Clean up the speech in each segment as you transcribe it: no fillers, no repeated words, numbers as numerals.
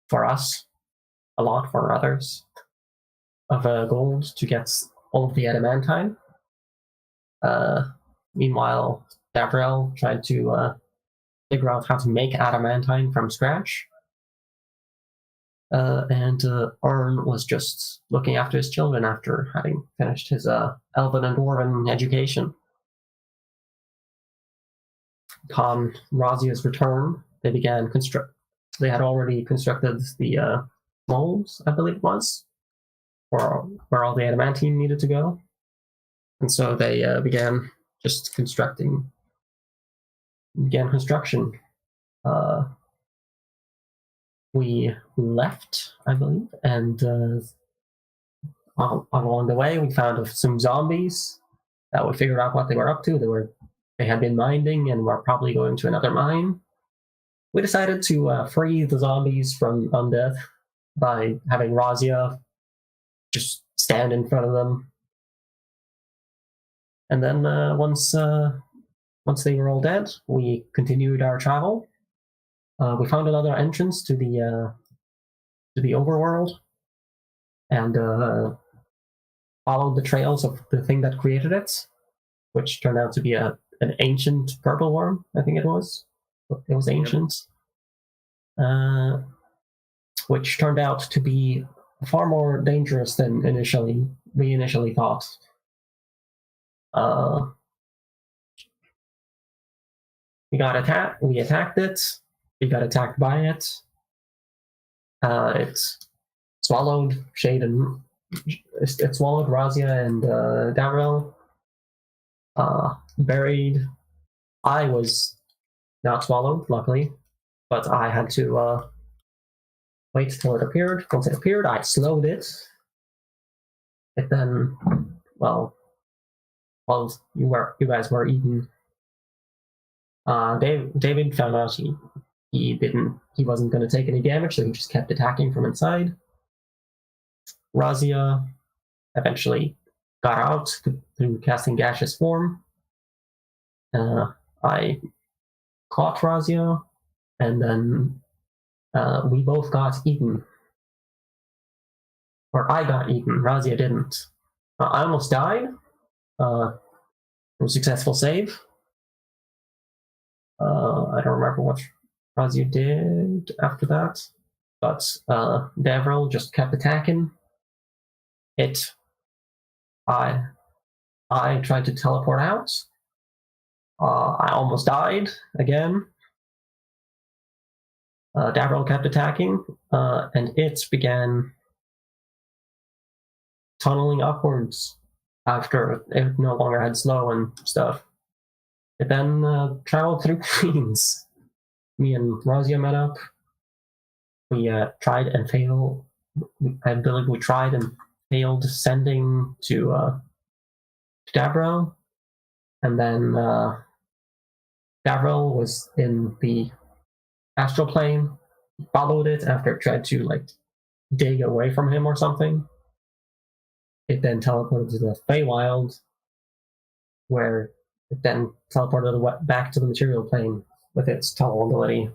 for us, a lot for others, of gold to get all of the adamantine. Meanwhile, Gabriel tried to figure out how to make adamantine from scratch. And Orn was just looking after his children after having finished his elven and dwarven education. Upon Razia's return, they began They had already constructed the molds, I believe it was, where all the adamantine needed to go, and so they began construction. We left, I believe, and along the way we found some zombies that we figured out what they were up to. They had been mining and were probably going to another mine. We decided to free the zombies from undeath by having Razia just stand in front of them. And then once they were all dead, we continued our travel. We found another entrance to the overworld, and followed the trails of the thing that created it, which turned out to be an ancient purple worm. I think it was. It was ancient, which turned out to be far more dangerous than we initially thought. We got attacked. We attacked it. We got attacked by it. It swallowed Shade and it swallowed Razia and Darrell. Buried. I was not swallowed, luckily, but I had to wait till it appeared. Once it appeared, I slowed it. It then, well, you guys were eaten. David found out he wasn't going to take any damage, so he just kept attacking from inside. Razia eventually got out through casting gaseous form. I caught Razia, and then we both got eaten. Or I got eaten, Razia didn't. I almost died. It was a successful save. I don't remember what Razia did after that, but Devril just kept attacking. I tried to teleport out. I almost died again. Devril kept attacking, and it began tunneling upwards after it no longer had slow and stuff. It then traveled through Queens. Me and Razia met up. We tried and failed. I believe we tried and failed sending to Davro, and then Davro was in the astral plane. He followed it after it tried to dig away from him or something. It then teleported to the Feywild, where it then teleported back to the material plane with its tunnel ability.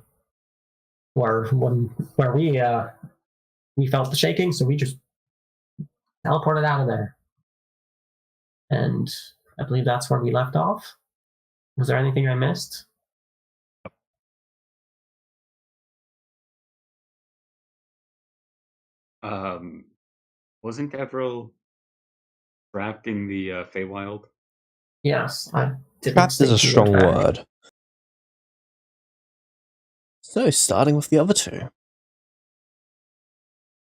Where we felt the shaking, so we just teleported out of there. And I believe that's where we left off. Was there anything I missed? Wasn't Gavril trapped in the Feywild? Yes, I didn't. Trapped is a strong word. So, starting with the other two.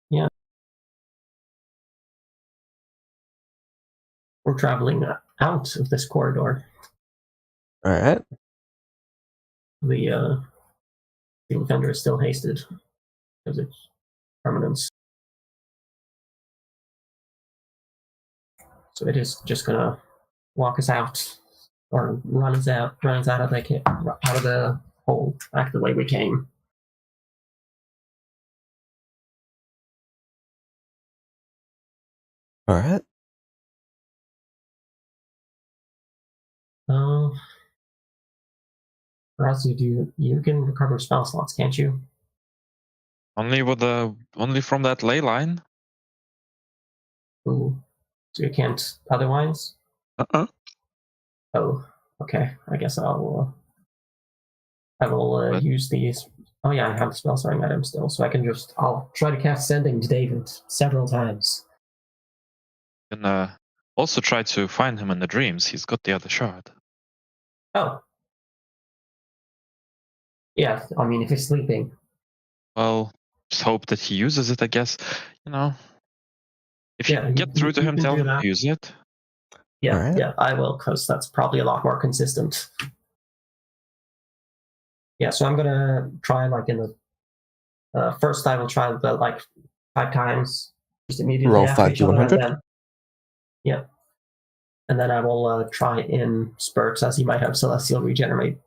Yeah. We're traveling out of this corridor. Alright. The offender is still hasted because it's permanence. So it is just gonna walk us out, or run us out of the hole back the way we came. All right. Razia, you can recover spell slots, can't you? Only from that ley line. Ooh. So you can't otherwise? Oh, okay. I guess I will But- use these. Oh yeah, I have the spell sewing item still, so I'll try to cast Sending to David several times. You can also try to find him in the dreams. He's got the other shard. Oh. Yeah, I mean, if he's sleeping. Well, just hope that he uses it, I guess. If you Yeah, get through to you him, can tell do him that. to use it. Yeah, Alright. yeah, I will, because that's probably a lot more consistent. Yeah, so I'm gonna try in the first I will try the 5 times just immediately Roll after each other, and 5d100. then and then I will try in spurts, as he might have celestial regenerating.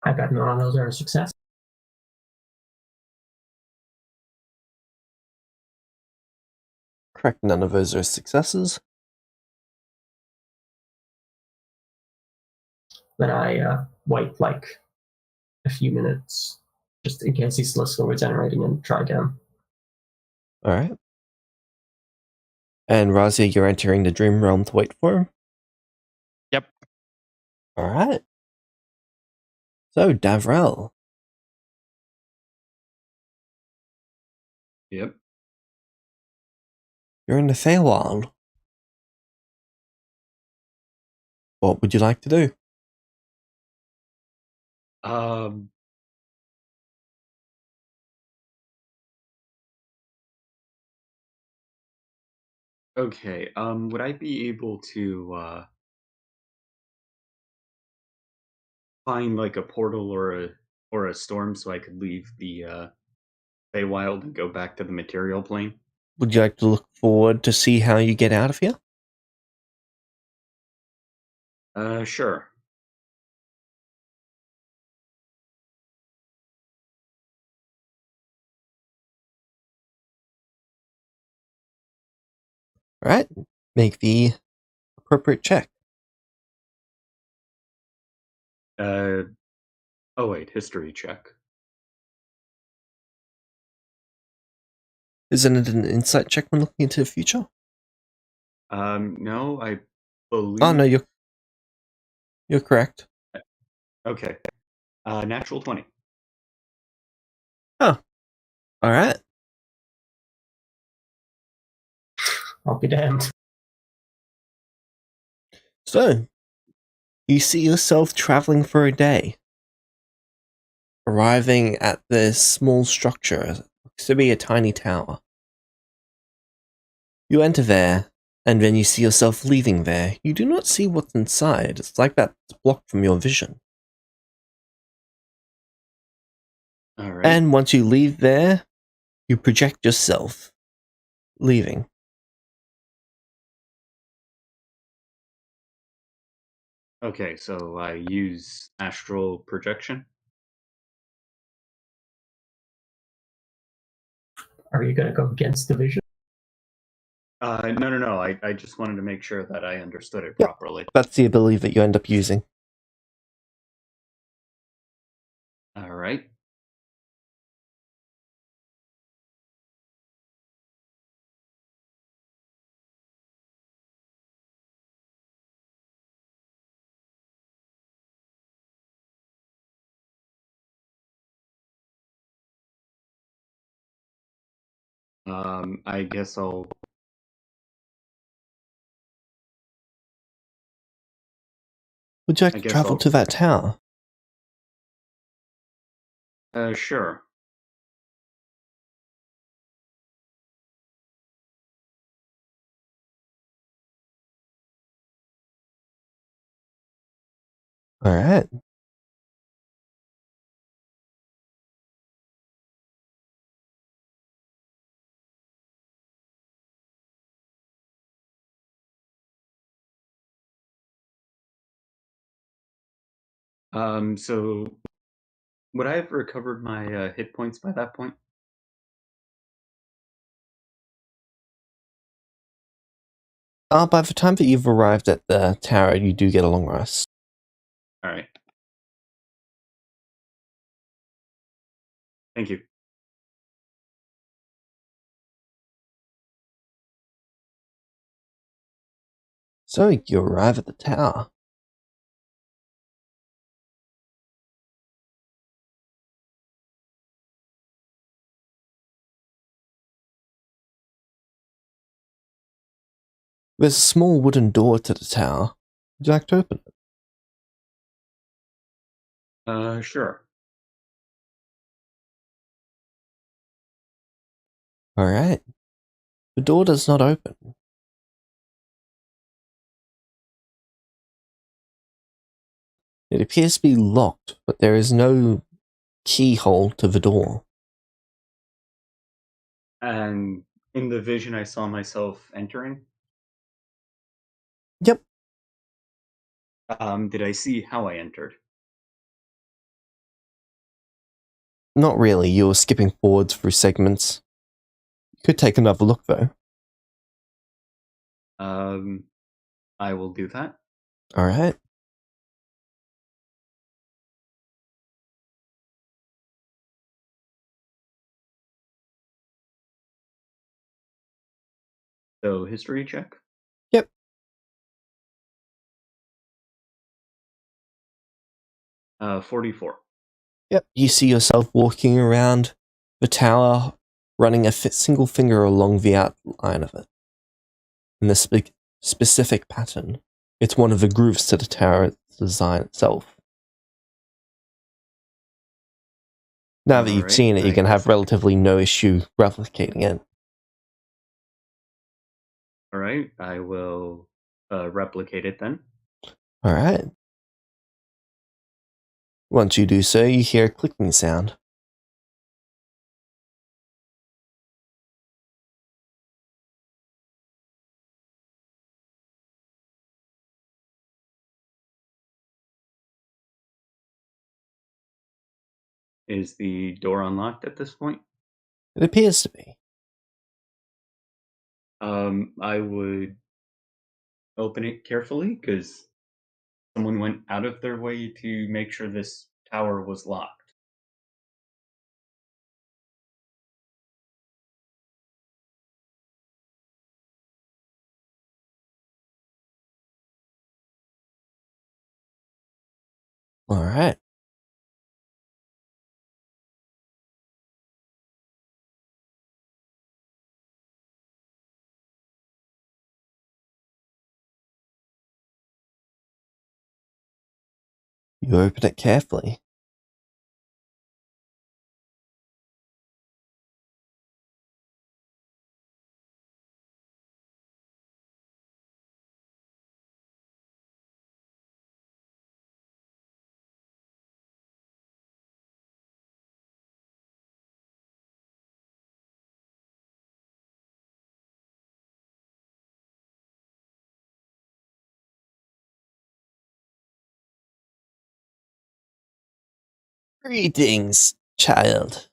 I got none of those are a success. Correct, none of those are successes. Then I wait a few minutes just in case he's celestial regenerating and try again. Alright. And Razia, you're entering the dream realm to wait for him? Yep. Alright. So, Davrel, Yep. you're in the Feywild. What would you like to do? Um. Okay. Would I be able to find like a portal or a storm so I could leave the Feywild and go back to the material plane? Would you like to look forward to see how you get out of here? Sure. Alright, make the appropriate check. Oh wait, history check. Isn't it an insight check when looking into the future? No, I believe. Oh no, you're correct. Okay. Natural 20. Oh. Alright. I'll be damned. So, you see yourself traveling for a day, arriving at this small structure, looks to be a tiny tower. You enter there, and then you see yourself leaving there. You do not see what's inside. It's like that's blocked from your vision. All right. And once you leave there, you project yourself leaving. Okay, so I use astral projection. Are you going to go against the vision? No. I just wanted to make sure that I understood it Yep. properly. That's the ability that you end up using. All right. I guess I'll. Would you like I to guess travel I'll- to that tower? Sure. Alright. So would I have recovered my hit points by that point? By the time that you've arrived at the tower, you do get a long rest. All right. Thank you. So you arrive at the tower. There's a small wooden door to the tower. Would you like to open it? Sure. Alright. The door does not open. It appears to be locked, but there is no keyhole to the door. And in the vision, I saw myself entering. Yep. Did I see how I entered? Not really, you were skipping forwards through segments. You could take another look though. I will do that. Alright. So history check. Yep. 44. Yep. You see yourself walking around the tower, running a single finger along the outline of it. In this specific pattern. It's one of the grooves to the tower design itself. Now that you've Alright, seen it, you I can have guess- relatively no issue replicating it. All right, I will replicate it then. Alright. Once you do so, you hear a clicking sound. Is the door unlocked at this point? It appears to be. I would open it carefully because someone went out of their way to make sure this tower was locked. Alright. You open it carefully. Greetings, child.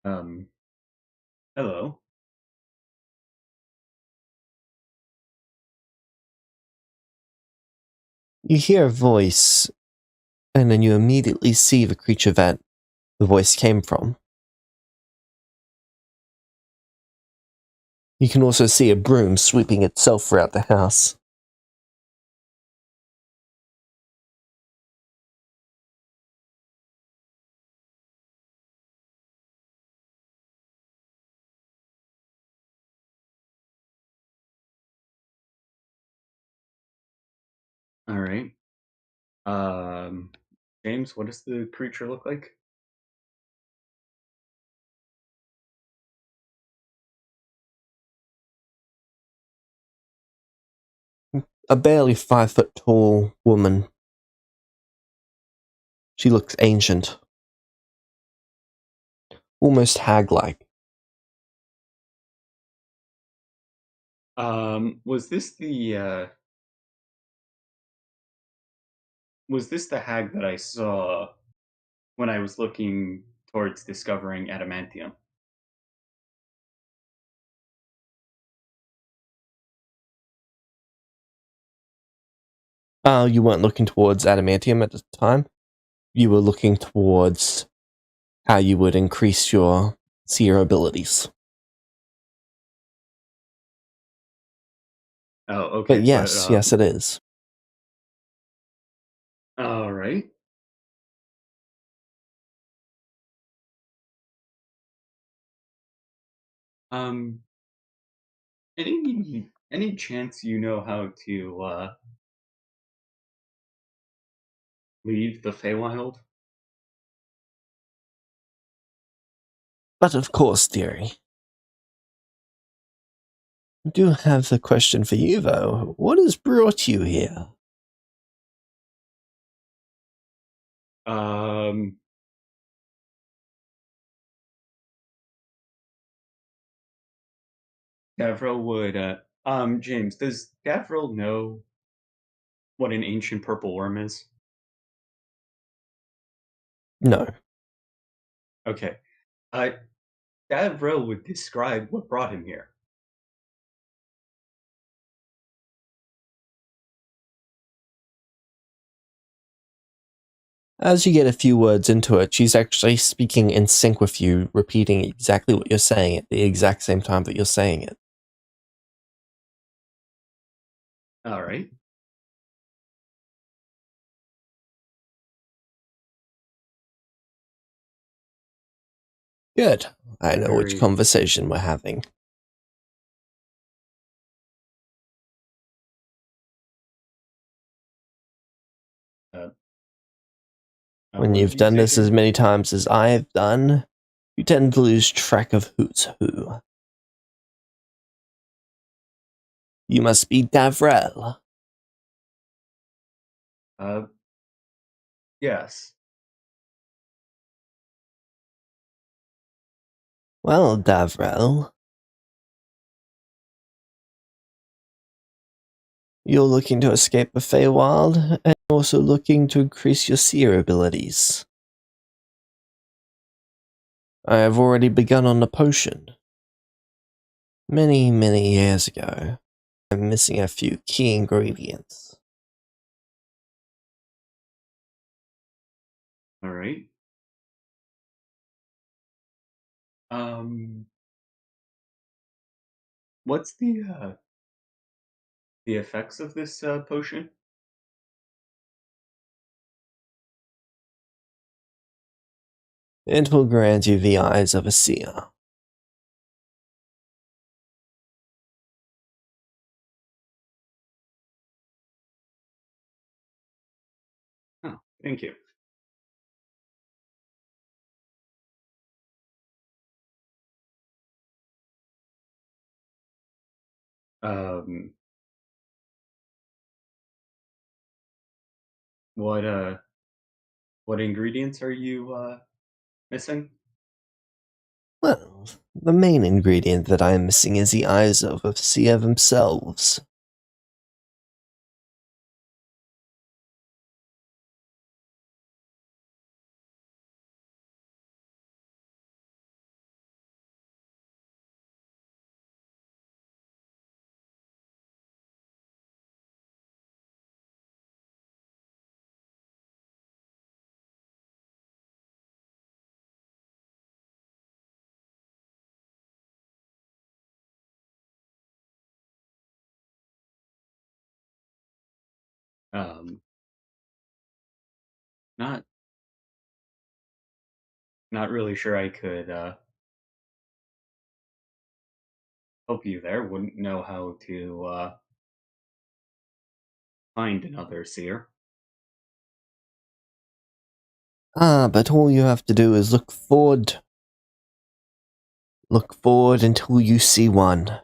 Hello. You hear a voice, and then you immediately see the creature that the voice came from. You can also see a broom sweeping itself throughout the house. All right. James, what does the creature look like? A barely 5 foot tall woman. She looks ancient. Almost hag-like. Was this the hag that I saw when I was looking towards discovering adamantium? You weren't looking towards adamantium at the time. You were looking towards how you would increase your seer abilities. Oh, okay. But yes, yes, it is. All right. Um, any chance you know how to leave the Feywild? But of course, dearie. I do have the question for you, though. What has brought you here? Gavril would. James, does Gavril know what an ancient purple worm is? No. Okay. Gavril would describe what brought him here. As you get a few words into it, she's actually speaking in sync with you, repeating exactly what you're saying at the exact same time that you're saying it. All right. Good. I know which Very- conversation we're having. When what you've did you done say, this as James? many times as I have done, you tend to lose track of who's who. You must be Davrel. Yes. Well, Davrel, you're looking to escape the Feywild, and also looking to increase your seer abilities. I have already begun on the potion. Many, many years ago. I'm missing a few key ingredients. All right. What's the effects of this potion? It will grant you the eyes of a seer. Oh, thank you. Um, what ingredients are you missing? Well, the main ingredient that I am missing is the eyes of a seer themselves. Um, not not really sure I could help you there. Wouldn't know how to find another seer. But all you have to do is look forward. Look forward until you see one.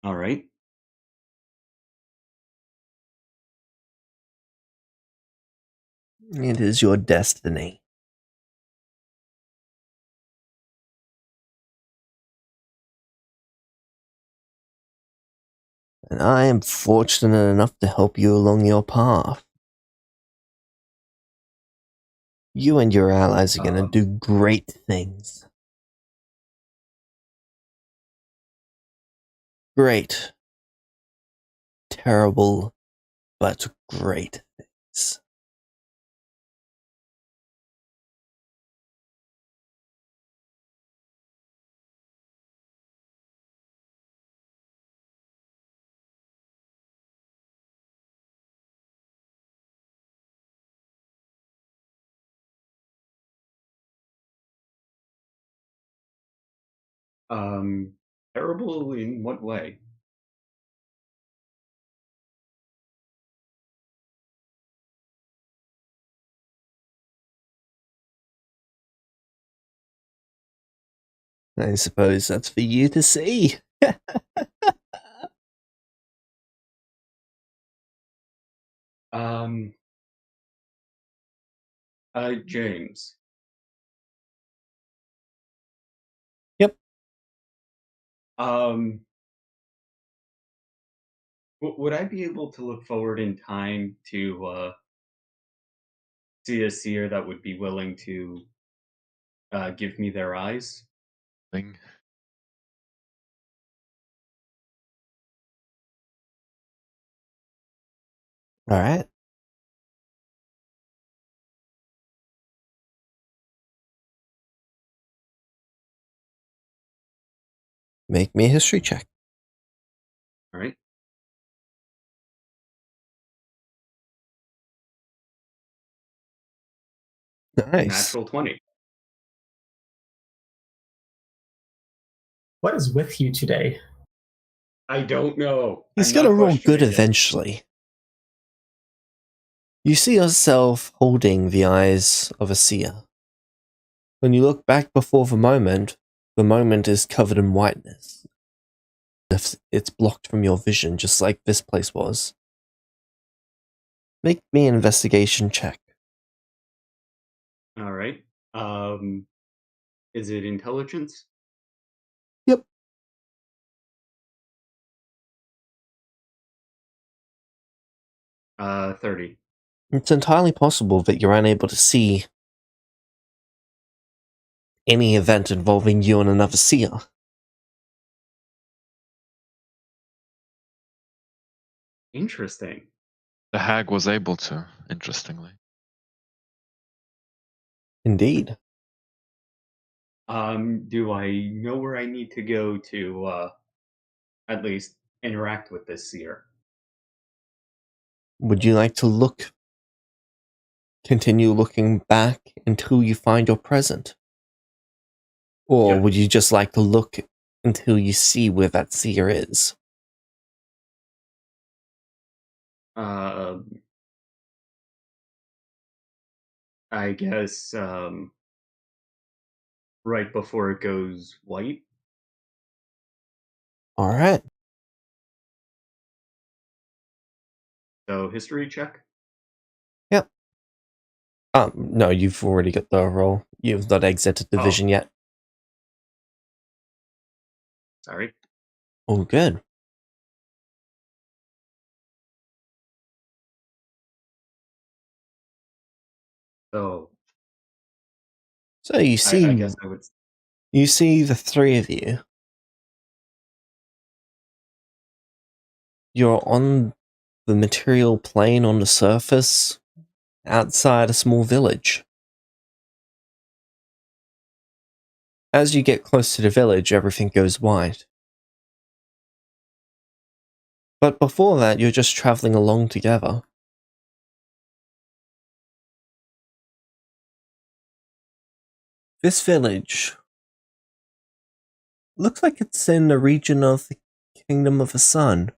All right. It is your destiny. And I am fortunate enough to help you along your path. You and your allies are gonna do great things. Great. Terrible, but great things. Terrible in what way? I suppose that's for you to see. James. Yep. Would I be able to look forward in time to see a seer that would be willing to give me their eyes? Thing. Alright. Make me a history check. All right. Nice. Natural 20. What is with you today? I don't know. He's I'm gonna not roll good questioning it. eventually. You see yourself holding the eyes of a seer. When you look back before the moment is covered in whiteness. It's blocked from your vision, just like this place was. Make me an investigation check. All right. Is it intelligence? Yep. 30. It's entirely possible that you're unable to see any event involving you and another seer. Interesting. The hag was able to, interestingly. Indeed. Do I know where I need to go to at least interact with this seer? Would you like to continue looking back until you find your present? Or Yep. would you just like to look until you see where that seer is? I guess right before it goes white. Alright. So history check. Yep. No, you've already got the roll. You've not exited the vision yet. Sorry. Oh, good. So So you see, I guess I would. you see the three of you. You're on the material plane on the surface outside a small village. As you get close to the village, everything goes white. But before that, you're just traveling along together. This village looks like it's in the region of the Kingdom of the Sun.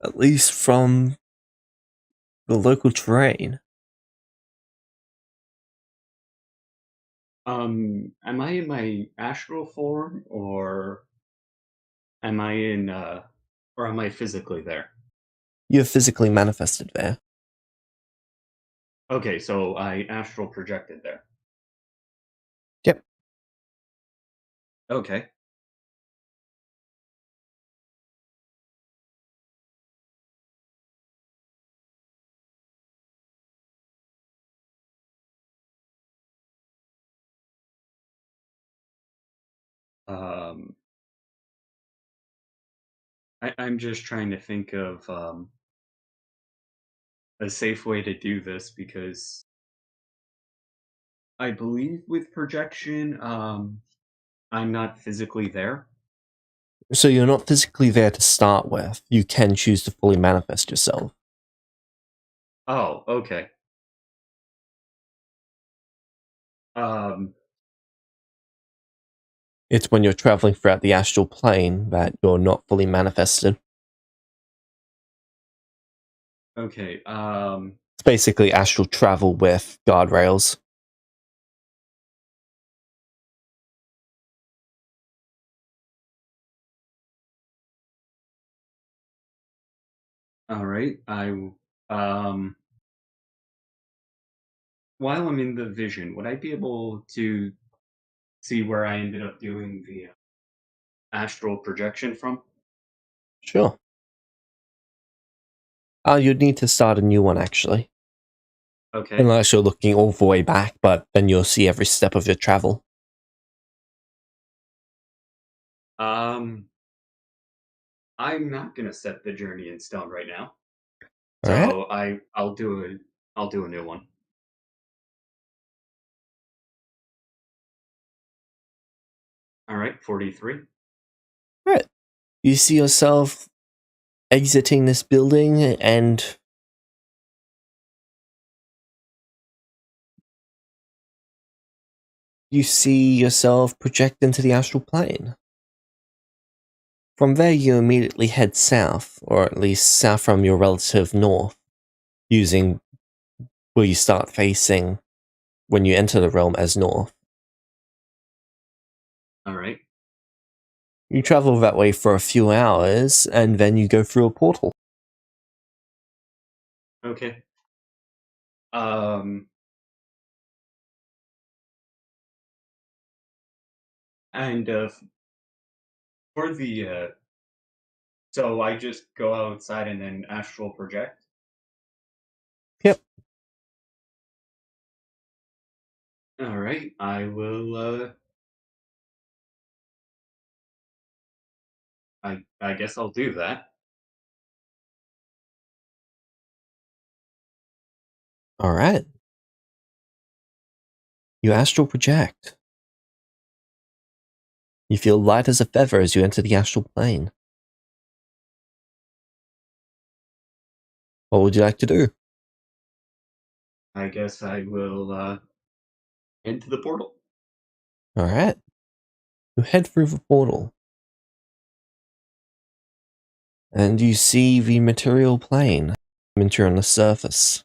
At least from the local terrain. Am I in my astral form, or am I physically there? You're physically manifested there. Okay, so I astral projected there. Yep. Okay. I'm just trying to think of a safe way to do this because I believe with projection, I'm not physically there. So you're not physically there to start with. You can choose to fully manifest yourself. Oh, okay. It's when you're traveling throughout the astral plane that you're not fully manifested. Okay. It's basically astral travel with guardrails. All right. While I'm in the vision, would I be able to see where I ended up doing the astral projection from? Sure. You'd need to start a new one, actually. Okay. Unless you're looking all the way back, but then you'll see every step of your travel. I'm not gonna set the journey in stone right now. Alright? So I'll do a new one. All right, 43. Alright. You see yourself exiting this building and you see yourself project into the astral plane. From there, you immediately head south, or at least south from your relative north, using where you start facing when you enter the realm as north. All right. You travel that way for a few hours, and then you go through a portal. Okay. And for the so I just go outside and then astral project. Yep. All right, I will. I guess I'll do that. Alright. You astral project. You feel light as a feather as you enter the astral plane. What would you like to do? I guess I will into the portal. Alright. You head through the portal. And you see the material plane enter on the surface.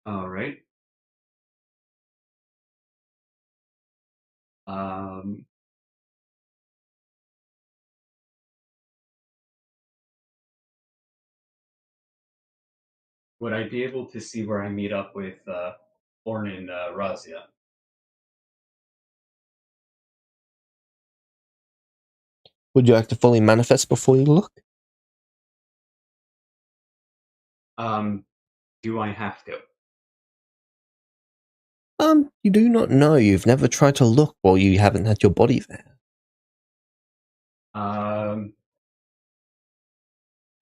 All right. Um. Would I be able to see where I meet up with Orn and Razia? Would you like to fully manifest before you look? Do I have to? You do not know. You've never tried to look while you haven't had your body there.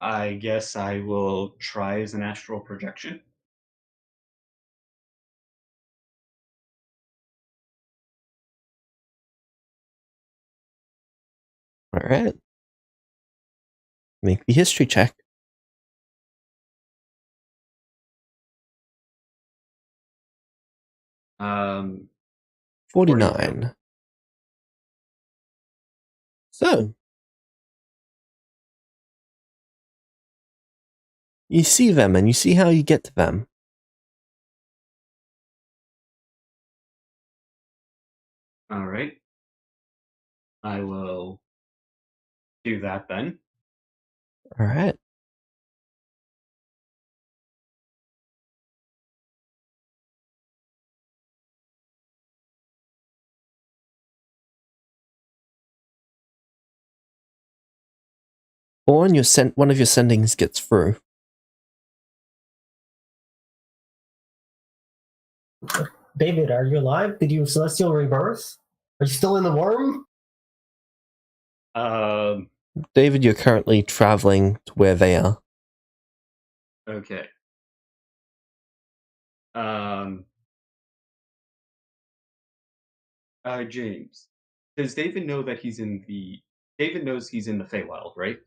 I guess I will try as an astral projection. Alright. Make the history check. 49. 49. So, you see them and you see how you get to them. All right. I will do that then. Alright. Or one of your sendings gets through. David, are you alive? Did you celestial rebirth? Are you still in the worm? David, you're currently traveling to where they are. Okay. James, does David know that he's in the? David knows he's in the Feywild, right?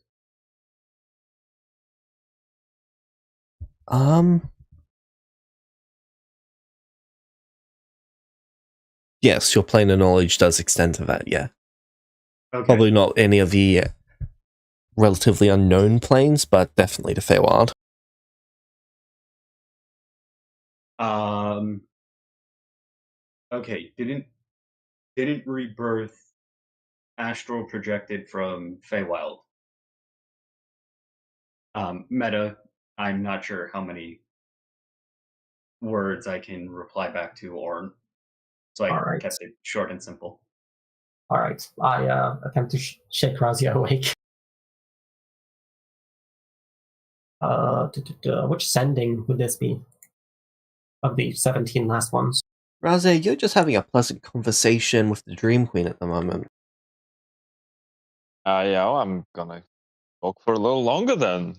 Yes, your plane of knowledge does extend to that, yeah. Okay. Probably not any of the relatively unknown planes, but definitely the Feywild. Okay. Didn't rebirth astral projected from Feywild. Meta, I'm not sure how many words I can reply back to, or so I All right. kept it short and simple. All right. I attempt to shake Razia awake. Which sending would this be? Of the 17 last ones. Raze, you're just having a pleasant conversation with the Dream Queen at the moment. Yeah, well, I'm gonna talk for a little longer then.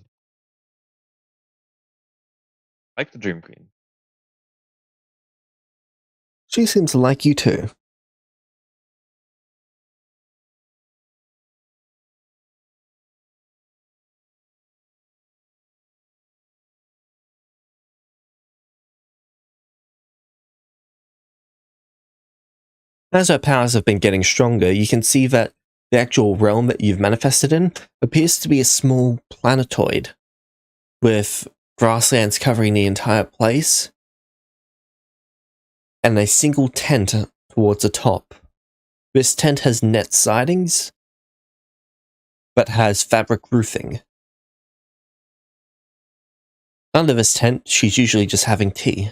Like the Dream Queen. She seems to like you too. As her powers have been getting stronger, you can see that the actual realm that you've manifested in appears to be a small planetoid, with grasslands covering the entire place, and a single tent towards the top. This tent has net sidings, but has fabric roofing. Under this tent, she's usually just having tea.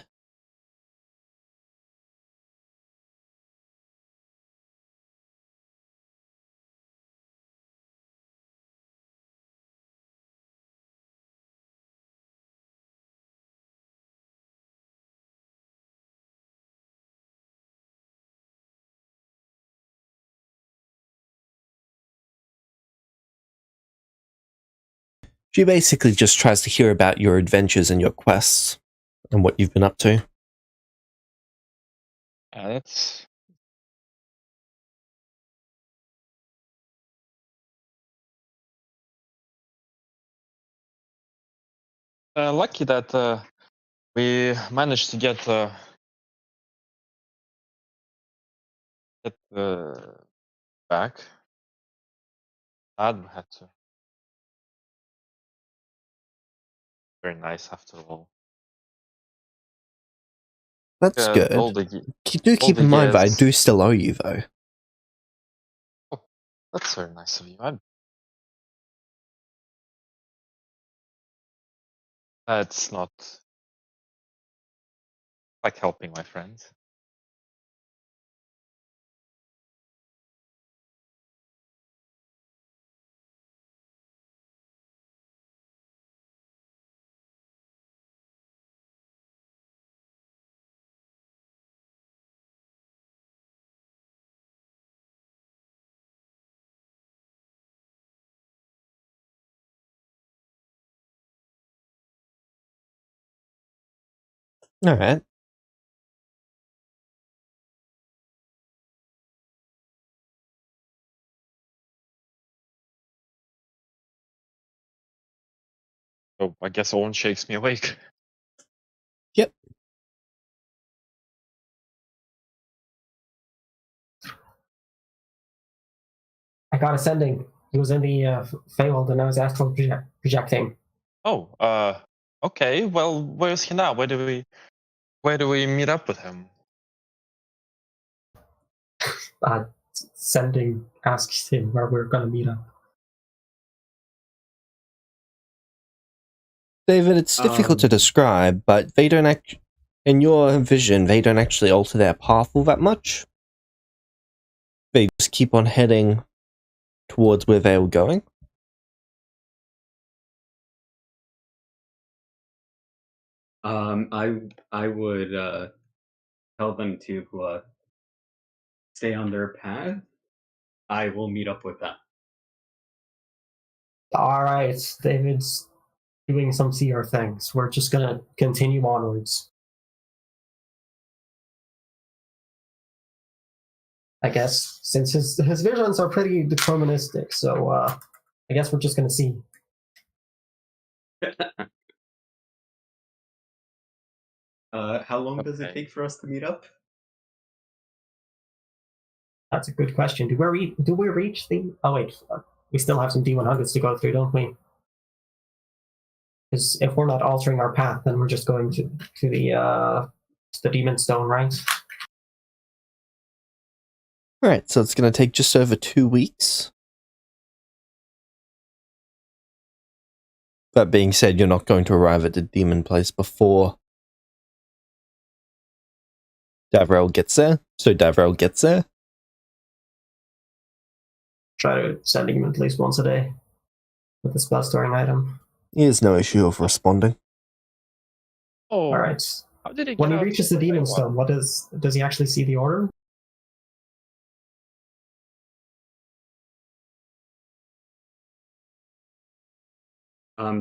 She basically just tries to hear about your adventures and your quests, and what you've been up to. That's lucky that we managed to get back. Dad had to. Very nice after all. That's good. All the Do all keep the in mind that I years- do still owe you, though. Oh, that's very nice of you. That's not like helping my friends. Alright. So I guess Owen shakes me awake. Yep. I got a sending. He was in the Feywild and I was astral projecting. Oh, okay. Well, where is he now? Where do we meet up with him? Sending asks him where we're going to meet up. David, it's difficult to describe, but they don't in your vision, they don't actually alter their path all that much. They just keep on heading towards where they were going. I would tell them to stay on their path, I will meet up with them. All right, David's doing some seer things. We're just gonna continue onwards. I guess since his visions are pretty deterministic, so I guess we're just gonna see. How long does it Okay. take for us to meet up? That's a good question. Do we reach the? Oh wait, we still have some D100s to go through, don't we? Because if we're not altering our path, then we're just going to the demon stone, right? Alright, so it's going to take just over 2 weeks. That being said, you're not going to arrive at the demon place before Davrel gets there. So Davrel gets there. Try to send him at least once a day with the spell storing item. He has no issue of responding. Oh, All right. how did he get When he out reaches the before they demon won? stone, what does he actually see the order?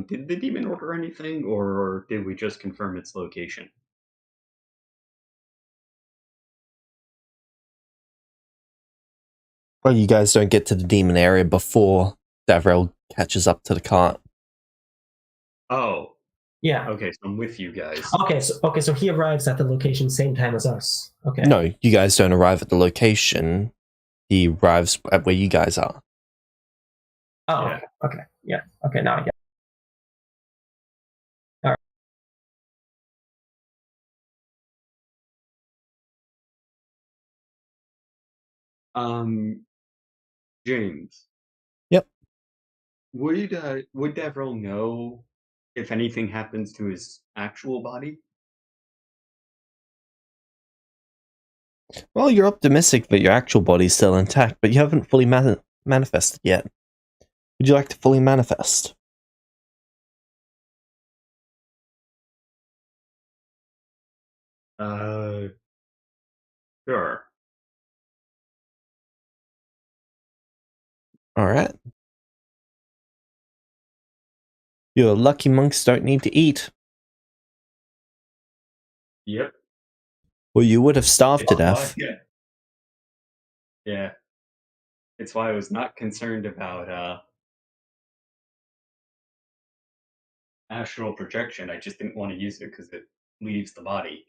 Did the demon order anything, or did we just confirm its location? Well, you guys don't get to the demon area before Davrel catches up to the cart. Oh, Yeah. okay, so I'm with you guys. Okay, so he arrives at the location same time as us. Okay. No, you guys don't arrive at the location. He arrives at where you guys are. Oh, Yeah. okay. Yeah. Okay, now I get it. James. Yep. Would Devril know if anything happens to his actual body? Well, you're optimistic that your actual body's still intact, but you haven't fully manifested yet. Would you like to fully manifest? Sure. Alright. Your lucky monks don't need to eat. Yep. Or you would have starved to It's why- death. yeah. Yeah. It's why I was not concerned about astral projection. I just didn't want to use it because it leaves the body.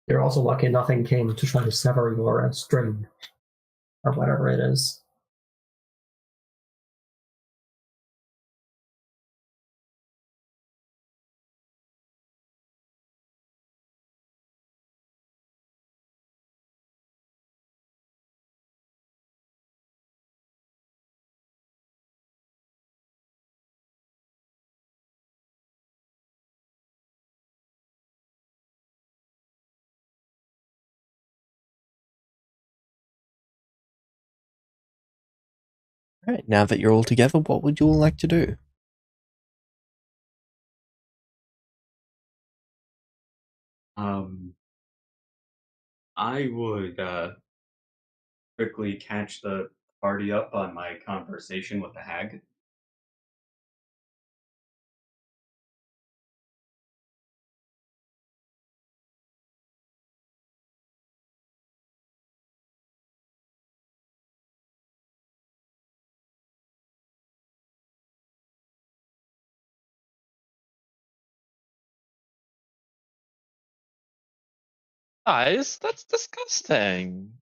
You're also lucky nothing came to try to sever your string or whatever it is. Alright, now that you're all together, what would you all like to do? I would quickly catch the party up on my conversation with the hag. Guys, that's disgusting.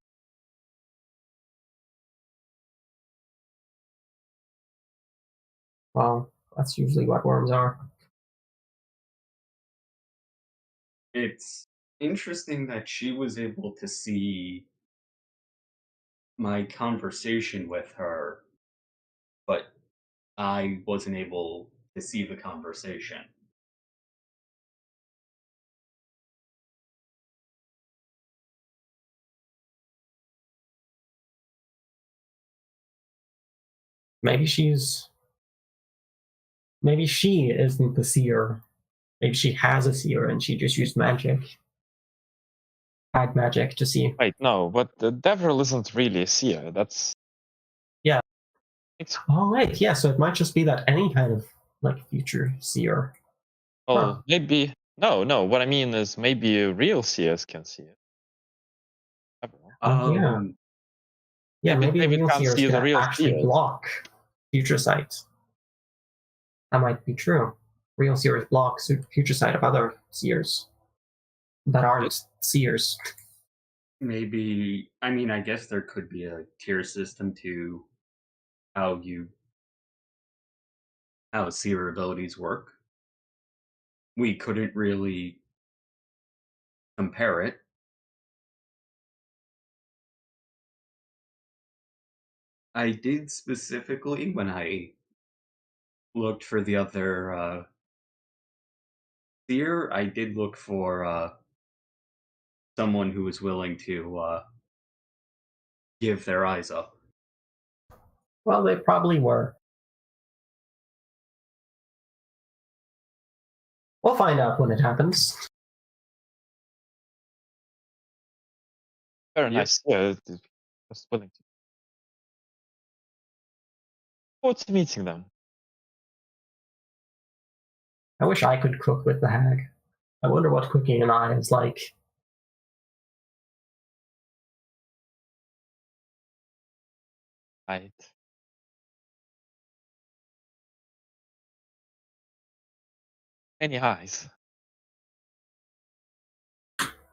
Well, that's usually what worms are. It's interesting that she was able to see my conversation with her, but I wasn't able to see the conversation. Maybe she isn't the seer. Maybe she has a seer and she just used magic. hide magic to see. Wait, no, but the Devril isn't really a seer. That's Yeah. It's Oh wait, yeah. So it might just be that any kind of like future seer. well, maybe no. What I mean is maybe real seers can see it. I don't know. Oh yeah. Yeah, maybe Maybe it real can't seers see the can real actually seers. block future sight. That might be true. Real seers block future sight of other seers that aren't seers. Maybe, I mean, I guess there could be a tier system to how seer abilities work. We couldn't really compare it. I did specifically, when I looked for the other seer, I did look for someone who was willing to give their eyes up. Well, they probably were. We'll find out when it happens. Very Yep. nice. Yeah, just willing to. Forward to meeting them. I wish I could cook with the hag. I wonder what cooking an eye is like. Right. Any eyes?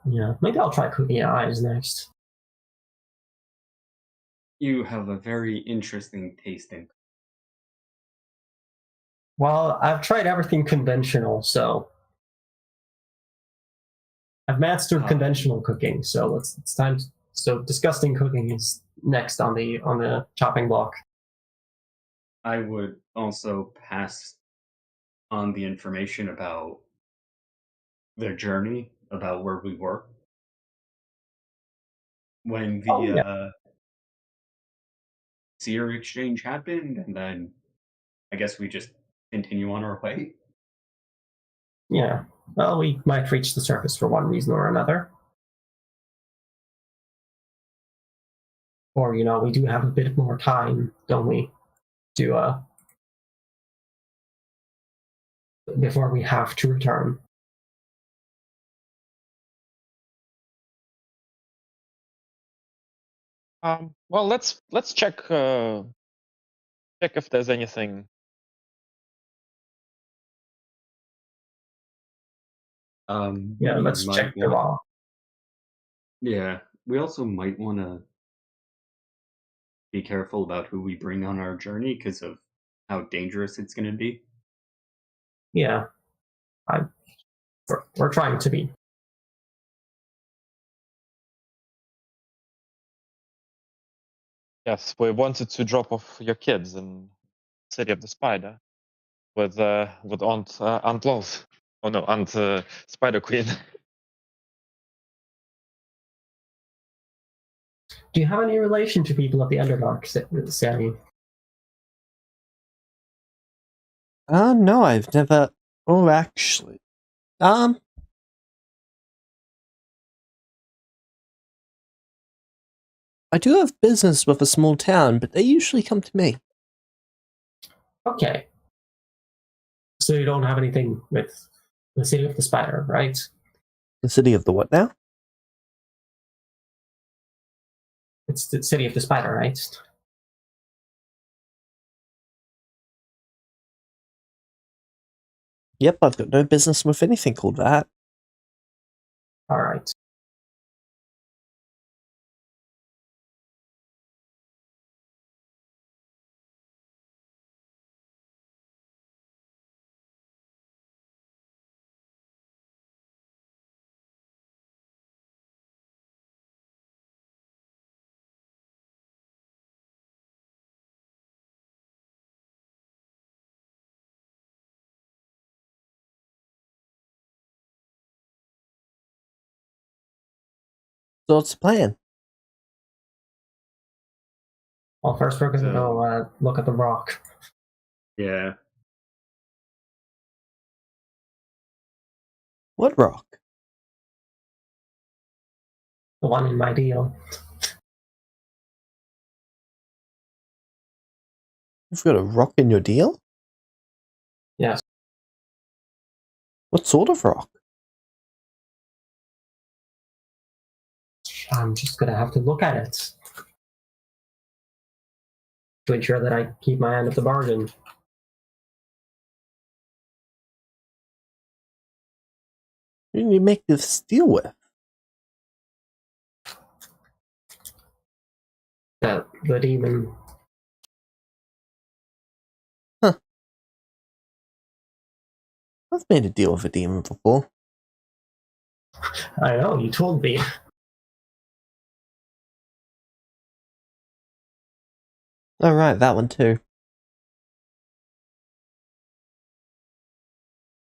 Yeah, maybe I'll try cooking eyes next. You have a very interesting taste in. Well, I've tried everything conventional, so I've mastered conventional cooking. So it's time. So disgusting cooking is next on the chopping block. I would also pass on the information about their journey, about where we were. When the Oh, yeah. seer exchange happened, and then I guess we just continue on our way. Yeah. Well, we might reach the surface for one reason or another. Or, we do have a bit more time, don't we? To before we have to return. Well, let's check check if there's anything. Yeah, We let's check the raw. Yeah, we also might want to be careful about who we bring on our journey because of how dangerous it's going to be. Yeah. We're trying to be. Yes, we wanted to drop off your kids in City of the Spider with Aunt Loth. Oh no, Aunt Spider Queen. Do you have any relation to people of the Underdark, Sammy? No, I've never. Oh, actually. I do have business with a small town, but they usually come to me. Okay. So you don't have anything with the City of the Spider, right? The city of the what now? It's the City of the Spider, right? Yep, I've got no business with anything called that. All right. So what's the plan? Well, first we're going to go look at the rock. Yeah. What rock? The one in my deal. You've got a rock in your deal? Yes. What sort of rock? I'm just gonna have to look at it to ensure that I keep my end of the bargain. Who did you make this deal with? The demon. I've made a deal with a demon before. I know, you told me. Oh, right, that one too.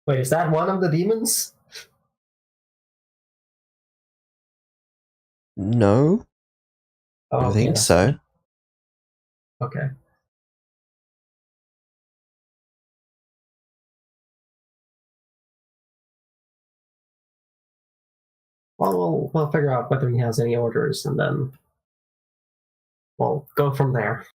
Wait, is that one of the demons? No, Oh, I don't okay, think that's so. fine. Okay. Well, we'll figure out whether he has any orders, and then we'll go from there.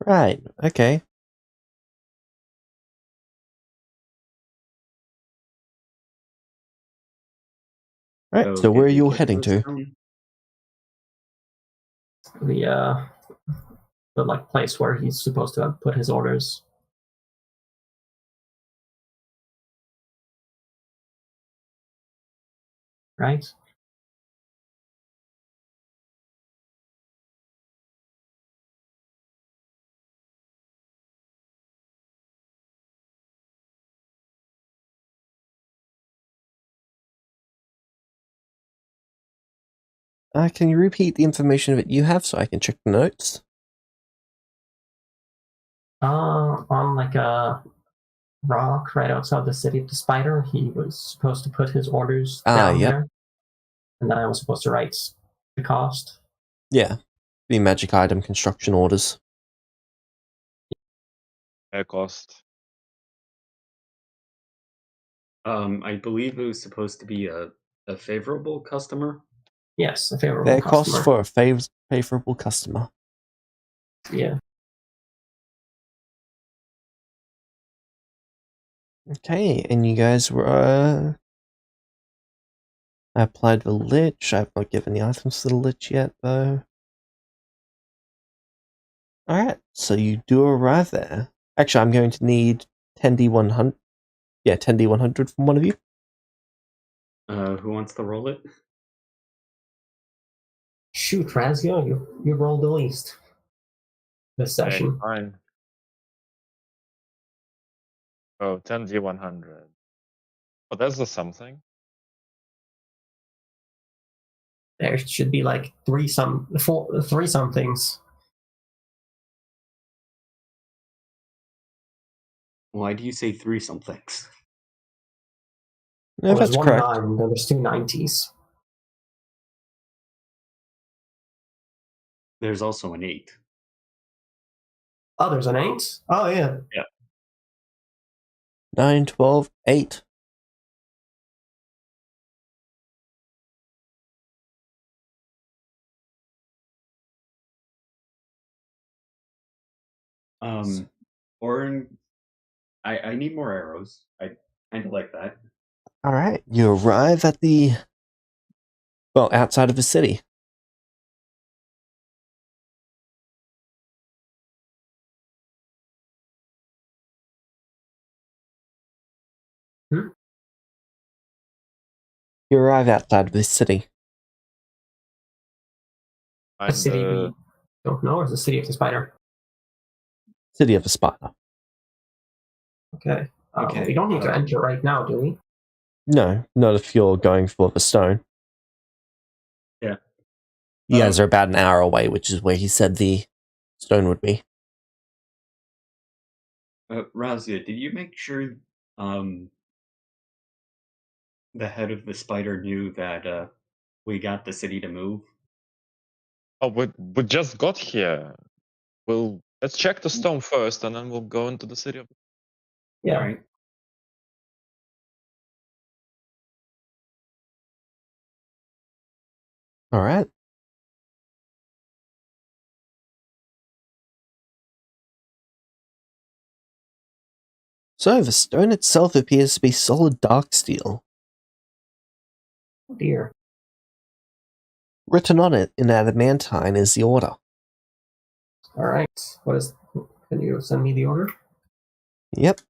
Right, okay. Right, so where are did you get heading those to? down? The like place where he's supposed to have put his orders. Right? Can you repeat the information that you have so I can check the notes? On like a rock right outside the city of the spider, he was supposed to put his orders down Yep. there. And then I was supposed to write the cost. Yeah, the magic item construction orders. Air cost. I believe it was supposed to be a favorable customer. Yes, a favorable Their customer. cost for a favorable customer. Yeah. Okay, and you guys were... I applied the lich. I've not given the items to the lich yet, though. Alright, so you do arrive there. Actually, I'm going to need 10d100. Yeah, 10d100 from one of you. Who wants to roll it? Shoot, Razio, you rolled the least this Hey, session. fine. Oh, 10d100. Oh, that's the something. There should be like three somethings. Why do you say three somethings? No, Well, there's that's one correct. 9, and then there's two 90s. There's also an 8. Oh, there's an 8? Oh, yeah. 9, 12, 8. Orin, I need more arrows. I kind of like that. Alright, you arrive at the... Well, outside of the city. Hmm? You arrive outside of this city. A city we don't know, or is the city of the spider? City of the Spider. Okay. Okay, We don't need to enter right now, do we? No, not if you're going for the stone. Yeah. You guys are about an hour away, which is where he said the stone would be. Razia, did you make sure the head of the spider knew that we got the city to move? Oh, we just got here. We'll Let's check the stone first, and then we'll go into the city of. Yeah. All right. All right. So the stone itself appears to be solid dark steel. Oh dear. Written on it in adamantine is the order. All right. What is? Can you send me the order? Yep.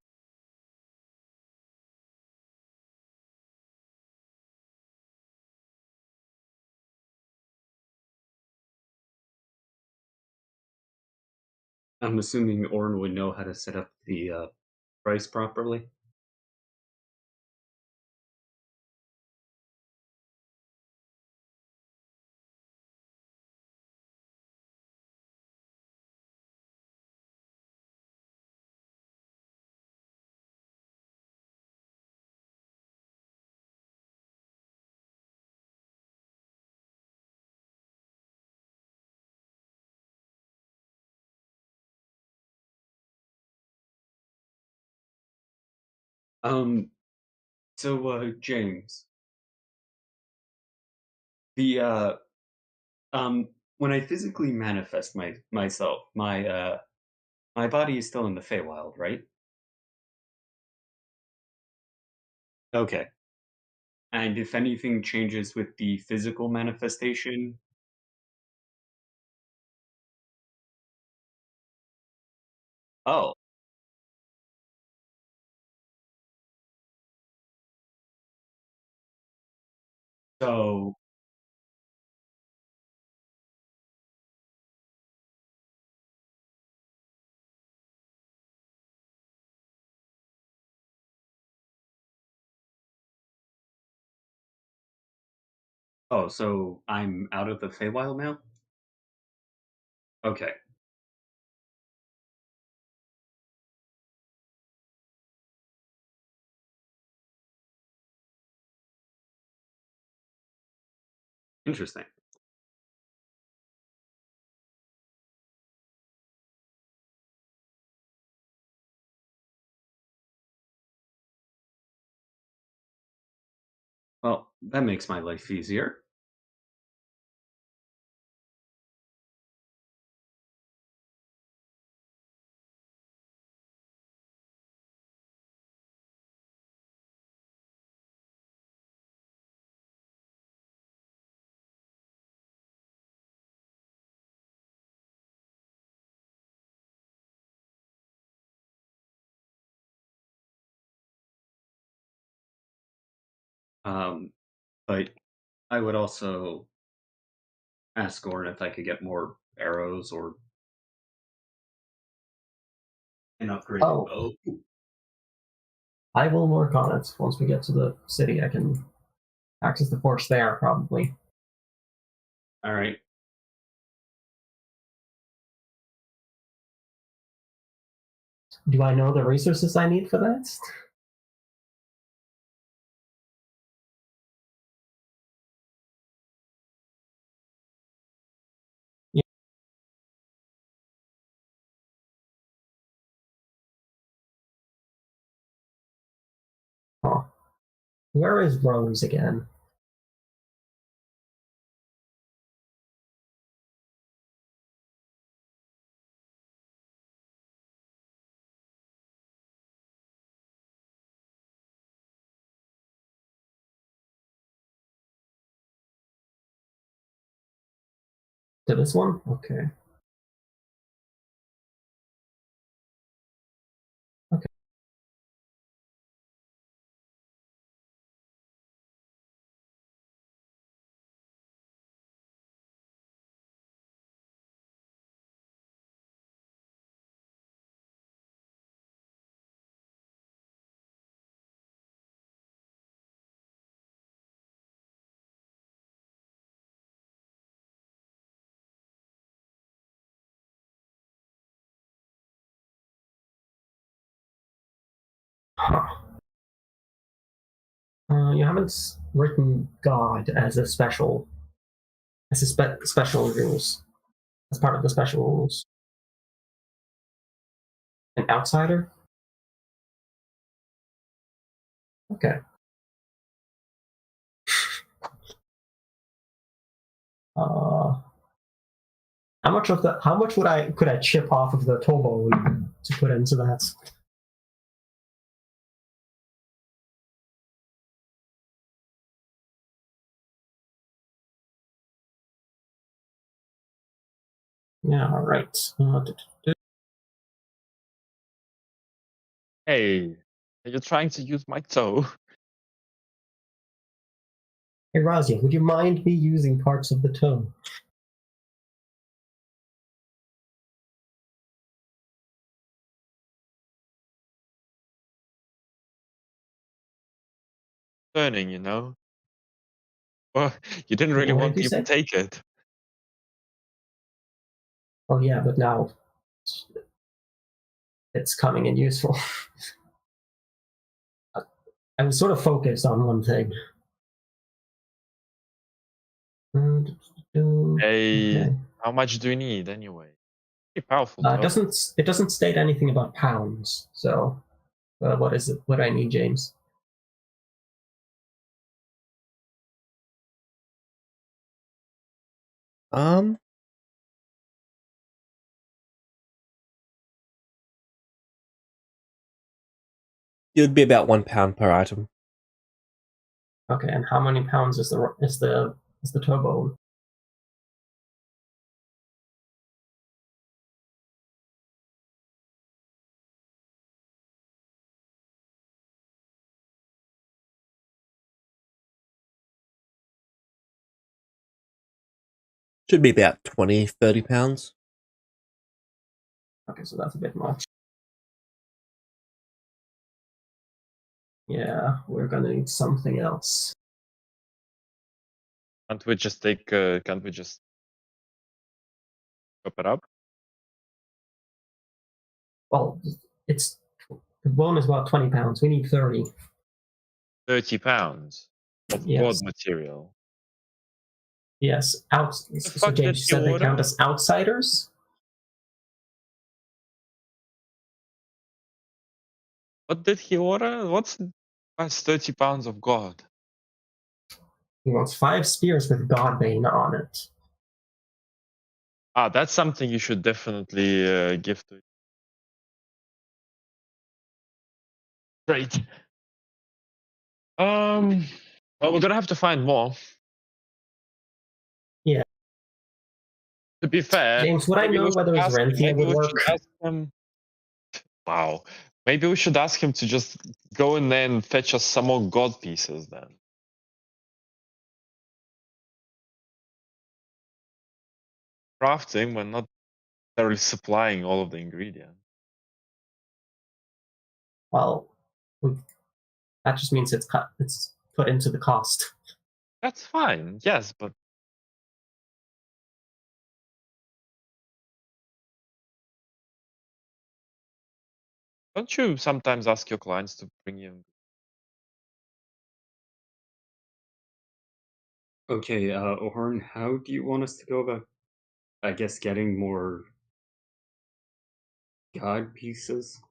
I'm assuming Orn would know how to set up the price properly. James, the when I physically manifest myself, my body is still in the Feywild, right? Okay. And if anything changes with the physical manifestation, oh, so so I'm out of the Feywild now? Okay. Interesting. Well, that makes my life easier. Um, but I would also ask Gorn if I could get more arrows or an upgraded Oh. bow. I will work on it. Once we get to the city, I can access the forge there, probably. All right. Do I know the resources I need for that? Yeah. Huh. Where is Rose again? To this one? Okay. Okay. Huh. You haven't written God as a special, special rules, as part of the special rules. An outsider? Okay. How much could I chip off of the Tobo to put into that? Yeah, all right. Hey, are you trying to use my toe? Hey, Razia, would you mind me using parts of the toe? Turning, you know? Well, you didn't really What want did you me to say? take it. Oh yeah, but now it's coming in useful. I was sort of focused on one thing. Hey, Okay. how much do you need anyway? Pretty powerful It toe. doesn't state anything about pounds. So, what is it? What do I need, James? It would be about £1 per item. Okay, and how many pounds is the toe bone? Should be about 20, 30 pounds. Okay, so that's a bit much. Yeah, we're gonna need something else. Can't we just take, can't we just chop it up? Well, the bone is about 20 pounds. We need 30. 30 pounds of Yes. god material. Yes. The So fuck did James, you he said they count order? as outsiders? What did he order? That's 30 pounds of god? He wants 5 spears with Godbane on it. Ah, that's something you should definitely give to. Great. Well, we're gonna have to find more. Yeah. To be fair, James, would I maybe know we should whether ask him. Renthia Maybe would we work? should ask him. Wow. Maybe we should ask him to just go in there and fetch us some more god pieces then. Crafting, we're not necessarily supplying all of the ingredients. Well, that just means it's put into the cost. That's fine, yes, but don't you sometimes ask your clients to bring you? Okay, Orn, how do you want us to go about, I guess, getting more god pieces?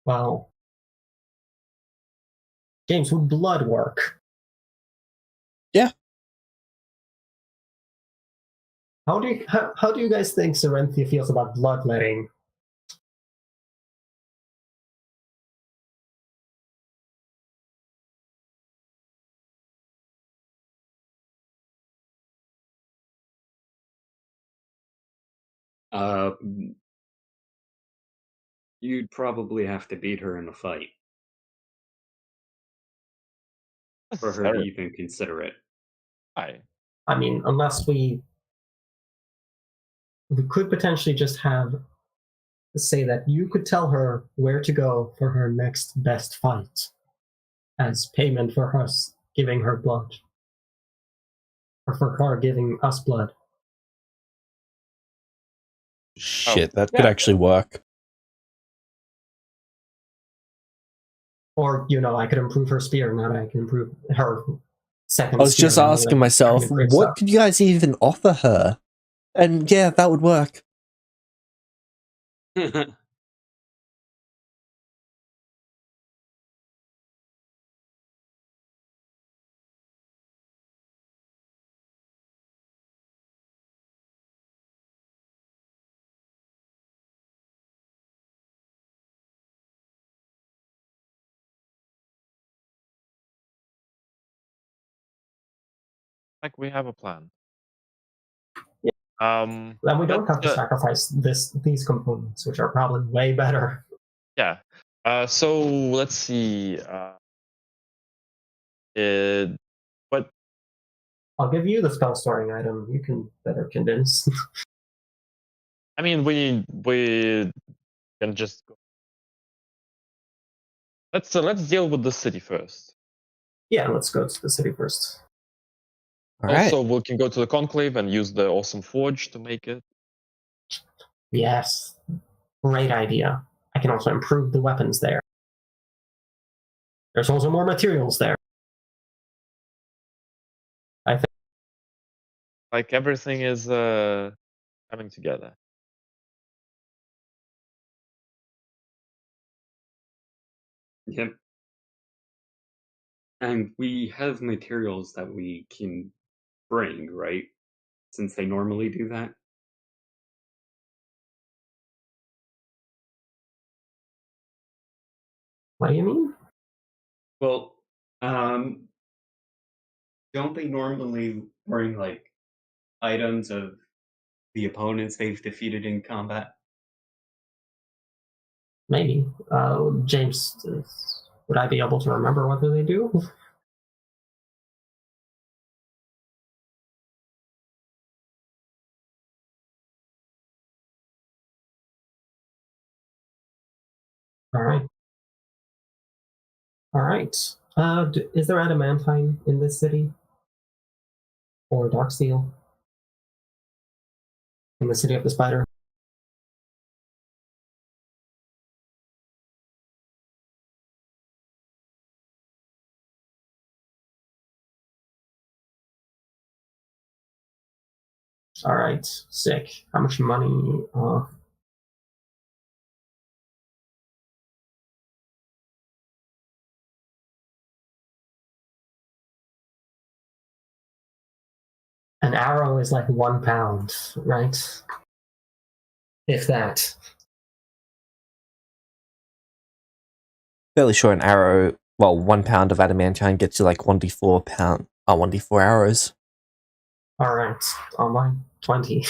Well, James, would blood work? Yeah. How do you guys think Serenthia feels about bloodletting? You'd probably have to beat her in a fight for her to even consider it. Hi. I mean, unless we could potentially just have say that you could tell her where to go for her next best fight as payment for us giving her blood. Or for her giving us blood. Shit, that could actually work. Or, I could improve her spear, now that I can improve her second I was spear. just asking myself, what could you guys even offer her? And yeah, that would work. Like we have a plan. Yeah. Then we don't have to sacrifice these components, which are probably way better. Yeah. So let's see. But I'll give you the spell storing item. You can better convince. I mean, we can just go. Let's deal with the city first. Yeah, let's go to the city first. All right. Also, we can go to the conclave and use the awesome forge to make it. Yes, great idea. I can also improve the weapons there. There's also more materials there. I think. Like everything is coming together. Yep. And we have materials that we can bring, right? Since they normally do that. What do you mean? Well, don't they normally bring like items of the opponents they've defeated in combat? Maybe. James, would I be able to remember whether they do? All right. All right. Is there adamantine in this city? Or dark steel? In the city of the spider? All right. Sick. How much money? An arrow is like £1, right? If that. Fairly sure an arrow, well, 1 pound of adamantine gets you like 1d4 arrows. All right. Online 20.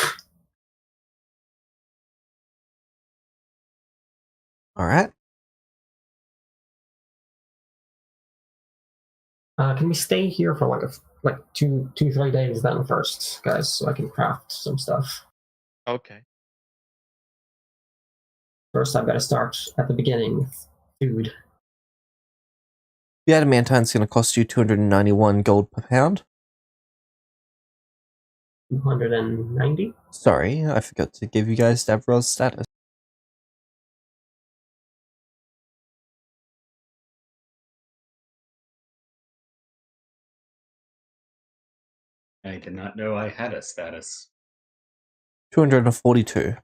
All right. Can we stay here for like 3 days then first, guys, so I can craft some stuff? Okay. First, I've got to start at the beginning with food. The adamantine's going to cost you 291 gold per pound. 290. Sorry, I forgot to give you guys Davrel's status. I did not know I had a status. 242.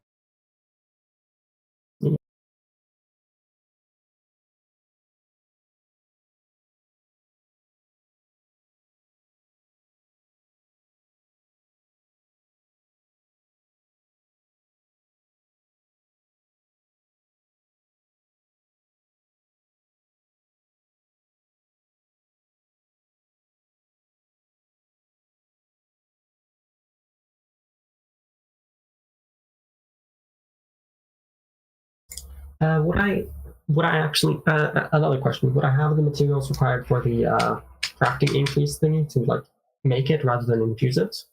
Would I actually another question? Would I have the materials required for the crafting increase thingy to like make it rather than infuse it?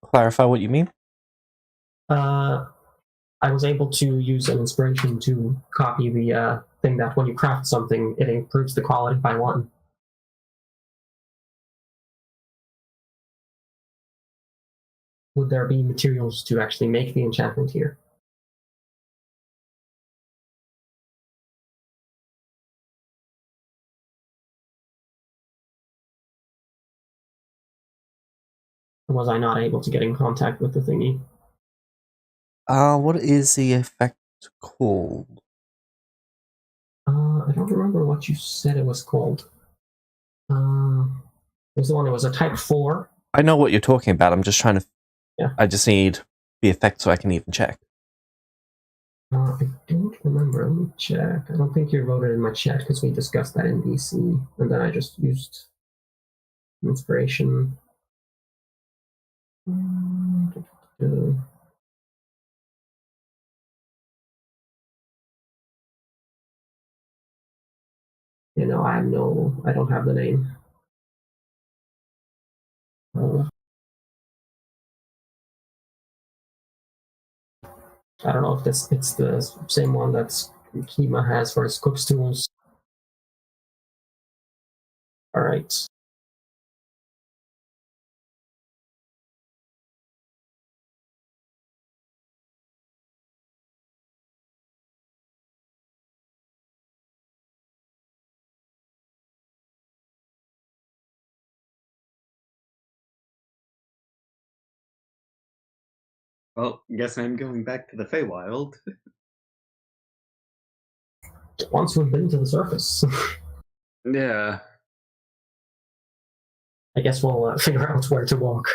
Clarify what you mean? I was able to use an inspiration to copy the thing that when you craft something, it improves the quality by 1. Would there be materials to actually make the enchantment here? Or was I not able to get in contact with the thingy? What is the effect called? I don't remember what you said it was called. It was the one that was a type 4. I know what you're talking about. I'm just trying to. Yeah. I just need the effect so I can even check. I don't remember. Let me check. I don't think you wrote it in my chat because we discussed that in DC, and then I just used inspiration. You know, I don't have the name. I don't know if it's the same one that Kima has for his cook's tools. All right. Well, guess I'm going back to the Feywild. Once we've been to the surface, Yeah. I guess we'll figure out where to walk.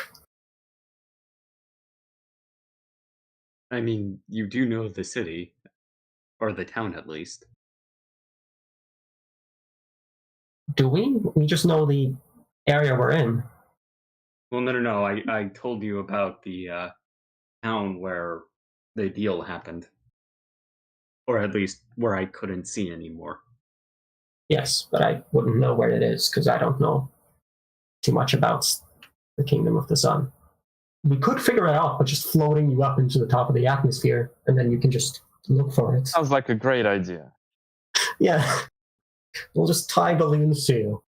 I mean, you do know the city. Or the town, at least. Do we? We just know the area we're in. Well, no. I told you about the town where the deal happened. Or at least where I couldn't see anymore. Yes, but I wouldn't know where it is because I don't know too much about the Kingdom of the Sun. We could figure it out by just floating you up into the top of the atmosphere, and then you can just look for it. Sounds like a great idea. Yeah. We'll just tie balloons to you.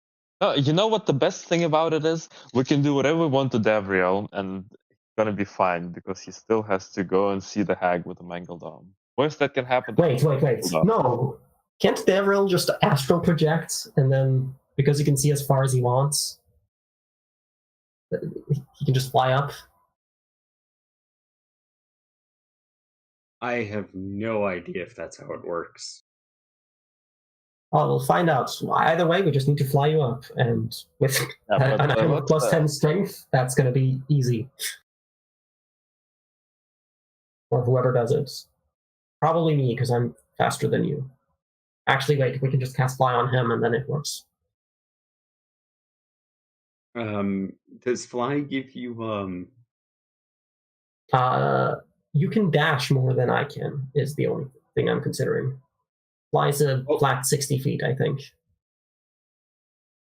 You know what the best thing about it is? We can do whatever we want to Davriel, and it's gonna be fine because he still has to go and see the hag with the mangled arm. Worst that can happen. Wait. No. Can't Devril just astral project, and then, because he can see as far as he wants, he can just fly up? I have no idea if that's how it works. Oh, we'll find out. Either way, we just need to fly you up, and with an item with plus 10 strength, that's going to be easy. Or whoever does it. Probably me, because I'm faster than you. Actually, wait, we can just cast fly on him, and then it works. Does fly give you You can dash more than I can, is the only thing I'm considering. Fly's a flat 60 feet, I think.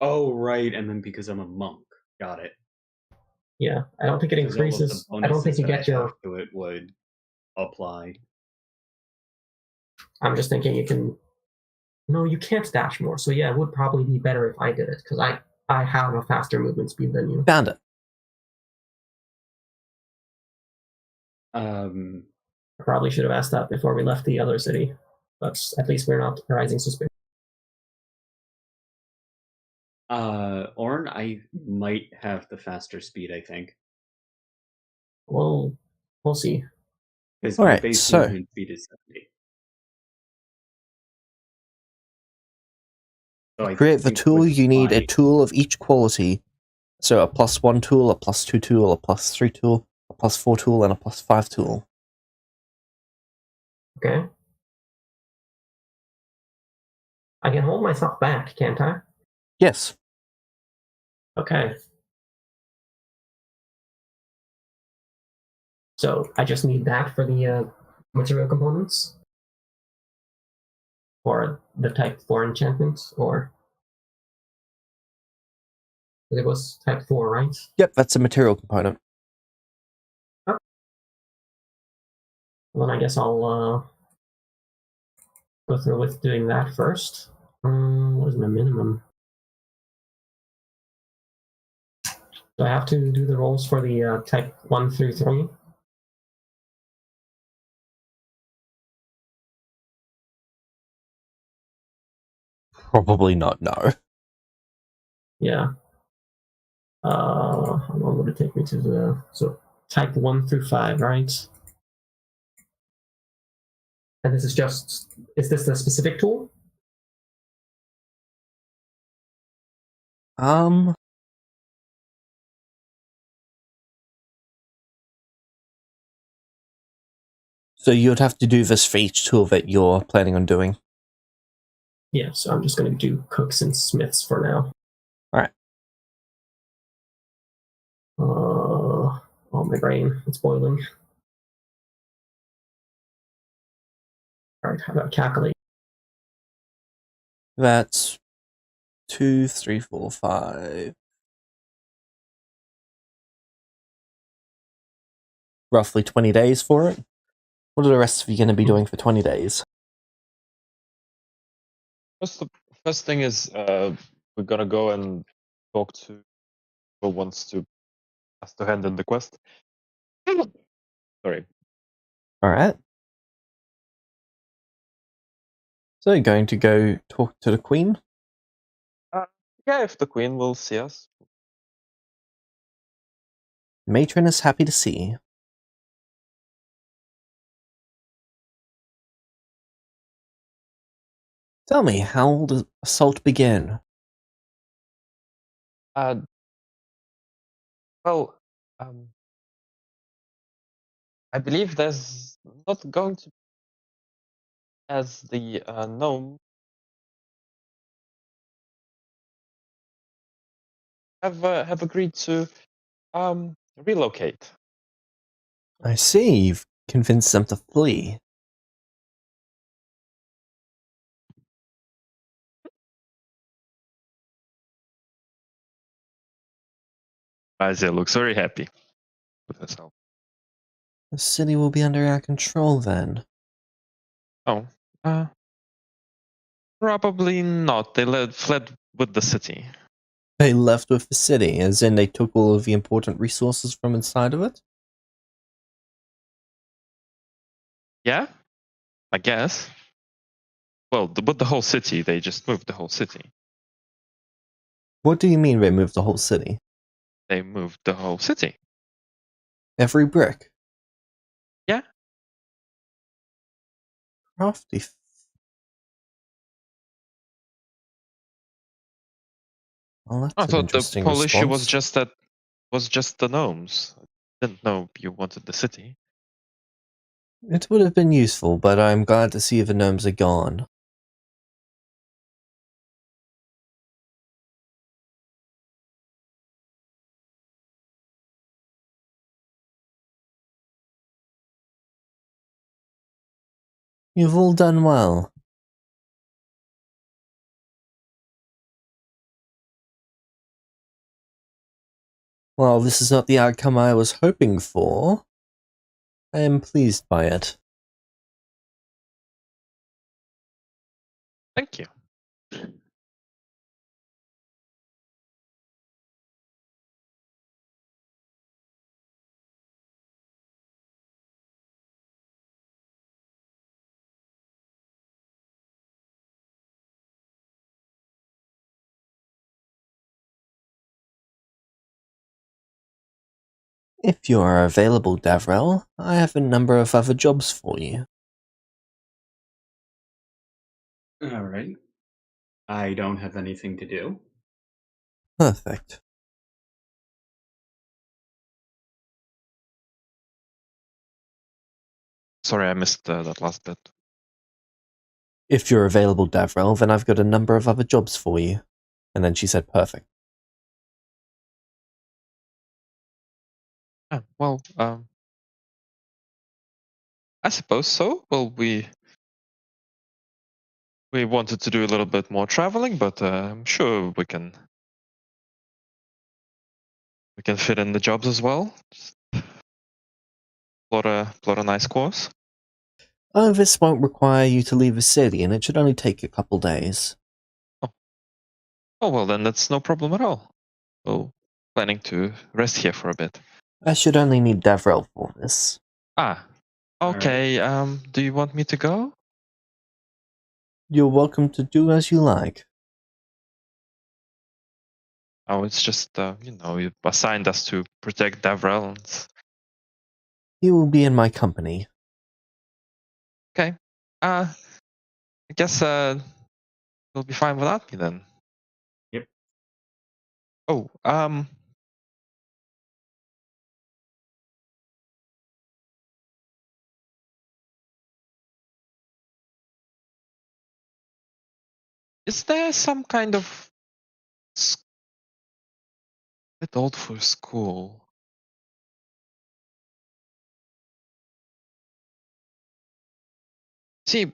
Oh, right, and then because I'm a monk. Got it. Yeah, I don't think it increases. I don't think you get your... To it would apply. I'm just thinking you can... No, you can't dash more, so yeah, it would probably be better if I did it, because I have a faster movement speed than you. Found it. I probably should have asked that before we left the other city, but at least we're not arising suspicion. Orn, I might have the faster speed, I think. Well, we'll see. Because All my right, base so movement speed is 70. So to create the tool, you need a tool of each quality. So a +1 tool, a +2 tool, a +3 tool, a +4 tool, and a +5 tool. Okay. I can hold myself back, can't I? Yes. Okay. So I just need that for the material components? Or the type 4 enchantment? Or... It was type 4, right? Yep, that's a material component. Oh. Well, then I guess I'll go through with doing that first. What is my minimum? Do I have to do the rolls for the type 1 through 3? Probably not, no. Yeah. How long would it take me to the... So type 1 through 5, right? And this is just, is this the specific tool? So you'd have to do this for each tool that you're planning on doing. Yeah, so I'm just going to do cooks and smiths for now. Alright. Oh, my brain, it's boiling. Alright, how about calculate? That's 2, 3, 4, 5. Roughly 20 days for it. What are the rest of you going to be doing for 20 days? First thing is we're gonna go and talk to who wants to has to hand in the quest. Sorry. Alright. So you're going to go talk to the queen? Yeah, if the queen will see us. Matron is happy to see you. Tell me, how will the assault begin? Well, I believe there's not going to, as the gnome have agreed to relocate. I see, you've convinced them to flee. Isaiah looks very happy with herself. The city will be under our control then. Oh, probably not. They fled with the city. They left with the city, as in they took all of the important resources from inside of it? Yeah, I guess. Well, with the whole city, they just moved the whole city. What do you mean they moved the whole city? They moved the whole city. Every brick? Yeah. Crafty. Well, that's I an thought the interesting whole issue was response. just the gnomes. I didn't know you wanted the city. It would have been useful, but I'm glad to see the gnomes are gone. You've all done well. While this is not the outcome I was hoping for, I am pleased by it. Thank you. If you are available, Davrel, I have a number of other jobs for you. All right. I don't have anything to do. Perfect. Sorry, I missed that last bit. If you're available, Davrel, then I've got a number of other jobs for you. And then she said, perfect. Well, I suppose so. Well, we wanted to do a little bit more traveling, but I'm sure we can fit in the jobs as well. Just plot a nice course. Oh, this won't require you to leave the city, and it should only take a couple days. Oh well, then that's no problem at all. Well, planning to rest here for a bit. I should only need Davrel for this. Okay. Do you want me to go? You're welcome to do as you like. Oh, it's just you assigned us to protect Davrel. You will be in my company. Okay. I guess you'll be fine without me then. Yep. Oh, is there some kind of bit old for school? See,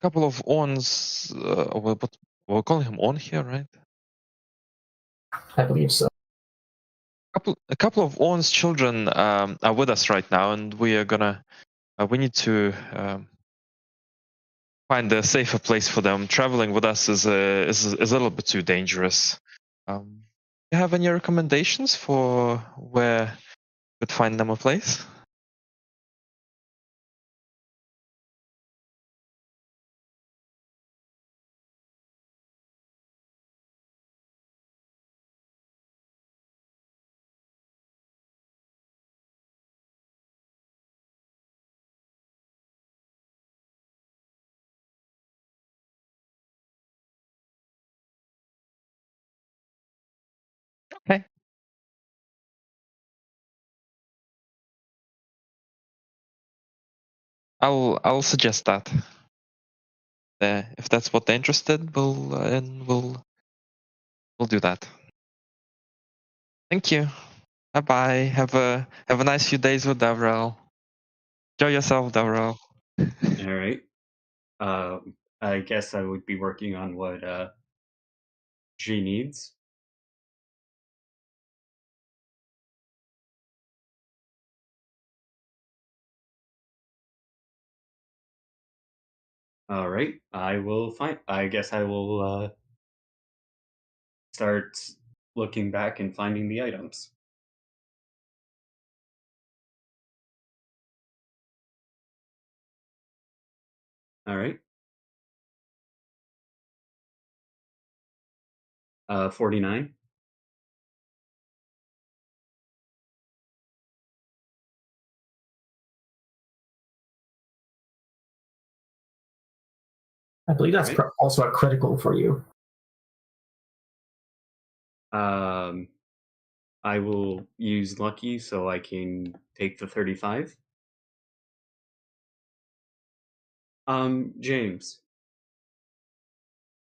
couple of Ons, but we're calling him On here, right? I believe so. A couple of On's children are with us right now, and we are gonna. We need to find a safer place for them. Traveling with us is a little bit too dangerous. Do you have any recommendations for where we could find them a place? Okay. I'll suggest that. If that's what they're interested, we'll do that. Thank you. Bye bye. Have a nice few days with Davrel. Enjoy yourself, Davrel. All right. I guess I would be working on what she needs. All right. I guess I will start looking back and finding the items. All right. 49. I believe that's Right. also a critical for you. I will use lucky so I can take the 35. James,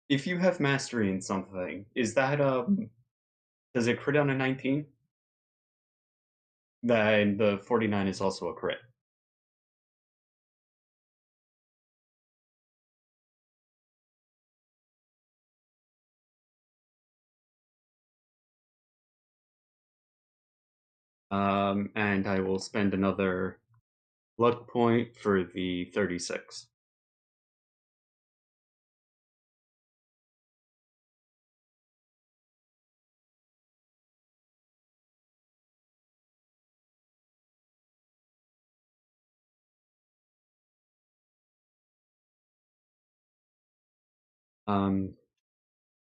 if you have mastery in something, is that does it crit on a 19? Then the 49 is also a crit. And I will spend another luck point for the 36.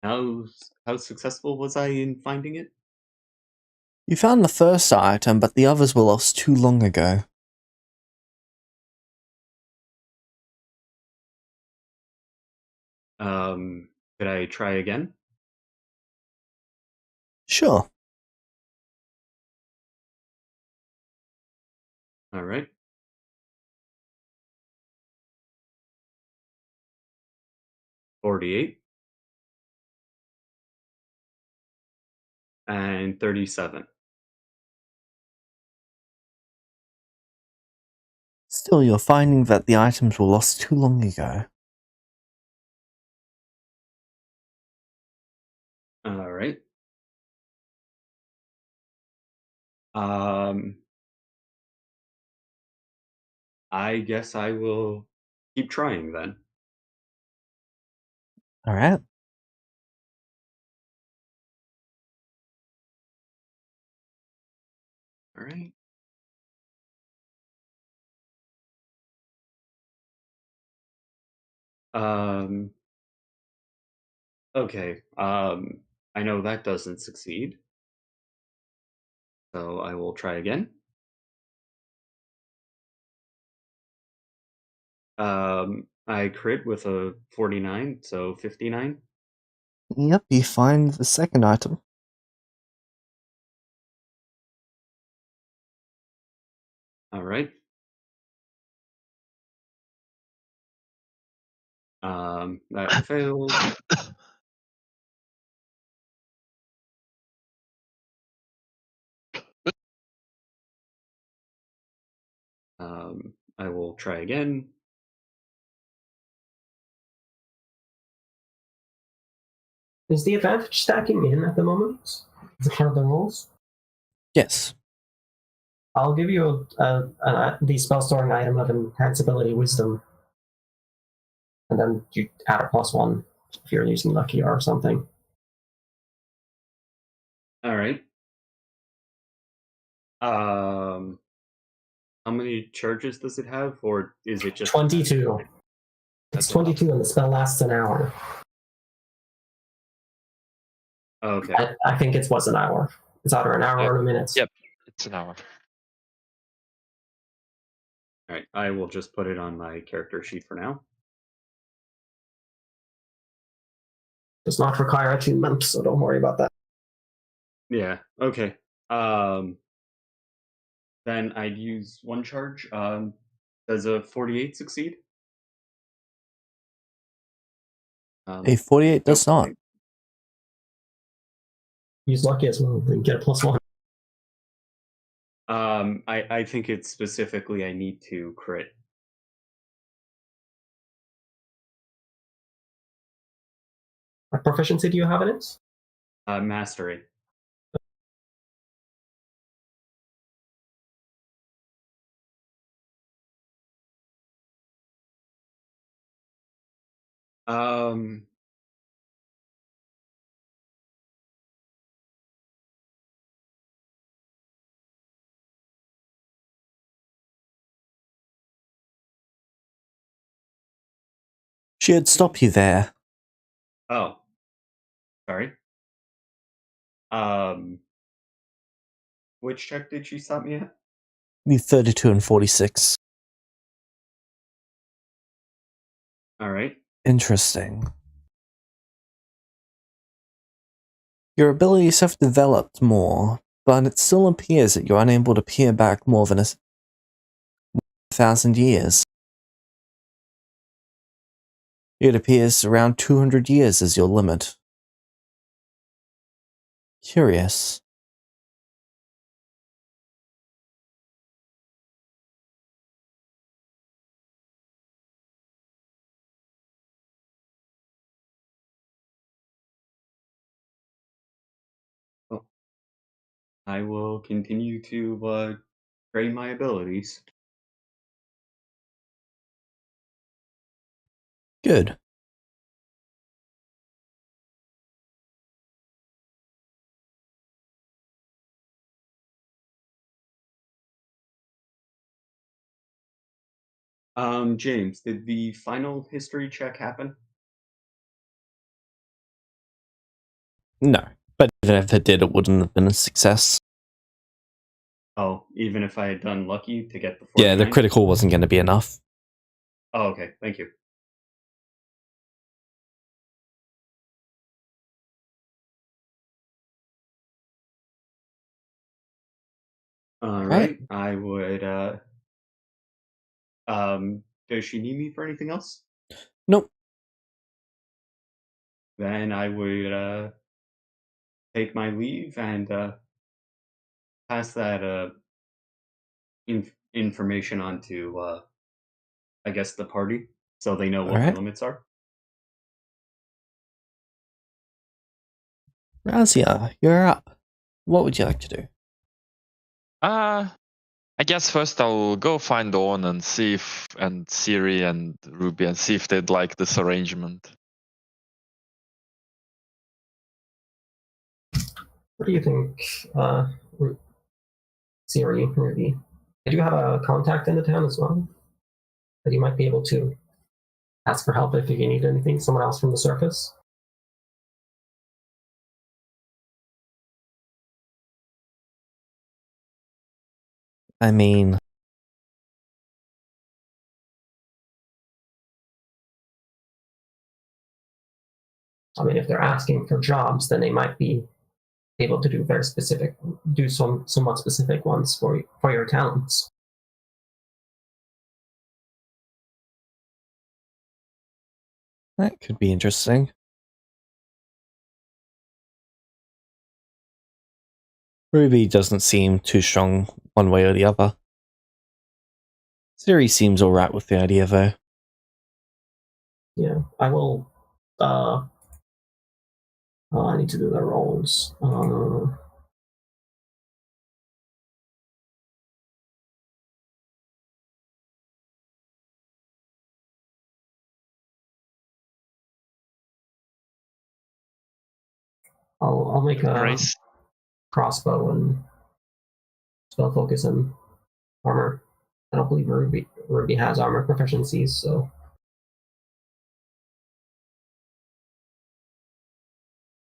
How successful was I in finding it? You found the first item, but the others were lost too long ago. Could I try again? Sure. All right. 48 and 37. Still, you're finding that the items were lost too long ago. All right. I guess I will keep trying then. Alright. All right. Okay. I know that doesn't succeed. So I will try again. I crit with a 49, so 59. Yep, you find the second item. All right. That failed. I will try again. Is the advantage stacking in at the moment? Is it part of the rules? Yes. I'll give you the spell storing item of enhanceability wisdom, and then you add a +1 if you're using lucky or something. All right. How many charges does it have, or is it just 22. It's That's 22, and the spell lasts an hour. Okay. I think it was an hour. It's either an hour or a minute. Yep, it's an hour. All right. I will just put it on my character sheet for now. Does not require attunement, so don't worry about that. Yeah. Okay. Then I'd use one charge. Does a 48 succeed? A 48 does not. Use lucky as well, then get a +1. I think it's specifically I need to crit. What proficiency do you have in it? Mastery. Um, She'd stop you there. oh, sorry. Which check did she stop me at? The 32 and 46. All right. Interesting. Your abilities have developed more, but it still appears that you're unable to peer back more than 1,000 years. It appears around 200 years is your limit. Curious. Well, I will continue to train my abilities. Good. James, did the final history check happen? No. But even if it did, it wouldn't have been a success. Oh, even if I had done lucky to get the 49? Yeah, the critical wasn't going to be enough. Oh, okay. Thank you. All right. I would. Does she need me for anything else? Nope. Then I would take my leave and pass that information on to I guess the party, so they know what the Alright. limits are. Razia, you're up. What would you like to do? I guess first I'll go find Dawn and see if, and Siri and Ruby, and see if they'd like this arrangement. What do you think, Siri, Ruby? Do you have a contact in the town as well that you might be able to ask for help if you need anything? Someone else from the surface? I mean, I mean, if they're asking for jobs, then they might be able to do very specific, do some somewhat specific ones for your talents. That could be interesting. Ruby doesn't seem too strong one way or the other. Siri seems alright with the idea, though. Yeah, I will. Oh, I need to do the rolls. I'll make a Race. crossbow and spell focus and armor. I don't believe Ruby has armor proficiencies, so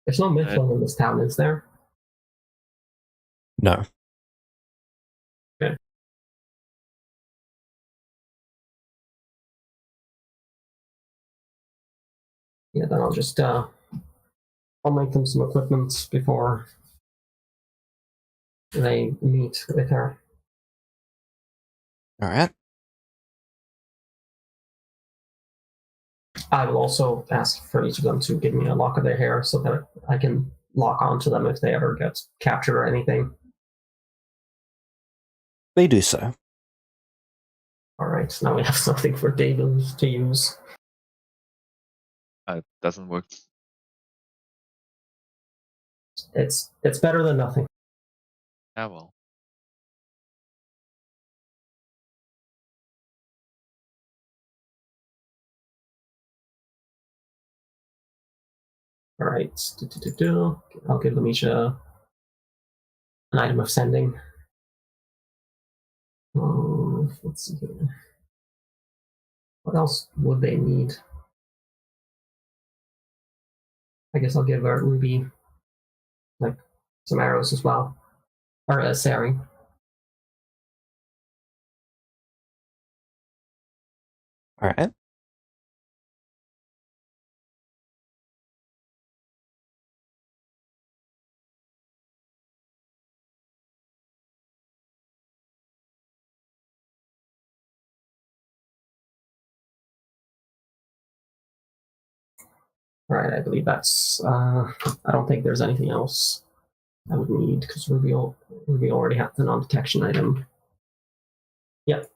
there's no mithril in this town, is there? No. Okay. Yeah, then I'll just I'll make them some equipment before they meet with her. Alright. I will also ask for each of them to give me a lock of their hair so that I can lock onto them if they ever get captured or anything. They do so. Alright, now we have something for David to use. It doesn't work. It's better than nothing. Yeah, well. Alright, I'll give them each an item of sending. Let's see here. What else would they need? I guess I'll give Ruby like some arrows as well, or Sari. Alright. Alright, I believe that's. I don't think there's anything else I would need because Ruby already has the non-detection item. Yep.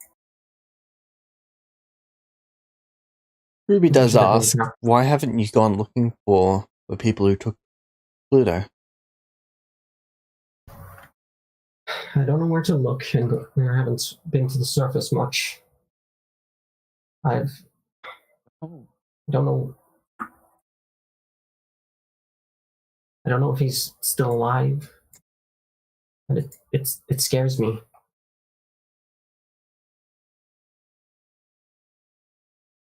Ruby does Should have been ask, enough. why haven't you gone looking for the people who took Pluto? I don't know where to look, and I haven't been to the surface much. I don't know. I don't know if he's still alive, and it scares me.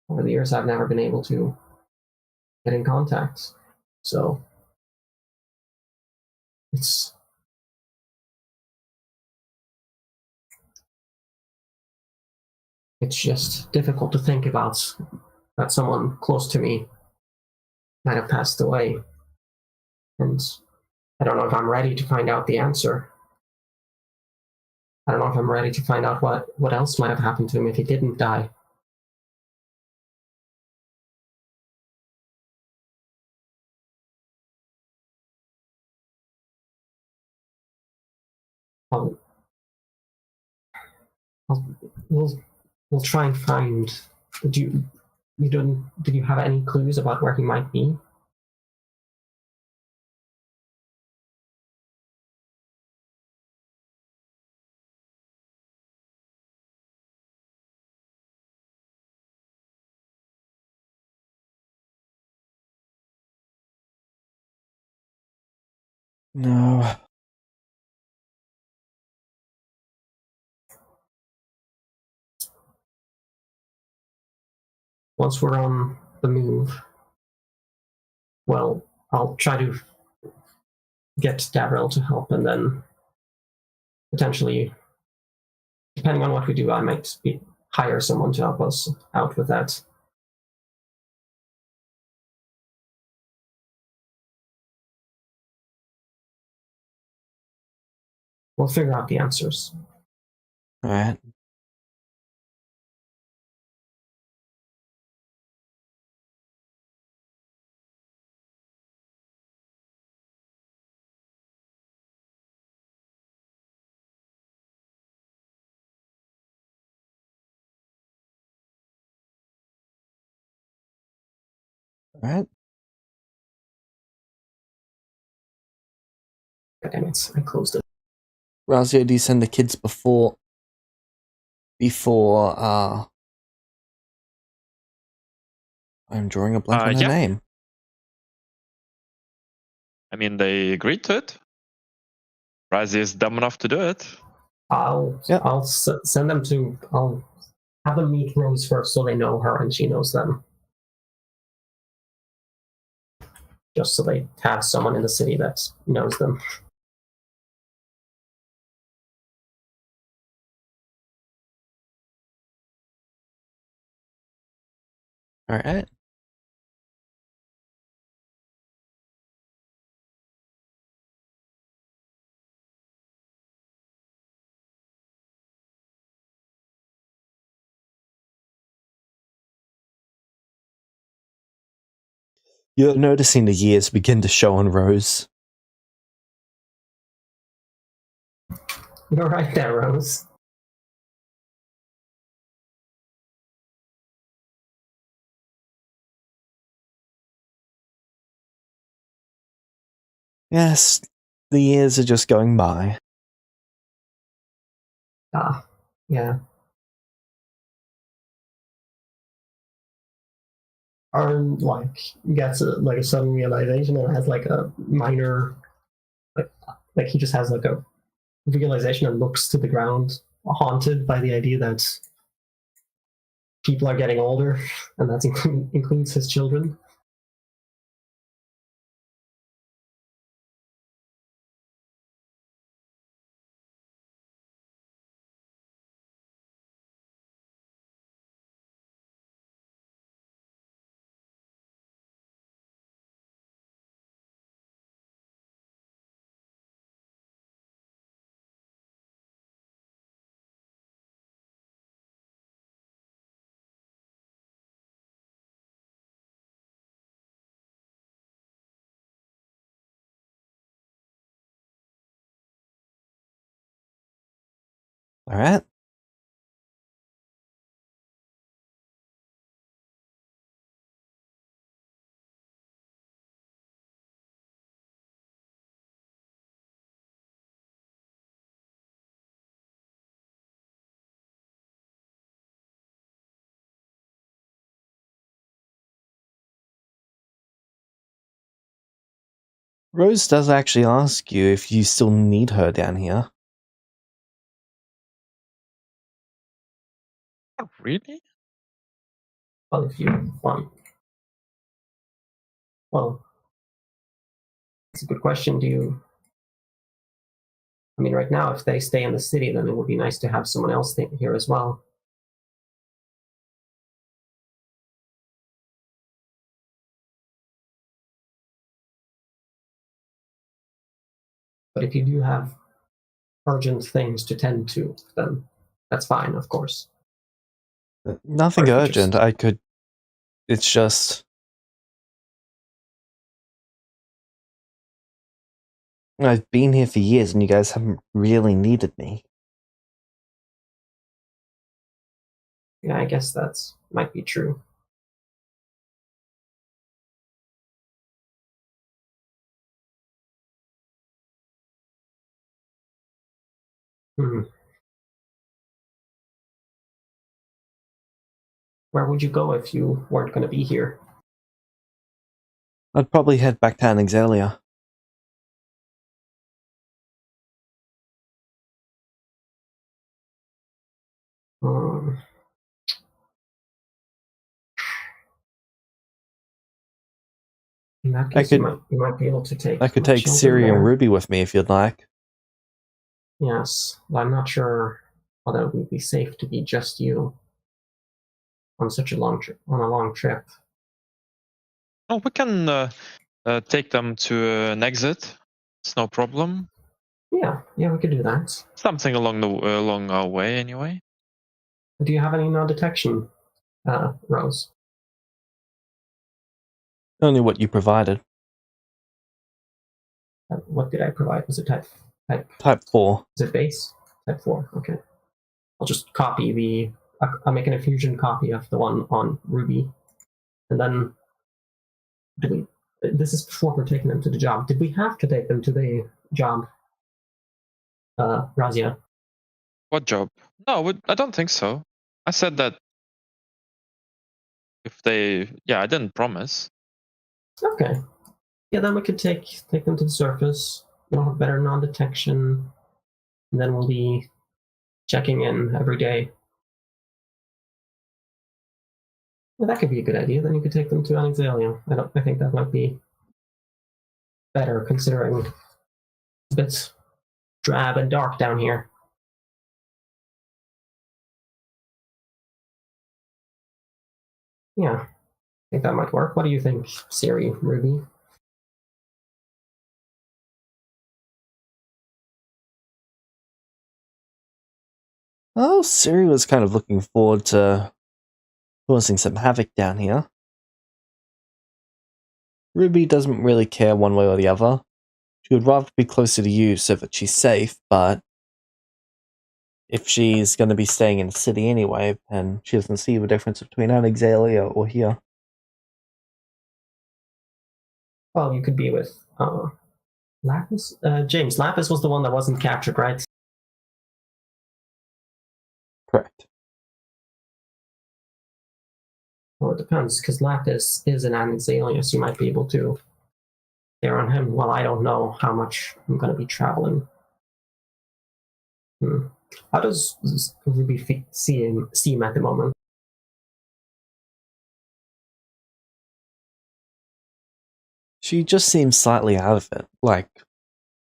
Over the years, I've never been able to get in contact, so it's just difficult to think about that someone close to me might have passed away, and I don't know if I'm ready to find out the answer. I don't know if I'm ready to find out what else might have happened to him if he didn't die. We'll try and find. Did you have any clues about where he might be? No. Once we're on the move, well, I'll try to get Gabriel to help, and then potentially, depending on what we do, I might hire someone to help us out with that. We'll figure out the answers. All right. All right. God damn it, I closed it. Razio, do you send the kids before I'm drawing a blank on her Yeah. name. I mean, they agreed to it. Razi is dumb enough to do it. I'll send them to. I'll have them meet Rose first, so they know her and she knows them. Just so they have someone in the city that knows them. All right. You're noticing the years begin to show on Rose. You're right there, Rose. Yes, the years are just going by. Ah, yeah. Arn gets a sudden realization and has a minor like he just has a realization and looks to the ground, haunted by the idea that people are getting older, and that includes his children. All right. Rose does actually ask you if you still need her down here. Oh, really? Well, if you want. Well, it's a good question. Do you? I mean, right now, if they stay in the city, then it would be nice to have someone else here as well. But if you do have urgent things to tend to, then that's fine, of course. Nothing Or if you urgent. just- I could. It's just. I've been here for years and you guys haven't really needed me. Yeah, I guess that's might be true. Hmm. Where would you go if you weren't going to be here? I'd probably head back to Anexalia. In that case, you might be able to take. I could my take children Siri and there. Ruby with me if you'd like. Yes, I'm not sure whether it would be safe to be just you on such a long trip. Oh, we can take them to an exit. It's no problem. Yeah, we could do that. Something along our way, anyway. Do you have any non-detection, Rose? Only what you provided. What did I provide? Was it type? Type 4. Is it base? Type 4. Okay. I'll just copy the. I'll make an infusion copy of the one on Ruby, and then this is before we're taking them to the job. Did we have to take them to the job, Razia? What job? No, I don't think so. I said that if they... Yeah, I didn't promise. Okay. Yeah, then we could take them to the surface. We'll have better non-detection, and then we'll be checking in every day. Well, that could be a good idea. Then you could take them to Anexalia. I think that might be better, considering it's a bit drab and dark down here. Yeah, I think that might work. What do you think, Siri, Ruby? Oh, Siri was kind of looking forward to causing some havoc down here. Ruby doesn't really care one way or the other. She would rather be closer to you so that she's safe, but if she's going to be staying in the city anyway, then she doesn't see the difference between Anexalia or here. Well, you could be with Lapis. James, Lapis was the one that wasn't captured, right? Correct. Well, it depends, because Lapis is an Anexalia, so you might be able to stare on him. Well, I don't know how much I'm going to be traveling. How does Ruby see him at the moment? She just seems slightly out of it, like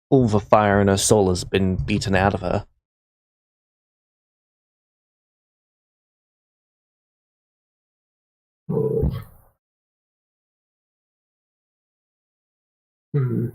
all the fire in her soul has been beaten out of her. Oh. Hmm.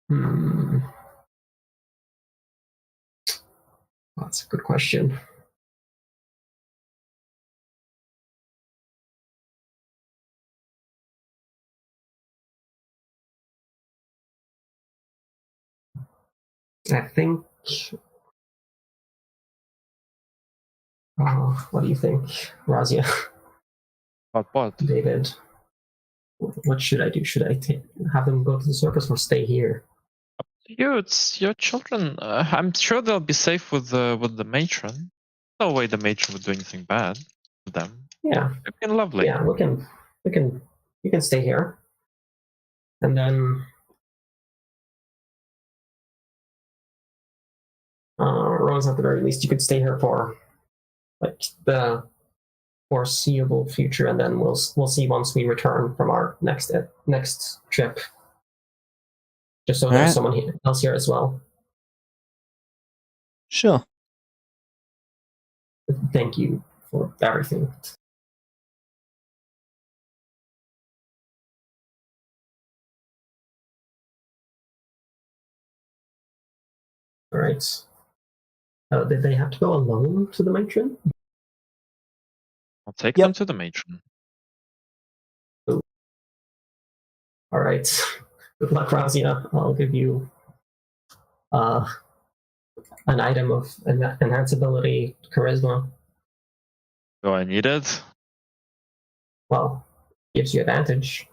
Hmm. That's a good question. I think. What do you think, Razia? About what? David? What should I do? Should I have them go to the circus or stay here? You, it's your children. I'm sure they'll be safe with the matron. No way the matron would do anything bad to them. Yeah. They've been lovely. Yeah, we can stay here, and then Rose, at the very least, you could stay here for like the foreseeable future, and then we'll see once we return from our next trip. Just so there's someone else here as well. Sure. Thank you for everything. All right. Did they have to go alone to the matron? I'll take them to the matron. Ooh. All right. Good luck, Razia. I'll give you an item of enhanceability charisma. Do I need it? Well, gives you advantage.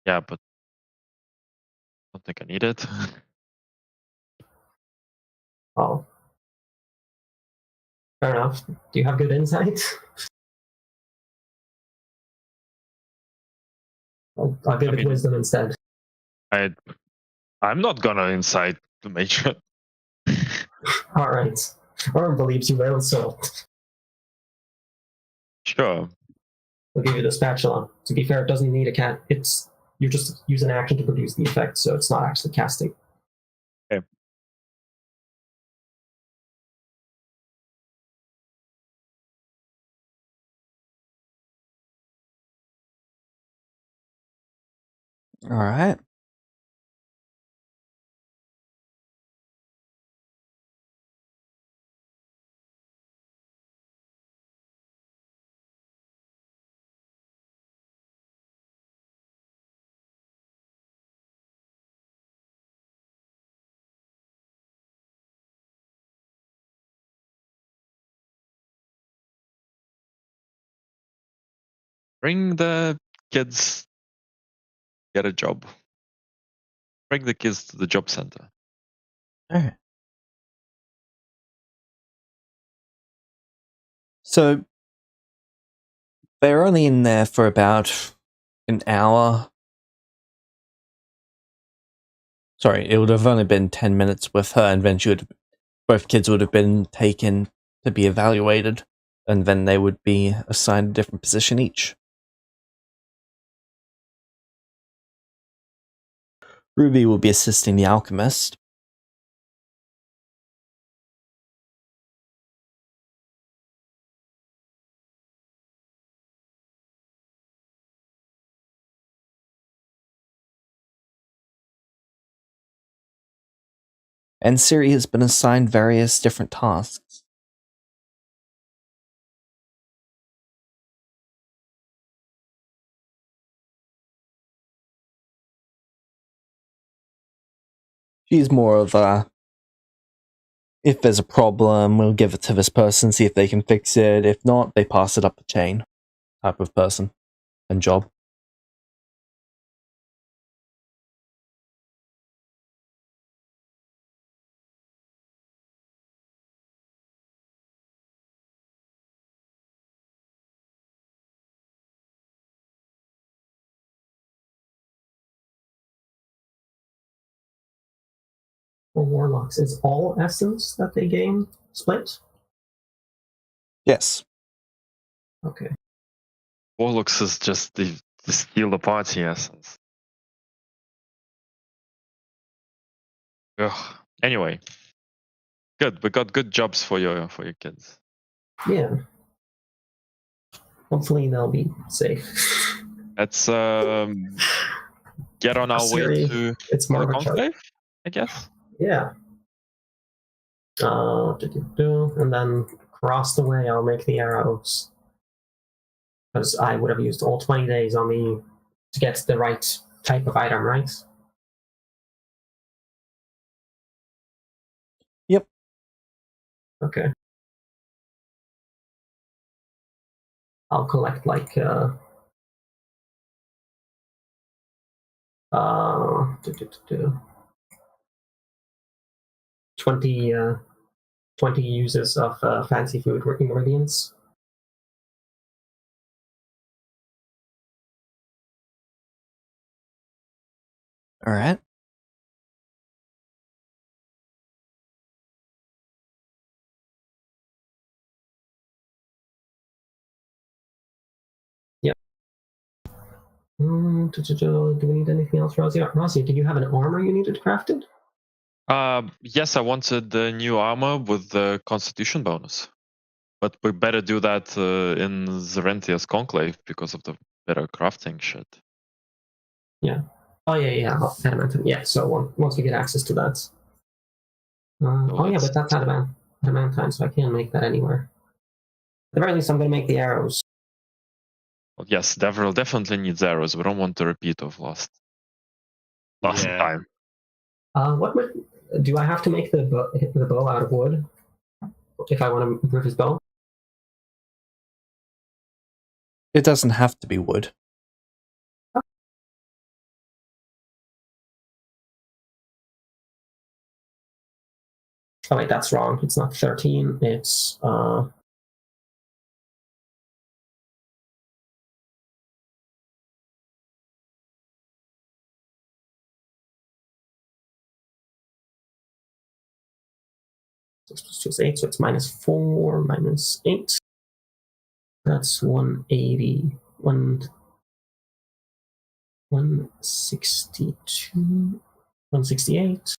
Yeah, but I don't think I need it. Oh. Fair enough. Do you have good insight? I'll give it wisdom instead. I'm not gonna incite the matron. All right. Orm believes you will, so Sure. we'll give you the spatula. To be fair, it doesn't need a cat. you just use an action to produce the effect, so it's not actually casting. Okay. All right. Bring the kids. Get a job. Bring the kids to the job center. All right. So they're only in there for about an hour. Sorry, it would have only been 10 minutes with her, and then both kids would have been taken to be evaluated, and then they would be assigned a different position each. Ruby will be assisting the alchemist. And Siri has been assigned various different tasks. She's more of a, if there's a problem, we'll give it to this person, see if they can fix it. If not, they pass it up the chain type of person and job. For warlocks, is all essence that they gain split? Yes. Okay. Warlocks is just the steal the party essence. Ugh. Anyway, good. We got good jobs for your kids. Yeah. Hopefully they'll be safe. Let's get on our Siri, way to it's the more of a chart. conclave, I guess. Yeah. And then across the way, I'll make the arrows. Because I would have used all 20 days on me to get the right type of item, right? Yep. Okay. I'll collect like 20 uses of fancy food ingredients. All right. Do we need anything else, Rosie? Rosie, did you have an armor you needed crafted? Yes, I wanted the new armor with the Constitution bonus, but we better do that in Zerentia's conclave because of the better crafting shit. Yeah. Oh yeah. Adamantium. Yeah. So once we get access to that. Yeah, but that's adamantine, so I can't make that anywhere. At the very least, I'm going to make the arrows. Well, yes, Devril definitely needs arrows. We don't want a repeat of last time. Do I have to make the bow out of wood if I want to improve his bow? It doesn't have to be wood. Oh wait, that's wrong. It's not 13. It's Six plus 2 is 8, so it's -4 minus 8. That's 180. 162, 168.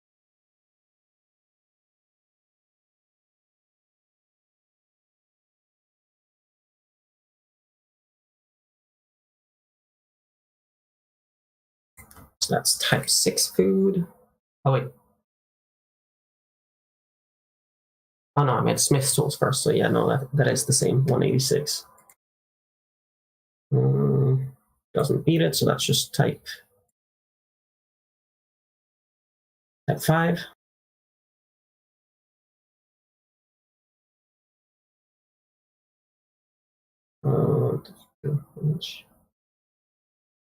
So that's type 6 food. Oh, wait. Oh, no, I made Smith's tools first. So, yeah, no, that is the same. 186. Doesn't beat it, so that's just type 5.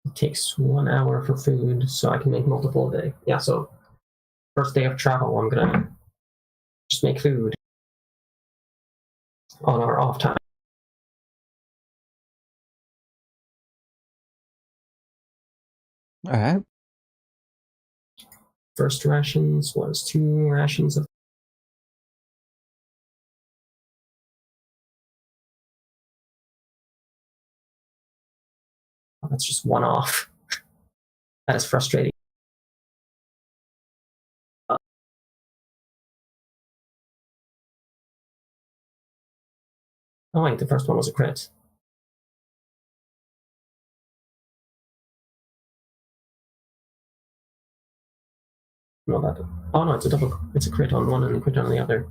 It takes 1 hour for food, so I can make multiple a day. Yeah, so first day of travel, I'm gonna just make food on our off time. All right. First rations was 2 rations of. Oh, that's just 1 off. That is frustrating. Oh wait, the first one was a crit. No, that. Oh no, it's a double. It's a crit on one and a crit on the other.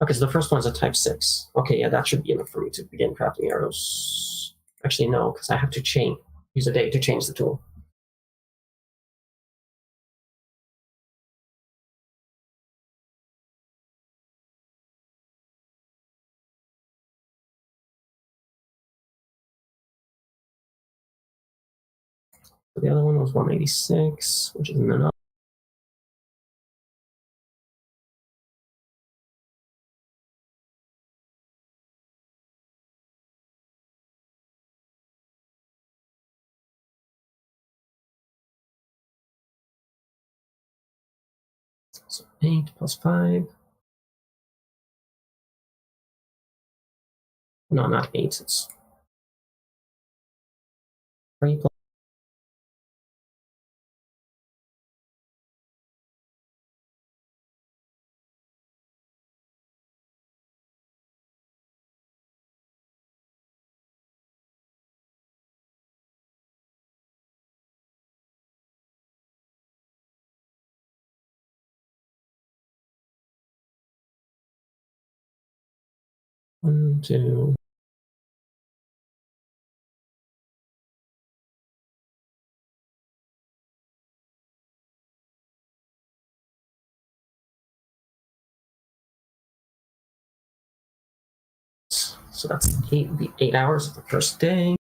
Okay, so the first one's a type 6. Okay, yeah, that should be enough for me to begin crafting arrows. Actually, no, because I have to use a day to change the tool. So the other one was 186, which isn't enough. So 8 plus 5. No, not 8. It's 3 plus. One, two. So that's the 8 hours of the first day.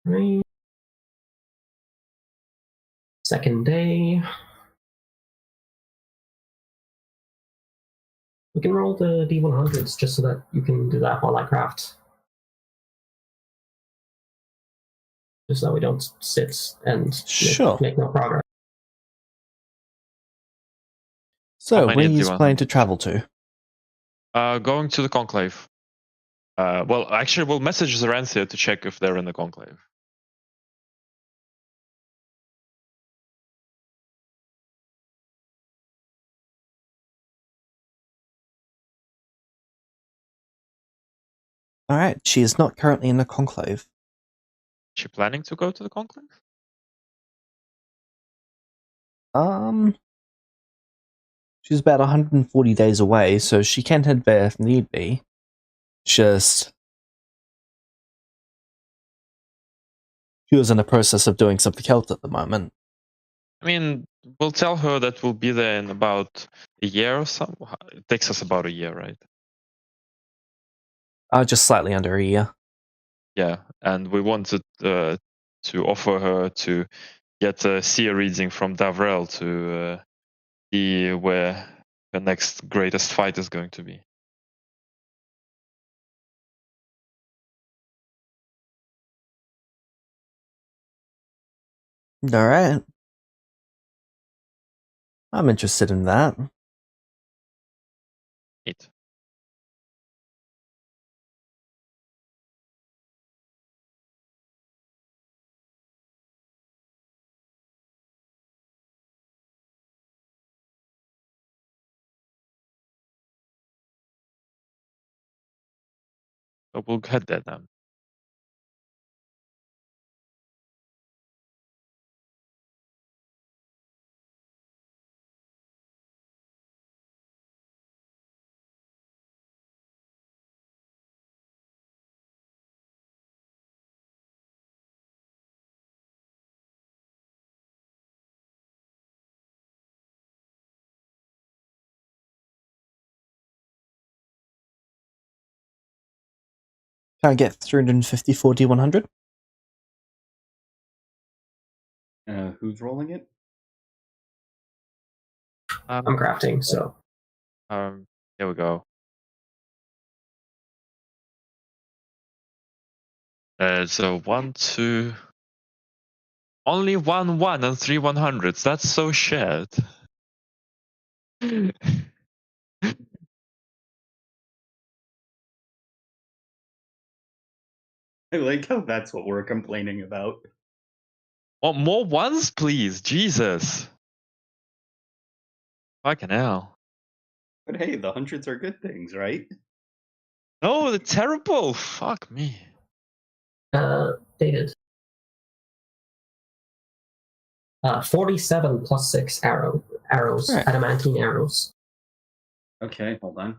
Right. Second day. We can roll the D100s just so that you can do that while I craft. Just so we don't sit and Sure. make no progress. So, many where are do you you want? planning to travel to? Going to the conclave. Well, actually, we'll message Zaranthia to check if they're in the conclave. All right. She is not currently in the conclave. Is she planning to go to the conclave? She's about 140 days away, so she can head there if need be. Just she was in the process of doing something else at the moment. I mean, we'll tell her that we'll be there in about a year or so. It takes us about a year, right? Just slightly under a year. Yeah, and we wanted to offer her to get a seer reading from Davrel to see where the next greatest fight is going to be. All right. I'm interested in that. Neat. So we'll head there then. Can I get 354 D100? Who's rolling it? I'm crafting, so Here we go. So 1, 2. Only 1 1 and 3 100s. That's so shared. I like how that's what we're complaining about. Want more ones, please? Jesus. Fucking hell. But hey, the hundreds are good things, right? No, they're terrible. Fuck me. dated. 47 plus 6 arrows, Right. adamantine arrows. Okay, hold on.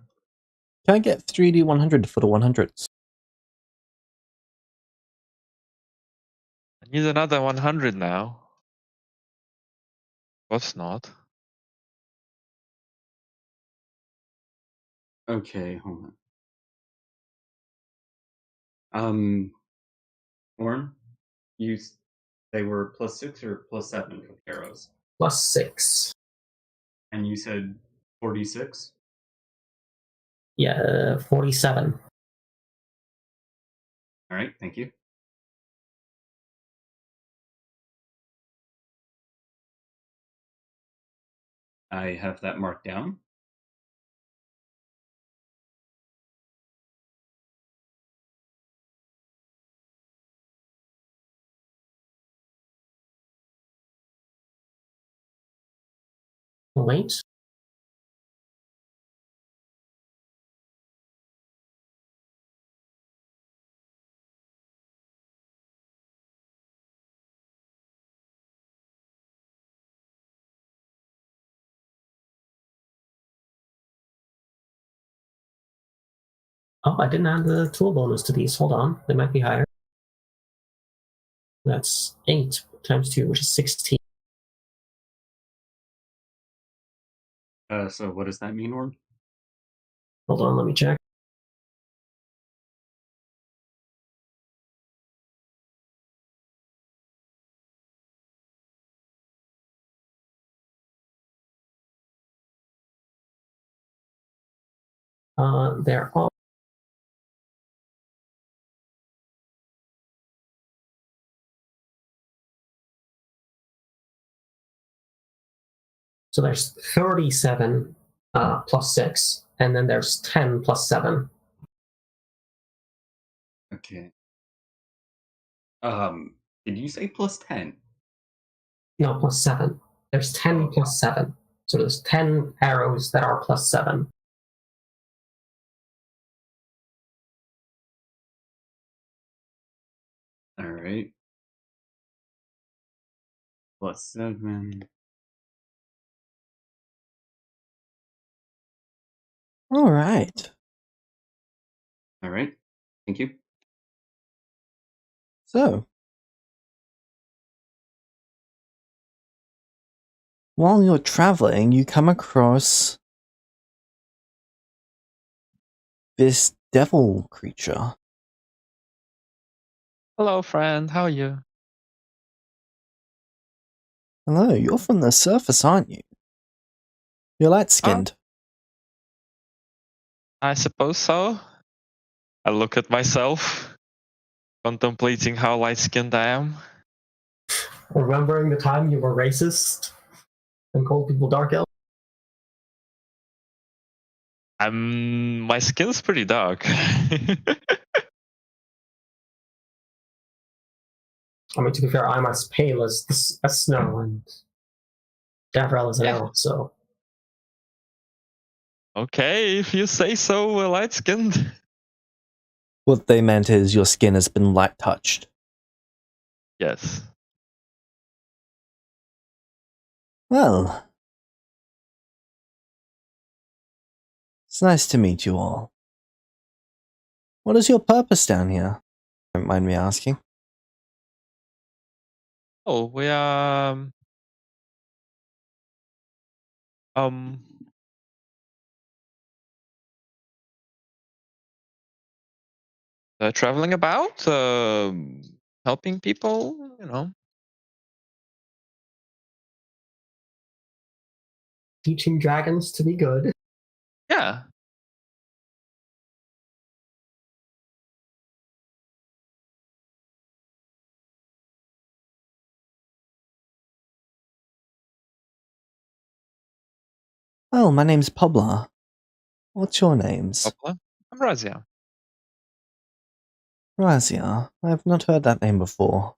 Can I get 3 D100 for the 100s? I need another 100 now. Of course not. Okay, hold on. Orn, they were plus 6 or plus 7 for the arrows? Plus 6. And you said 46? Yeah, 47. All right, thank you. I have that marked down. Wait. Oh, I didn't add the tool bonus to these. Hold on. They might be higher. That's 8 times 2, which is 16. So what does that mean, Orn? Hold on, let me check. There are so there's 37 plus 6, and then there's 10 plus 7. Okay. Did you say plus 10? No, plus 7. There's 10 Oh. plus 7. So there's 10 arrows that are plus 7. All right. Plus 7. All right. All right. Thank you. So, while you're traveling, you come across this devil creature. Hello, friend. How are you? Hello, you're from the surface, aren't you? You're light-skinned. I suppose so. I look at myself, contemplating how light-skinned I am. Remembering the time you were racist and called people dark elf? My skin's pretty dark. I mean, to be fair, I'm as pale as snow, and Davrel is an Yeah. elf, so. Okay, if you say so, we're light-skinned. What they meant is your skin has been light-touched. Yes. Well, it's nice to meet you all. What is your purpose down here? Don't mind me asking. Oh, we are um traveling about, helping people, you know. Teaching dragons to be good. Yeah. Oh, my name's Pabla. What's your names? Poplar. I'm Razia. Razia. I've not heard that name before.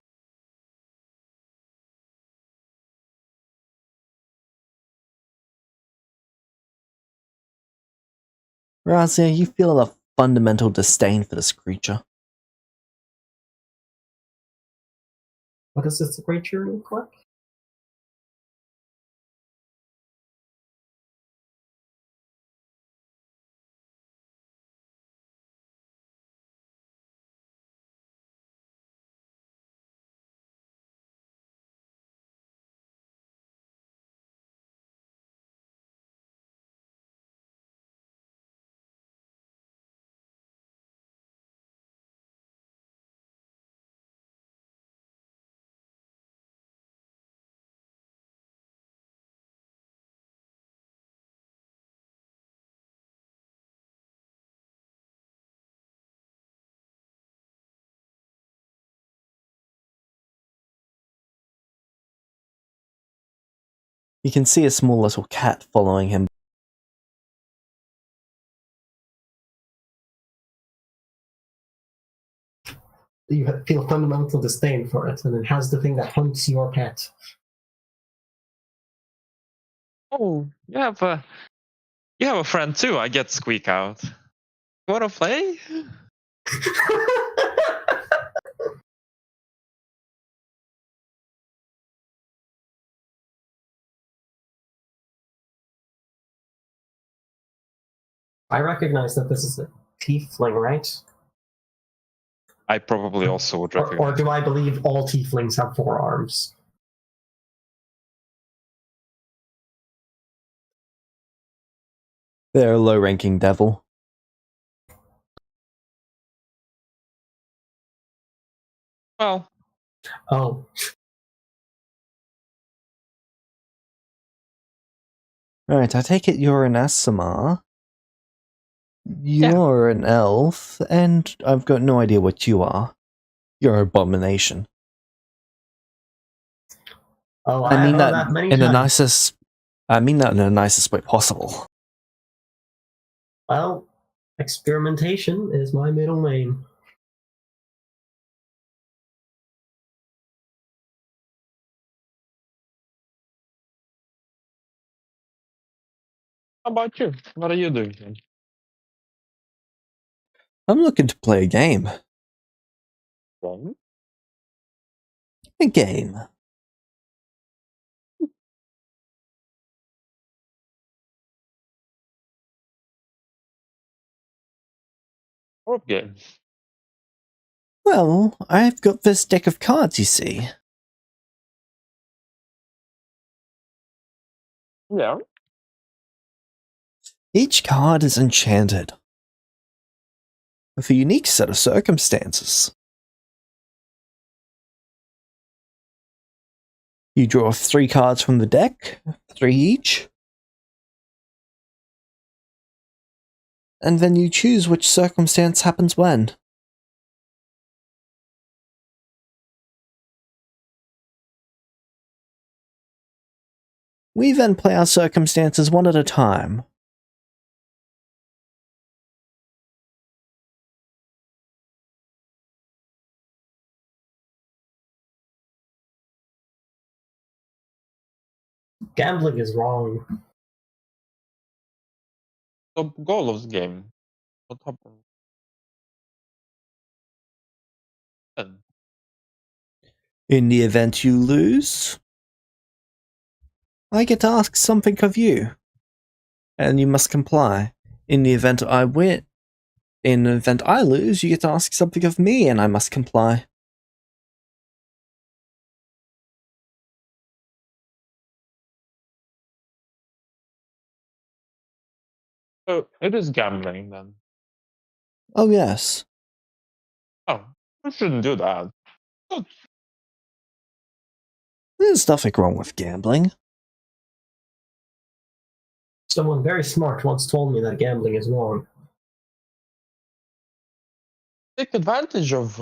Razia, you feel a fundamental disdain for this creature. What does this creature look like? You can see a small little cat following him. You feel fundamental disdain for it, and it has the thing that hunts your pet. Oh, you have a friend too. I get Squeak out. You wanna play? I recognize that this is a tiefling, right? I probably also would Or recognize. do I believe all tieflings have 4 arms? They're a low-ranking devil. Well, Oh, Alright, I take it you're an Asimar. You're an elf, and I've got no idea what you are. You're an abomination. oh, I I've mean heard that that many in the times. nicest. I mean that in the nicest way possible. Well, experimentation is my middle name. how about you? What are you doing? I'm looking to play a game. Well, A game. Board game. Well, I've got this deck of cards, you see. Yeah. Each card is enchanted with a unique set of circumstances. You draw 3 cards from the deck, 3 each, and then you choose which circumstance happens when. We then play our circumstances one at a time. Gambling is wrong. The goal of the game. What happened? Then In the event you lose, I get to ask something of you, and you must comply. In the event I win, in the event I lose, you get to ask something of me, and I must comply. So it is gambling then. Oh yes, Oh, I shouldn't do that. there's nothing wrong with gambling. Someone very smart once told me that gambling is wrong. Take advantage of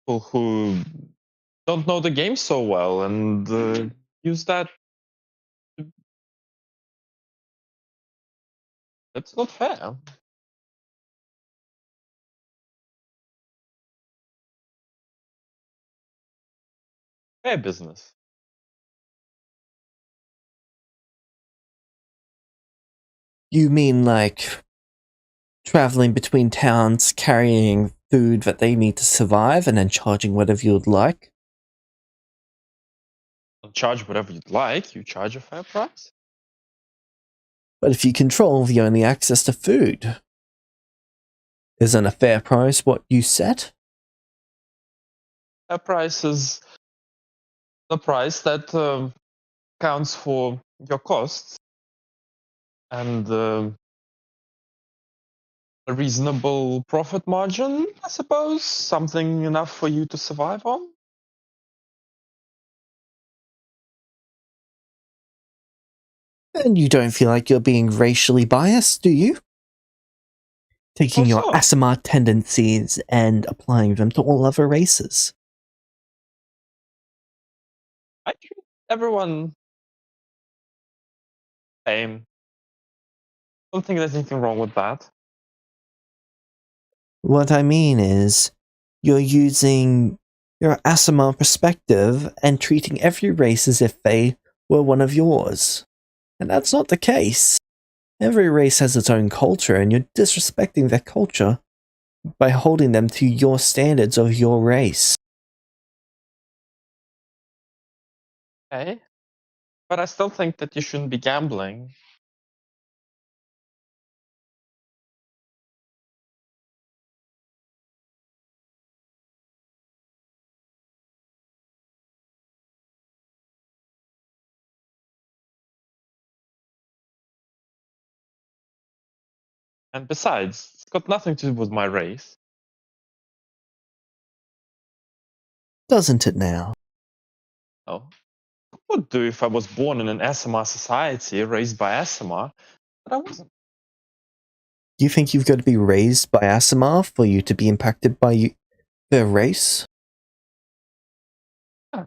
people who don't know the game so well and use that. That's not fair. Fair business. You mean like traveling between towns, carrying food that they need to survive, and then charging whatever you'd like? Don't charge whatever you'd like. You charge a fair price. But if you control the only access to food, isn't a fair price what you set? Fair price is the price that counts for your costs and a reasonable profit margin, I suppose. Something enough for you to survive on. And you don't feel like you're being racially biased, do you? Taking your Also, Asimar tendencies and applying them to all other races. I treat everyone same. Don't think there's anything wrong with that. What I mean is, you're using your Asimar perspective and treating every race as if they were one of yours. And that's not the case. Every race has its own culture, and you're disrespecting their culture by holding them to your standards of your race. Okay. But I still think that you shouldn't be gambling. And besides, it's got nothing to do with my race. Doesn't it now? No. I would do if I was born in an SMR society, raised by SMR, but I wasn't. Do you think you've got to be raised by Asimar for you to be impacted by their race? Yeah.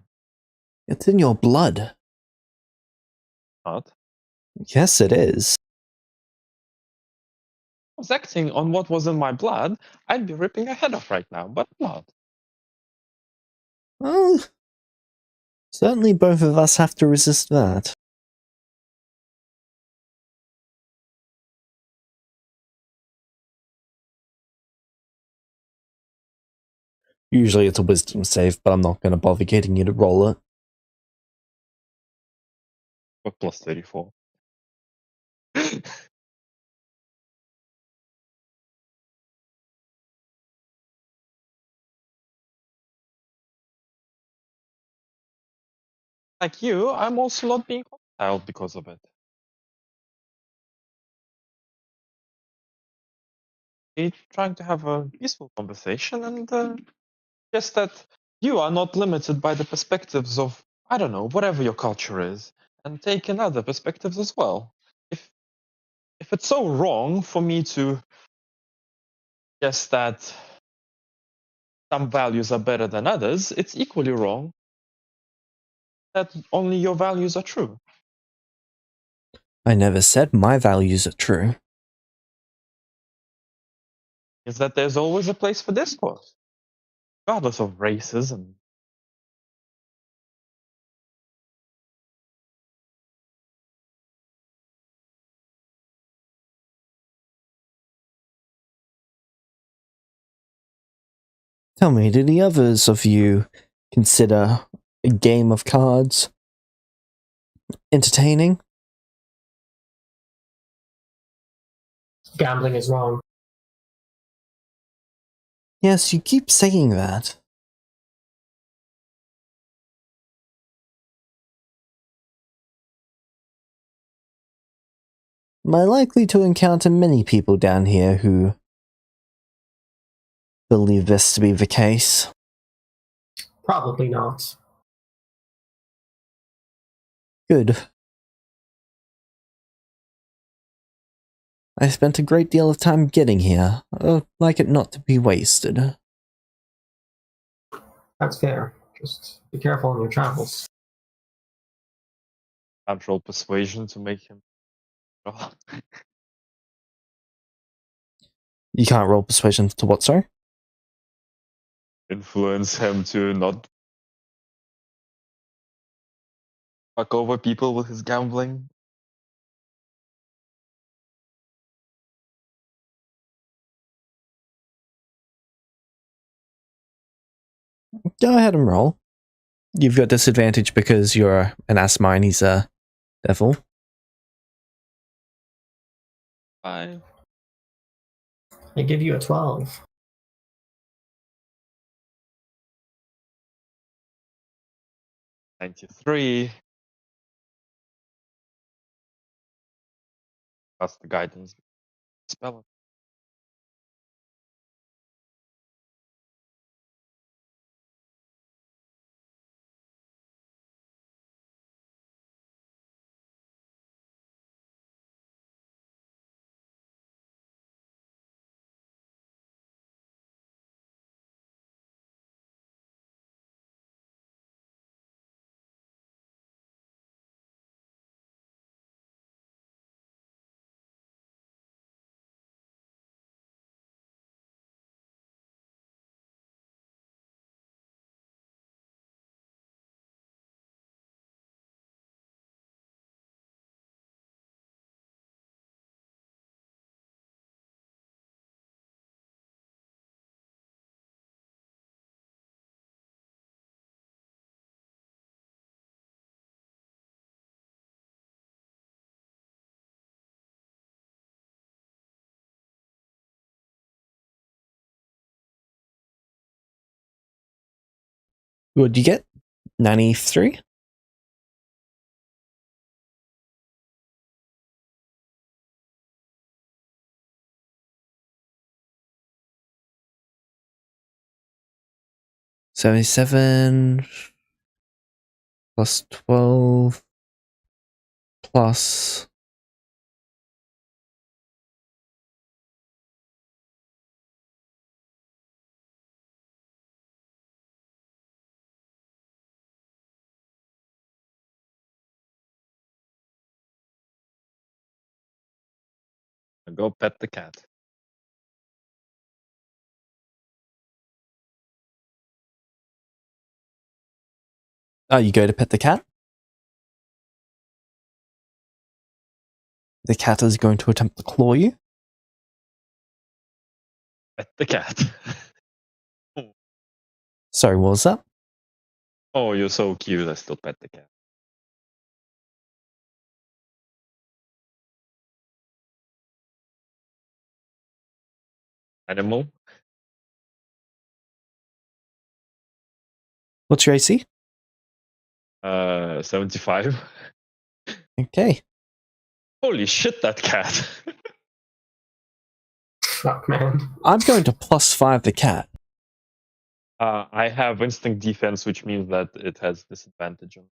It's in your blood. Not. Yes, it is. I was acting on what was in my blood, I'd be ripping a head off right now, but I'm not. Well, certainly both of us have to resist that. Usually it's a wisdom save, but I'm not going to bother getting you to roll it. But plus 34. like you, I'm also not being hostile because of it. We're trying to have a peaceful conversation, and just that you are not limited by the perspectives of, I don't know, whatever your culture is, and take in other perspectives as well. If it's so wrong for me to guess that some values are better than others, it's equally wrong that only your values are true. I never said my values are true. Is that there's always a place for discourse, regardless of races and Tell me, did any others of you consider a game of cards entertaining? Gambling is wrong. Yes, you keep saying that. Am I likely to encounter many people down here who believe this to be the case? Probably not. Good. I spent a great deal of time getting here. I'd like it not to be wasted. That's fair. Just be careful on your travels. natural persuasion to make him. You can't roll persuasion to what, sorry? Influence him to not fuck over people with his gambling. Go ahead and roll. You've got disadvantage because you're an Asmine and he's a devil. 5. I give you a 12. 93. That's the guidance spell. What did you get? 93? $77 plus 12 plus Go pet the cat. Oh, you go to pet the cat? The cat is going to attempt to claw you? Pet the cat. Sorry, what was that? Oh, you're so cute. I still pet the cat. Animal. What's your AC? 75. Okay. Holy shit, that cat. Fuck, man. I'm going to +5 the cat. I have instinct defense, which means that it has disadvantage on.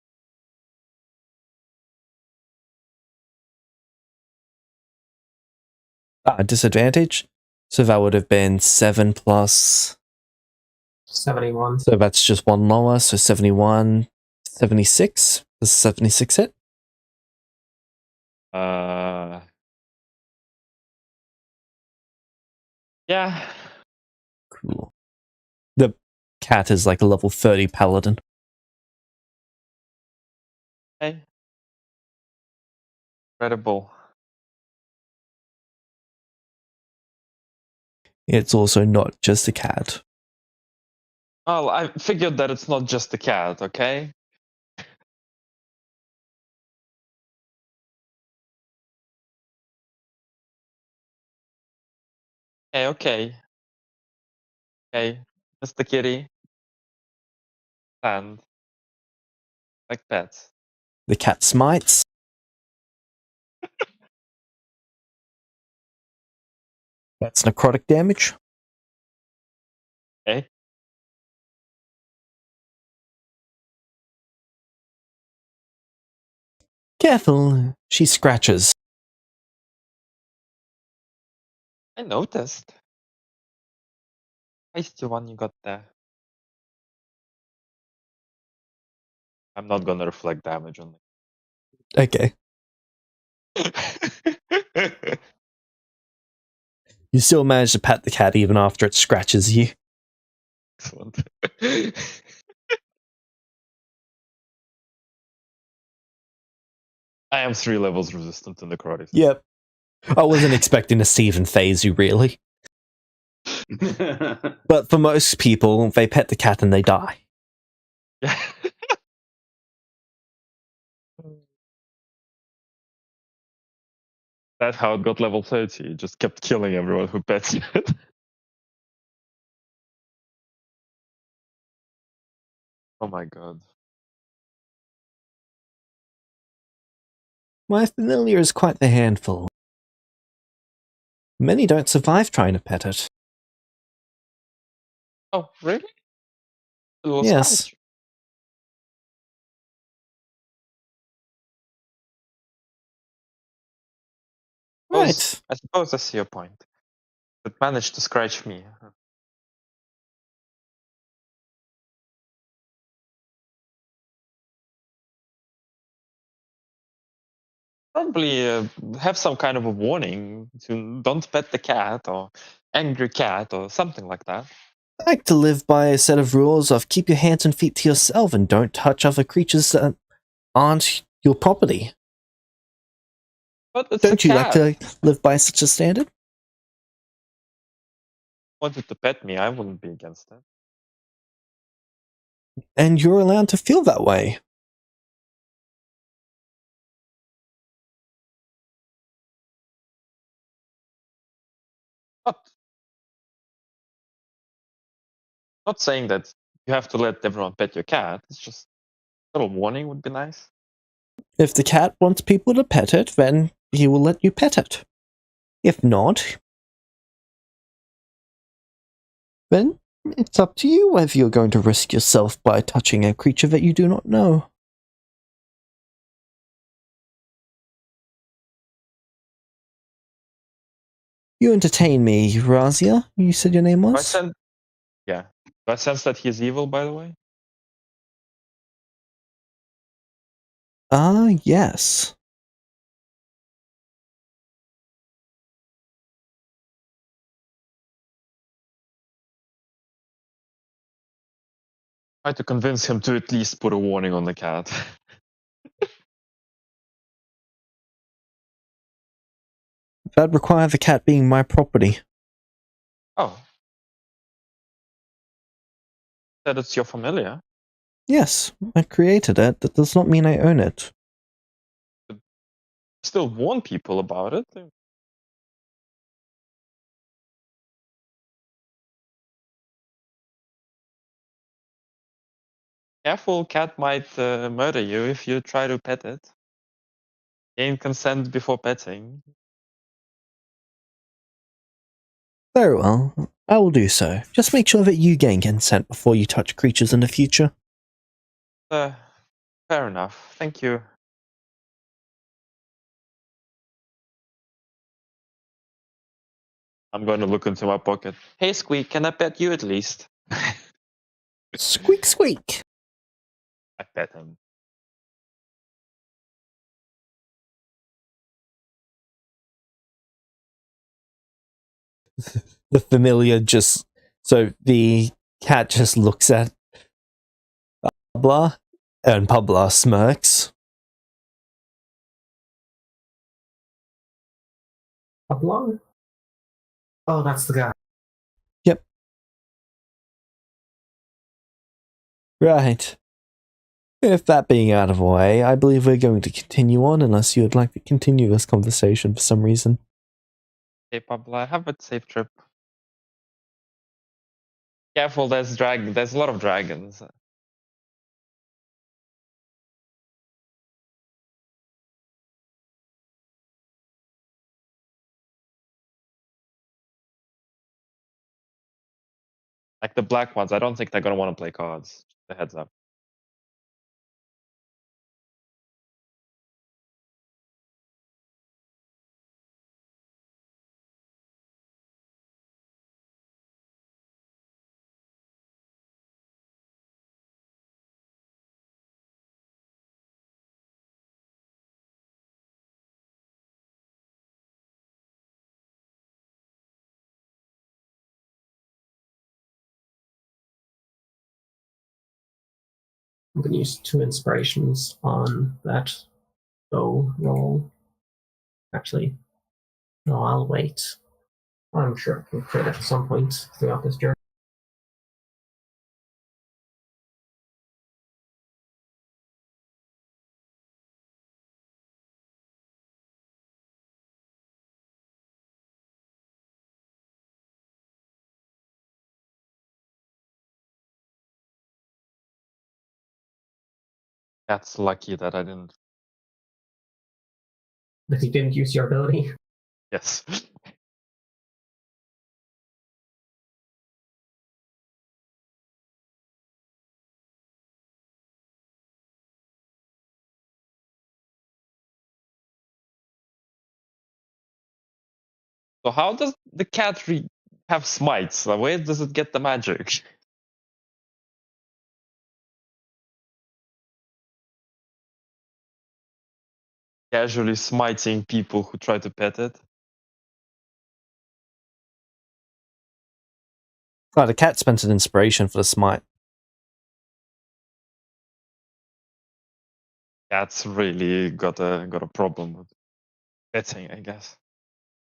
Disadvantage. So that would have been 7 plus. 71. So that's just one lower. So 71, 76. Does 76 hit? Yeah. Cool. The cat is like a level 30 paladin. Hey. Incredible. It's also not just a cat. Well, I figured that it's not just the cat, okay? Hey, okay. Okay, Mr. Kitty. And like pets. The cat smites. That's necrotic damage. Okay. Careful, she scratches. I noticed. Tasty one you got there. I'm not gonna reflect damage on Okay. it. You still manage to pat the cat even after it scratches you. Excellent. I am 3 levels resistant to necrotic. Yep. I wasn't expecting to see even phase you, really. But for most people, they pet the cat and they die. Yeah. That's how it got level 30. It just kept killing everyone who pets it. Oh my god. My familiar is quite the handful. Many don't survive trying to pet it. Oh, really? A little Yes. scratch. Right. I suppose I see your point. It managed to scratch me. Probably have some kind of a warning to don't pet the cat or angry cat or something like that. I like to live by a set of rules of keep your hands and feet to yourself and don't touch other creatures that aren't your property. But it's Don't a you cat. like to live by such a standard? Wanted to pet me, I wouldn't be against that. And you're allowed to feel that way. But not saying that you have to let everyone pet your cat. It's just a little warning would be nice. If the cat wants people to pet it, then he will let you pet it. If not, then it's up to you whether you're going to risk yourself by touching a creature that you do not know. You entertain me, Razia. You said your name was? Yeah. Do I sense that he's evil, by the way? Yes. Try to convince him to at least put a warning on the cat. That'd require the cat being my property. Oh. Said it's your familiar. Yes, I created it. That does not mean I own it. Still warn people about it. Careful, cat might murder you if you try to pet it. Gain consent before petting. Very well, I will do so. Just make sure that you gain consent before you touch creatures in the future. Fair enough. Thank you. I'm going to look into my pocket. Hey, Squeak, can I pet you at least? Squeak, squeak! I pet him. The familiar just... So the cat just looks at Pabla, and Pabla smirks. Oblong? Oh, that's the guy. Yep. Right. If that being out of the way, I believe we're going to continue on unless you would like to continue this conversation for some reason. Hey, Pablo, have a safe trip. Careful, there's a lot of dragons. Like the black ones, I don't think they're gonna want to play cards. Just a heads up. I'm going to use 2 inspirations on that bow roll. Actually, no, I'll wait. I'm sure I can crit at some point throughout this journey. That's lucky that I didn't. If you didn't use your ability. Yes. So how does the cat have smites? Like, where does it get the magic? Casually smiting people who try to pet it. Oh, the cat spent an inspiration for the smite. Cat's really got a problem with petting, I guess.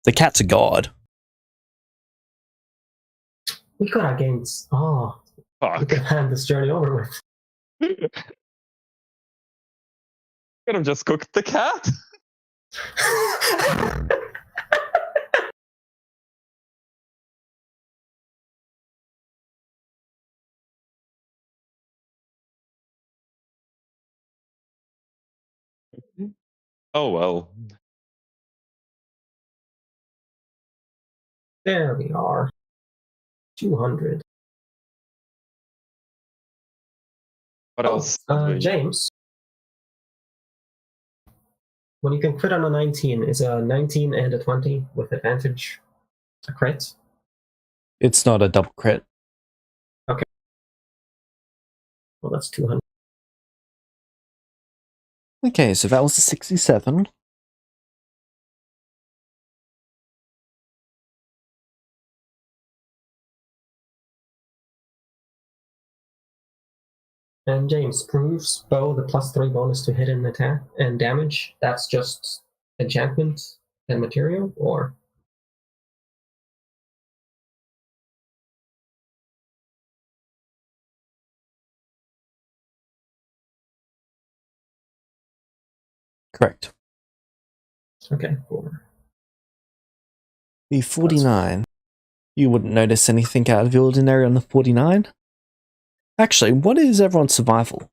The cat's a god. We could have gained. Oh, we Fuck. could have hand this journey over with. Could have just cooked the cat. Oh well. There we are. 200. What else? James. When you can crit on a 19, is a 19 and a 20 with advantage a crit? It's not a double crit. Okay. Well, that's 200. Okay, so that was a 67. And James proves bow the +3 bonus to hit and attack and damage. That's just enchantment and material, or Correct. okay, 4. The 49. You wouldn't notice anything out of the ordinary on the 49. Actually, what is everyone's survival?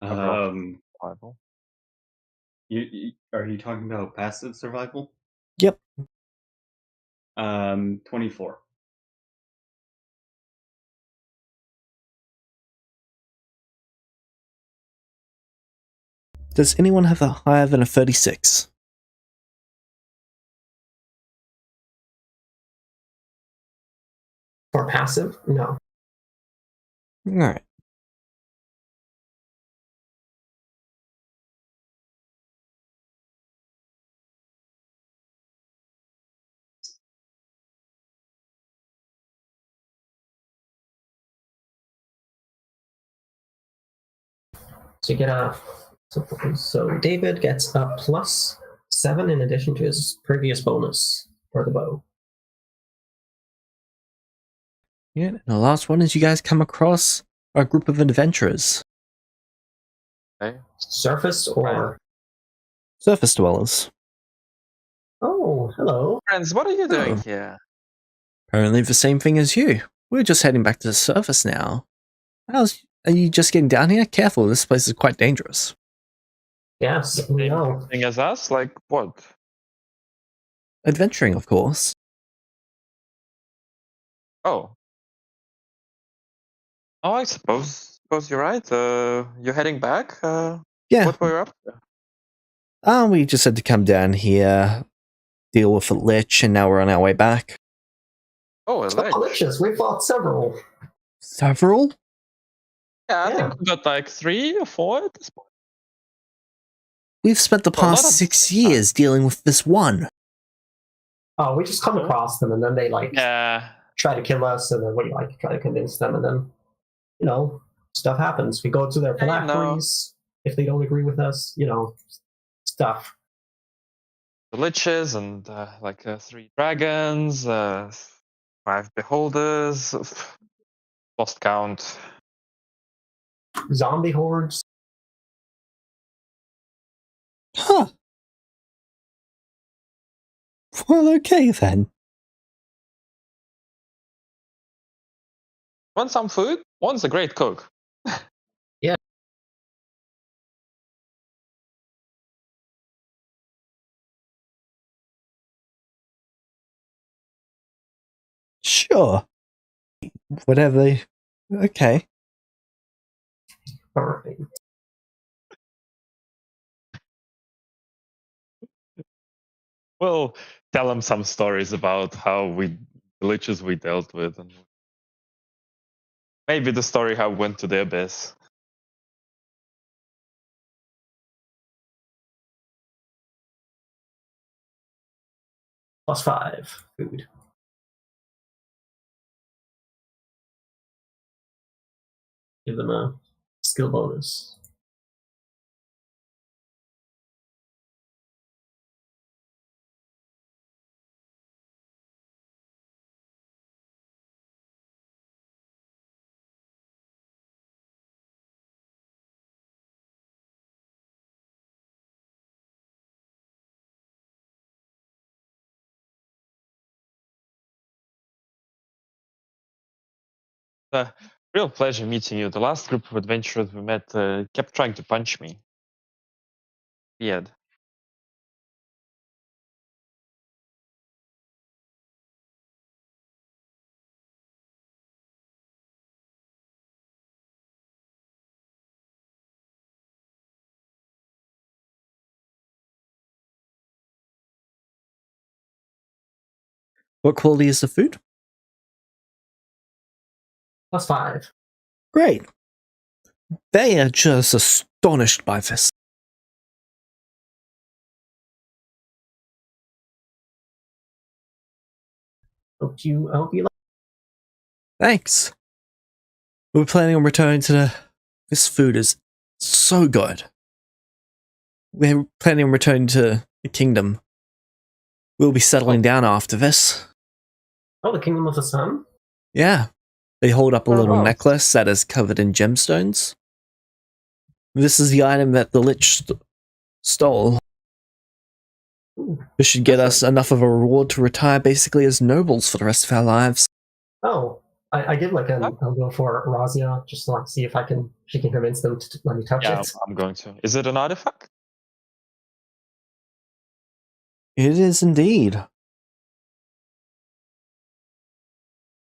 Survival. Are you talking about passive survival? Yep. 24. Does anyone have a higher than a 36? For passive, no. Alright. So you get a. So David gets a +7 in addition to his previous bonus for the bow. Yeah, and the last one is you guys come across a group of adventurers. Okay. Surface or. Surface dwellers. Oh, hello. Friends, what are you doing Oh. here? Apparently the same thing as you. We're just heading back to the surface now. Are you just getting down here? Careful, this place is quite dangerous. Yes, we know. Same thing as us? Like what? Adventuring, of course. Oh. Oh, I suppose you're right. You're heading back? Yeah. What were you up to? We just had to come down here, deal with a lich, and now we're on our way back. Oh, a ledge. Delicious. We fought several. Several? Yeah, I Yeah. think we got like 3 or 4 at this point. We've spent the Well, not past at the 6 same time. years dealing with this one. Oh, we just come Oh. across them and then they like Yeah. try to kill us, and then we like try to convince them, and then stuff happens. We go to their Yeah, you know. phylacteries if they don't agree with us. Stuff. The liches and like 3 dragons, 5 beholders, lost count. Zombie hordes. Huh. Well, okay then. Want some food? One's a great cook. Sure. Whatever. Okay. Perfect. We'll tell them some stories about how the liches we dealt with, and maybe the story how we went to the abyss. +5 food. Give them a skill bonus. A real pleasure meeting you. The last group of adventurers we met kept trying to punch me. Weird. What quality is the food? +5. Great. They are just astonished by this. I hope you like. Thanks. We're planning on returning to the... This food is so good. We're planning on returning to the kingdom. We'll be settling down after this. Oh, the Kingdom of the Sun. Yeah. They hold up a Oh, little wow. necklace that is covered in gemstones. This is the item that the lich stole. Ooh. This should get us enough of a reward to retire basically as nobles for the rest of our lives. Oh, I give like I'll go for Razia just to like see if she can convince them to let me touch Yeah, it. I'm going to. Is it an artifact? It is indeed.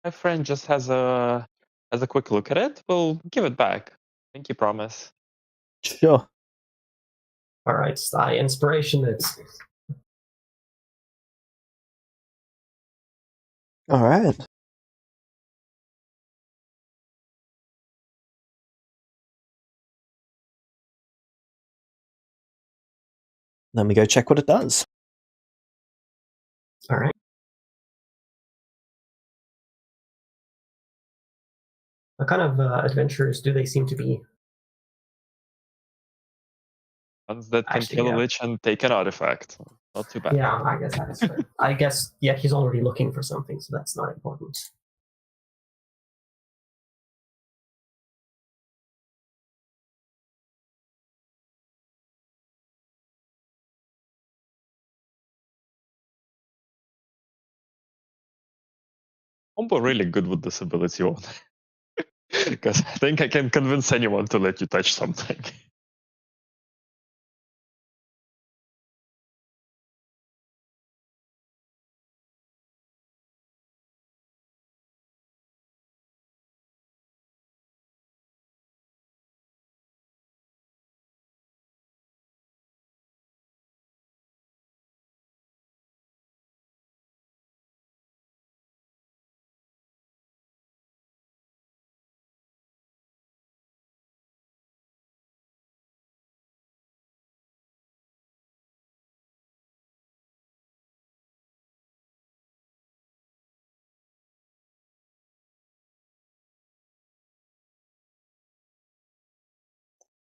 My friend just has a quick look at it. We'll give it back. Pinky promise. Sure. All right, inspiration. It's All right. Let me go check what it does. all right. What kind of adventurers do they seem to be? Ones that can Actually, kill yeah. a lich and take an artifact. Not too bad. Yeah, I guess that's fair. I guess yeah, he's already looking for something, so that's not important. Combo really good with this ability on. Because I think I can convince anyone to let you touch something.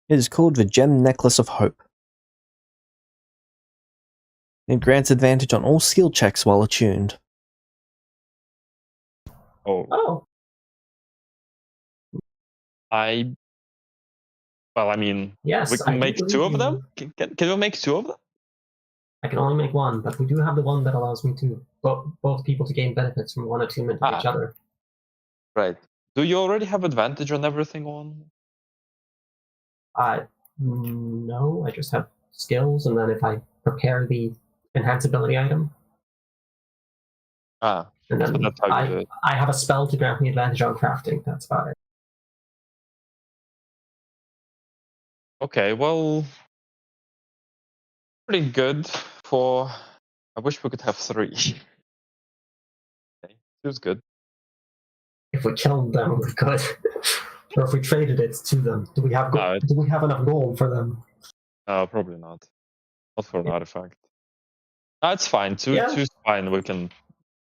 It is called the Gem Necklace of Hope. It grants advantage on all skill checks while attuned. Oh, Well, I mean, yes, we I can do make believe two of you. them. Can we make two of them? I can only make one, but we do have the one that allows me to both people to gain benefits from one attunement of each other. Right. Do you already have advantage on everything on? No, I just have skills, and then if I prepare the enhance ability item, Ah, and so then that's how you do it. I have a spell to grant me advantage on crafting. That's about it. Okay, well, pretty good for. I wish we could have 3. Okay, two's good. If we killed them, we could. Or if we traded it to them, do we have enough gold for them? Probably not. Not for an artifact. That's fine. Two's fine. We can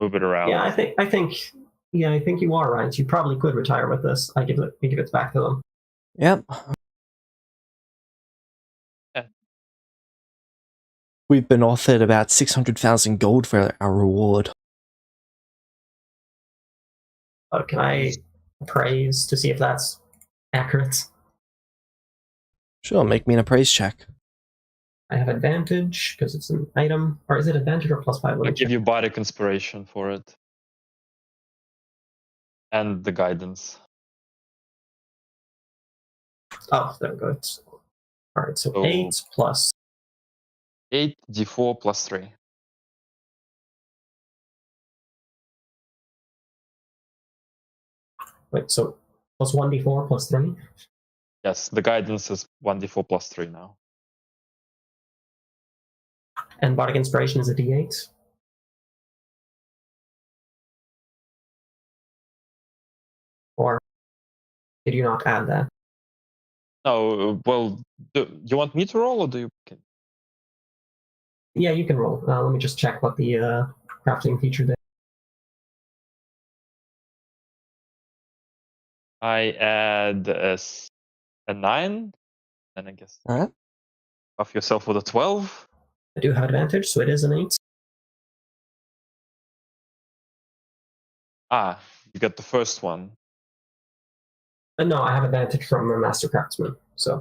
move it around. Yeah, I think you are right. You probably could retire with this. We give it back to them. Yep. Yeah. We've been offered about 600,000 gold for our reward. Can I appraise to see if that's accurate? Sure, make me an appraise check. I have advantage because it's an item, or is it advantage or +5? I'll give you bardic inspiration for it, and the guidance. Oh, there we go. All right, so 8 plus 8 d4 plus 3. Wait, so plus 1d4 plus 3? Yes, the guidance is 1d4 plus 3 now. And bardic inspiration is a d8? Or did you not add that? No, well, do you want me to roll, or do you? Yeah, you can roll. Let me just check what the crafting feature did. I add a 9, and I guess Alright. buff yourself with a 12. I do have advantage, so it is an 8. Ah, you got the first one. But no, I have advantage from a Master Craftsman, so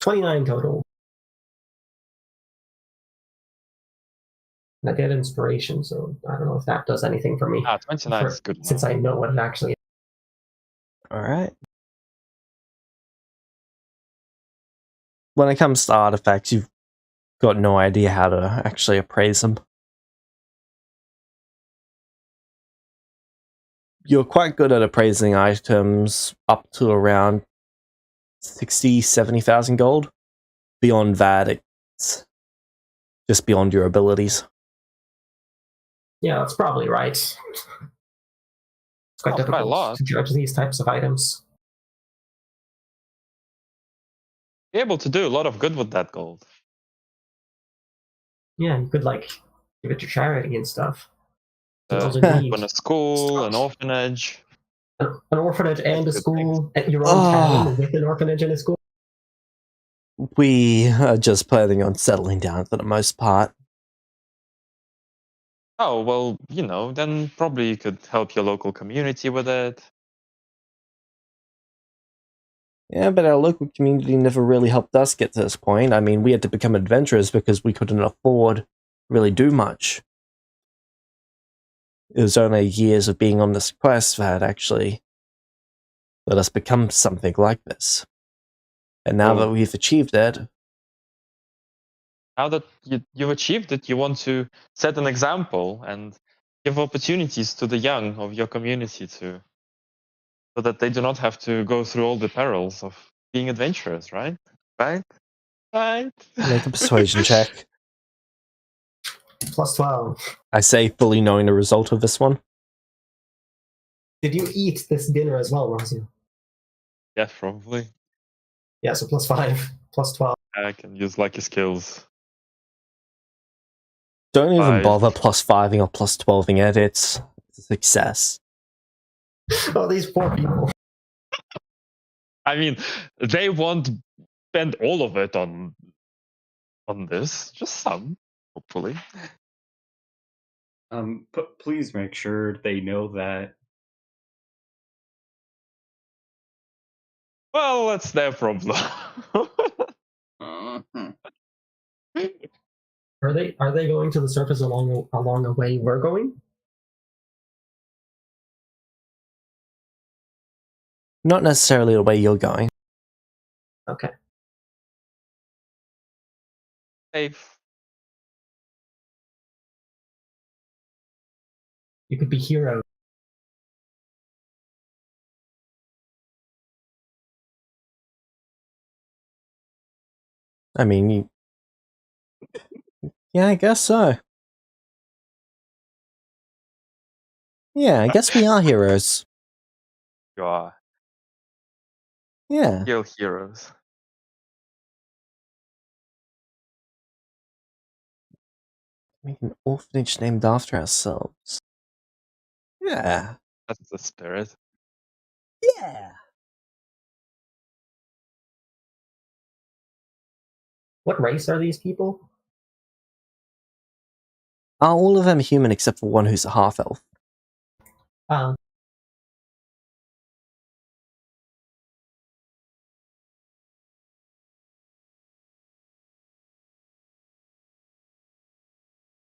29 total. I get inspiration, so I don't know if that does anything for me. 29 is good Since enough. I know what it actually is. Alright. When it comes to artifacts, you've got no idea how to actually appraise them. You're quite good at appraising items up to around 60, 70,000 gold. Beyond that, it's just beyond your abilities. Yeah, that's probably right. It's quite That's quite a difficult lot. to judge these types of items. Be able to do a lot of good with that gold. Yeah, you could like give it to charity and stuff. To those in need. Open a school, an orphanage. An orphanage and a Good school at your own town with an orphanage and a school. We are just planning on settling down for the most part. Oh, well, you know, then probably you could help your local community with it. Yeah, but our local community never really helped us get to this point. I mean, we had to become adventurers because we couldn't afford to really do much. It was only years of being on this quest that actually let us become something like this. And now that we've achieved it, Now that you've achieved it, you want to set an example and give opportunities to the young of your community too, so that they do not have to go through all the perils of being adventurers, right? Right? Right? make a persuasion check. Plus 12. I say fully knowing the result of this one. Did you eat this dinner as well, Razio? Yeah, probably. Yeah, so plus 5. Plus 12. I can use lucky skills. Don't even 5. bother plus 5ing or plus 12ing it, it's a success. Oh, these poor people. I mean, they won't spend all of it on this, just some, hopefully. Please make sure they know that. Well, that's their problem. Are they going to the surface along a way we're going? Not necessarily the way you're going. Okay. Safe. You could be heroes. I mean, yeah, I guess so. Yeah, I guess we are heroes. You are Yeah. real heroes. Make an orphanage named after ourselves. Yeah. That's the spirit. Yeah. What race are these people? Are all of them human except for one who's a half-elf?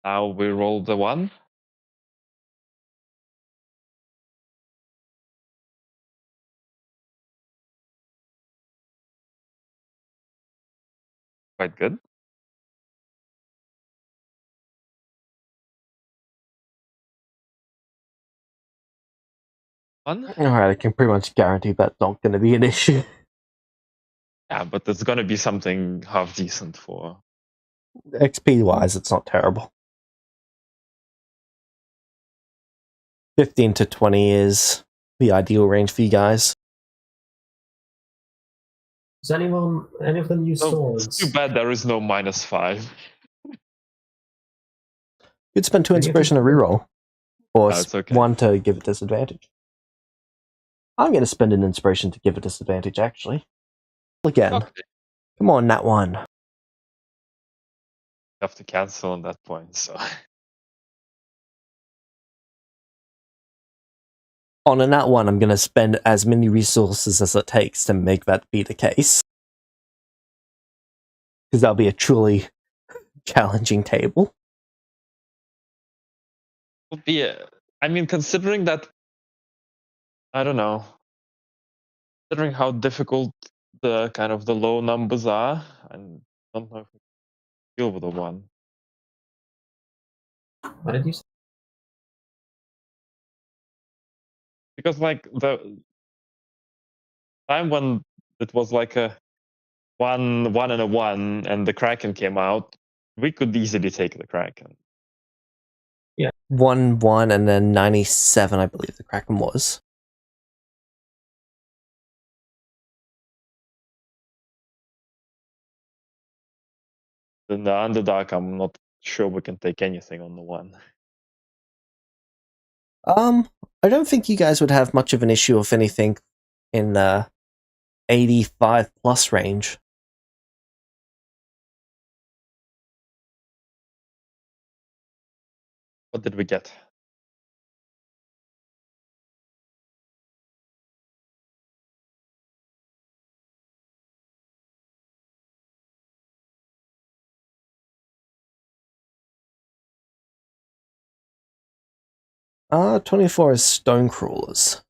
Now we roll the 1. Quite good. One. Alright, I can pretty much guarantee that's not going to be an issue. Yeah, but there's gonna be something half decent for. XP-wise, it's not terrible. 15 to 20 is the ideal range for you guys. Does any of them use Oh, swords? it's too bad there is no -5. You'd spend 2 Are you inspiration to reroll. Or No, it's okay. 1 to give it disadvantage. I'm going to spend an inspiration to give it disadvantage, actually. Again. Okay. Come on, that one. You have to cancel on that point, so. On a nat 1, I'm going to spend as many resources as it takes to make that be the case. Because that'll be a truly challenging table. Would be. I mean, considering that, I don't know. Considering how difficult the kind of the low numbers are, I don't know if we can deal with the one. What did you say? Because like the time when it was like a 1, 1 and a 1, and the Kraken came out, we could easily take the Kraken. 1-1 and then 97, I believe the Kraken was. In the Underdark, I'm not sure we can take anything on the 1. I don't think you guys would have much of an issue, if anything, in the 85 plus range. What did we get? 24 is stone crawlers.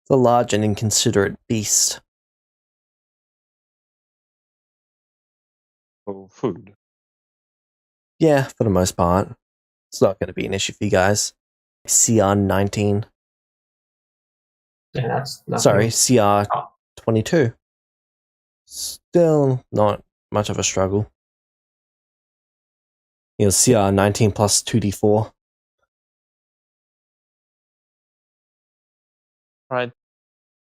It's a large and inconsiderate beast. Oh, food. Yeah, for the most part. It's not going to be an issue for you guys. CR 19. Yeah, that's nothing. Sorry, CR 22. Still not much of a struggle. You know, CR 19 plus 2d4. Right.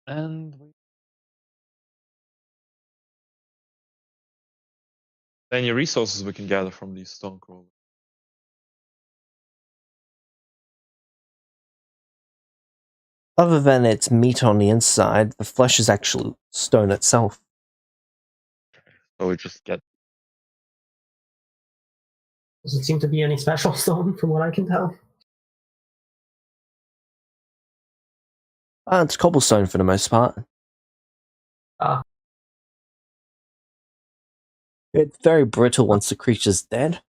And any resources we can gather from these stone crawlers. Other than its meat on the inside, the flesh is actually stone itself. So we just get. Does it seem to be any special stone from what I can tell? It's cobblestone for the most part. Ah. It's very brittle once the creature's dead.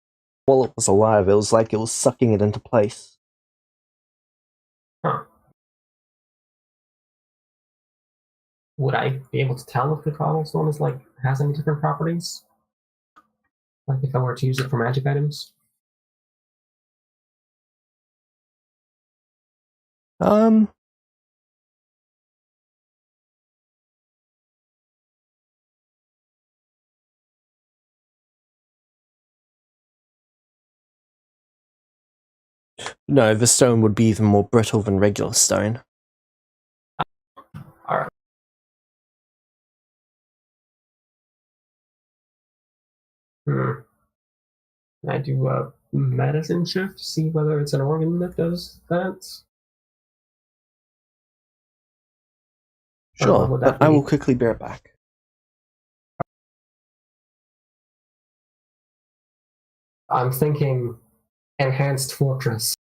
While it was alive, it was like it was sucking it into place. Huh. Would I be able to tell if the cobblestone is like has any different properties? Like if I were to use it for magic items? No, the stone would be even more brittle than regular stone. Alright. Can I do a medicine check to see whether it's an organ that does that? Sure, would but that I will be- quickly be right back. I'm thinking enhanced fortress.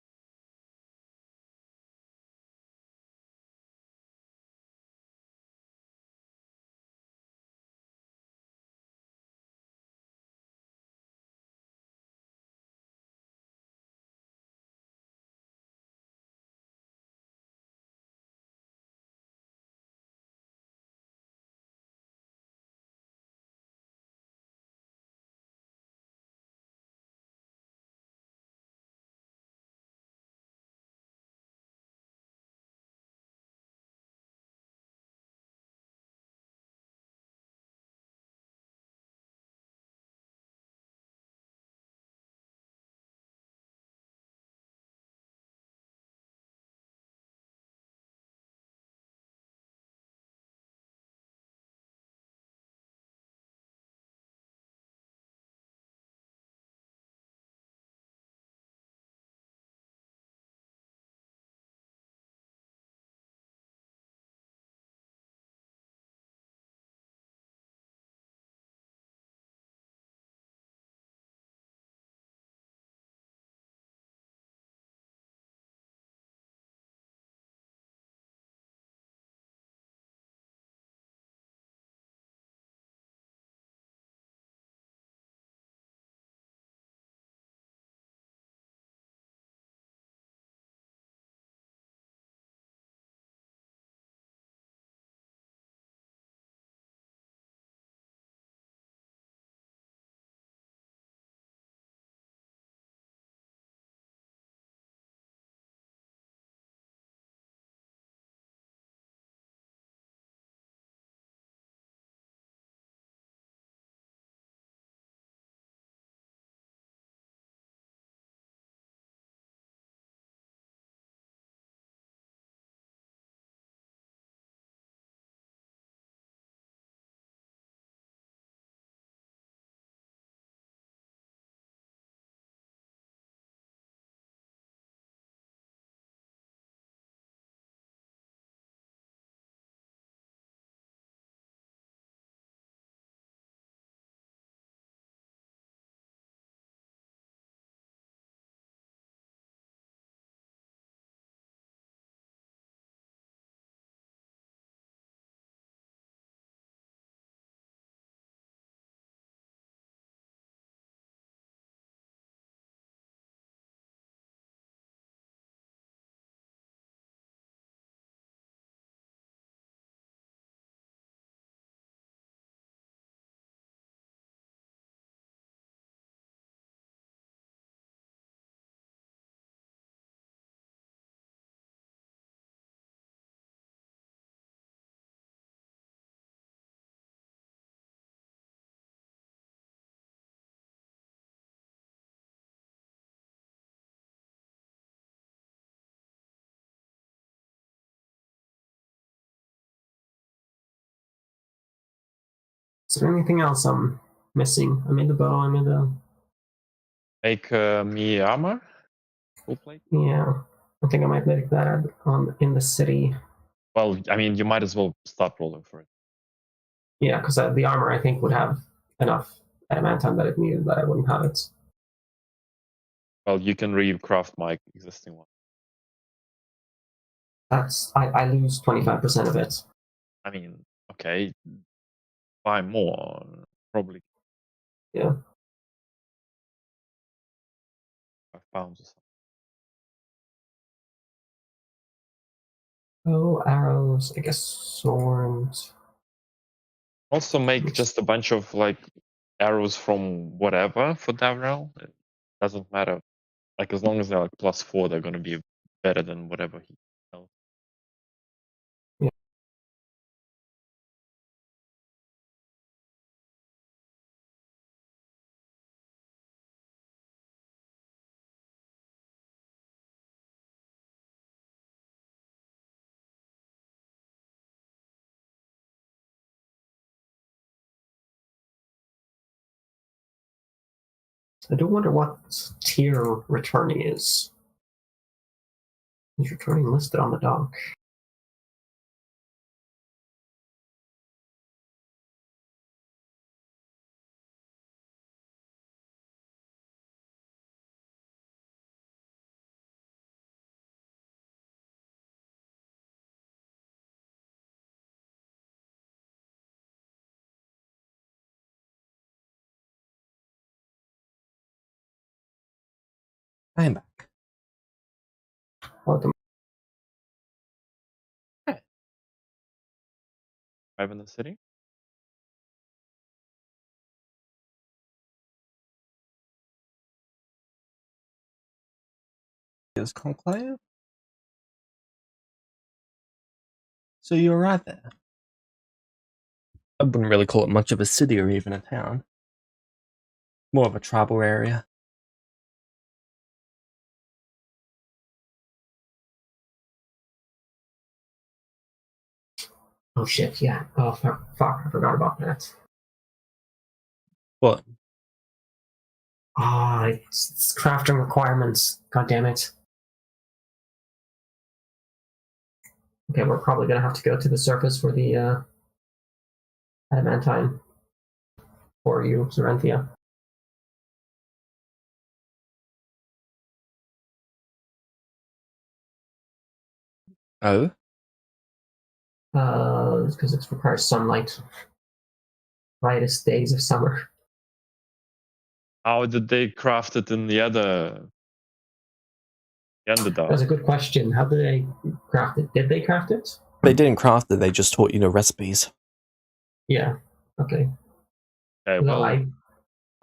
Is there anything else I'm missing? I made the bow, I made the... Make me armor. Full plate. Yeah, I think I might make that in the city. Well, I mean, you might as well start rolling for it. Yeah, because the armor I think would have enough adamantine that it needed, but I wouldn't have it. Well, you can recraft my existing one. That's I lose 25% of it. I mean, okay, buy more, probably. Yeah. 5 pounds or something. Oh, arrows, I guess swords. Also make just a bunch of like arrows from whatever for Davrel. It doesn't matter. Like as long as they're like +4, they're gonna be better than whatever he else. Yeah. I do wonder what tier returning is. Is returning listed on the dock? I am back. Welcome. Arrive in the city. Here's Conclave. So you arrived there. I wouldn't really call it much of a city or even a town. More of a tribal area. Oh shit, yeah. Oh fuck, I forgot about that. What? Ah, it's crafting requirements. God damn it. Okay, we're probably gonna have to go to the surface for the adamantine. For you, Zoranthia. Oh? Because it requires sunlight. Brightest days of summer. How did they craft it in the other? The Underdark? That's a good question. How did they craft it? Did they craft it? They didn't craft it, they just taught you the recipes. Yeah. Okay. Okay, Well, well,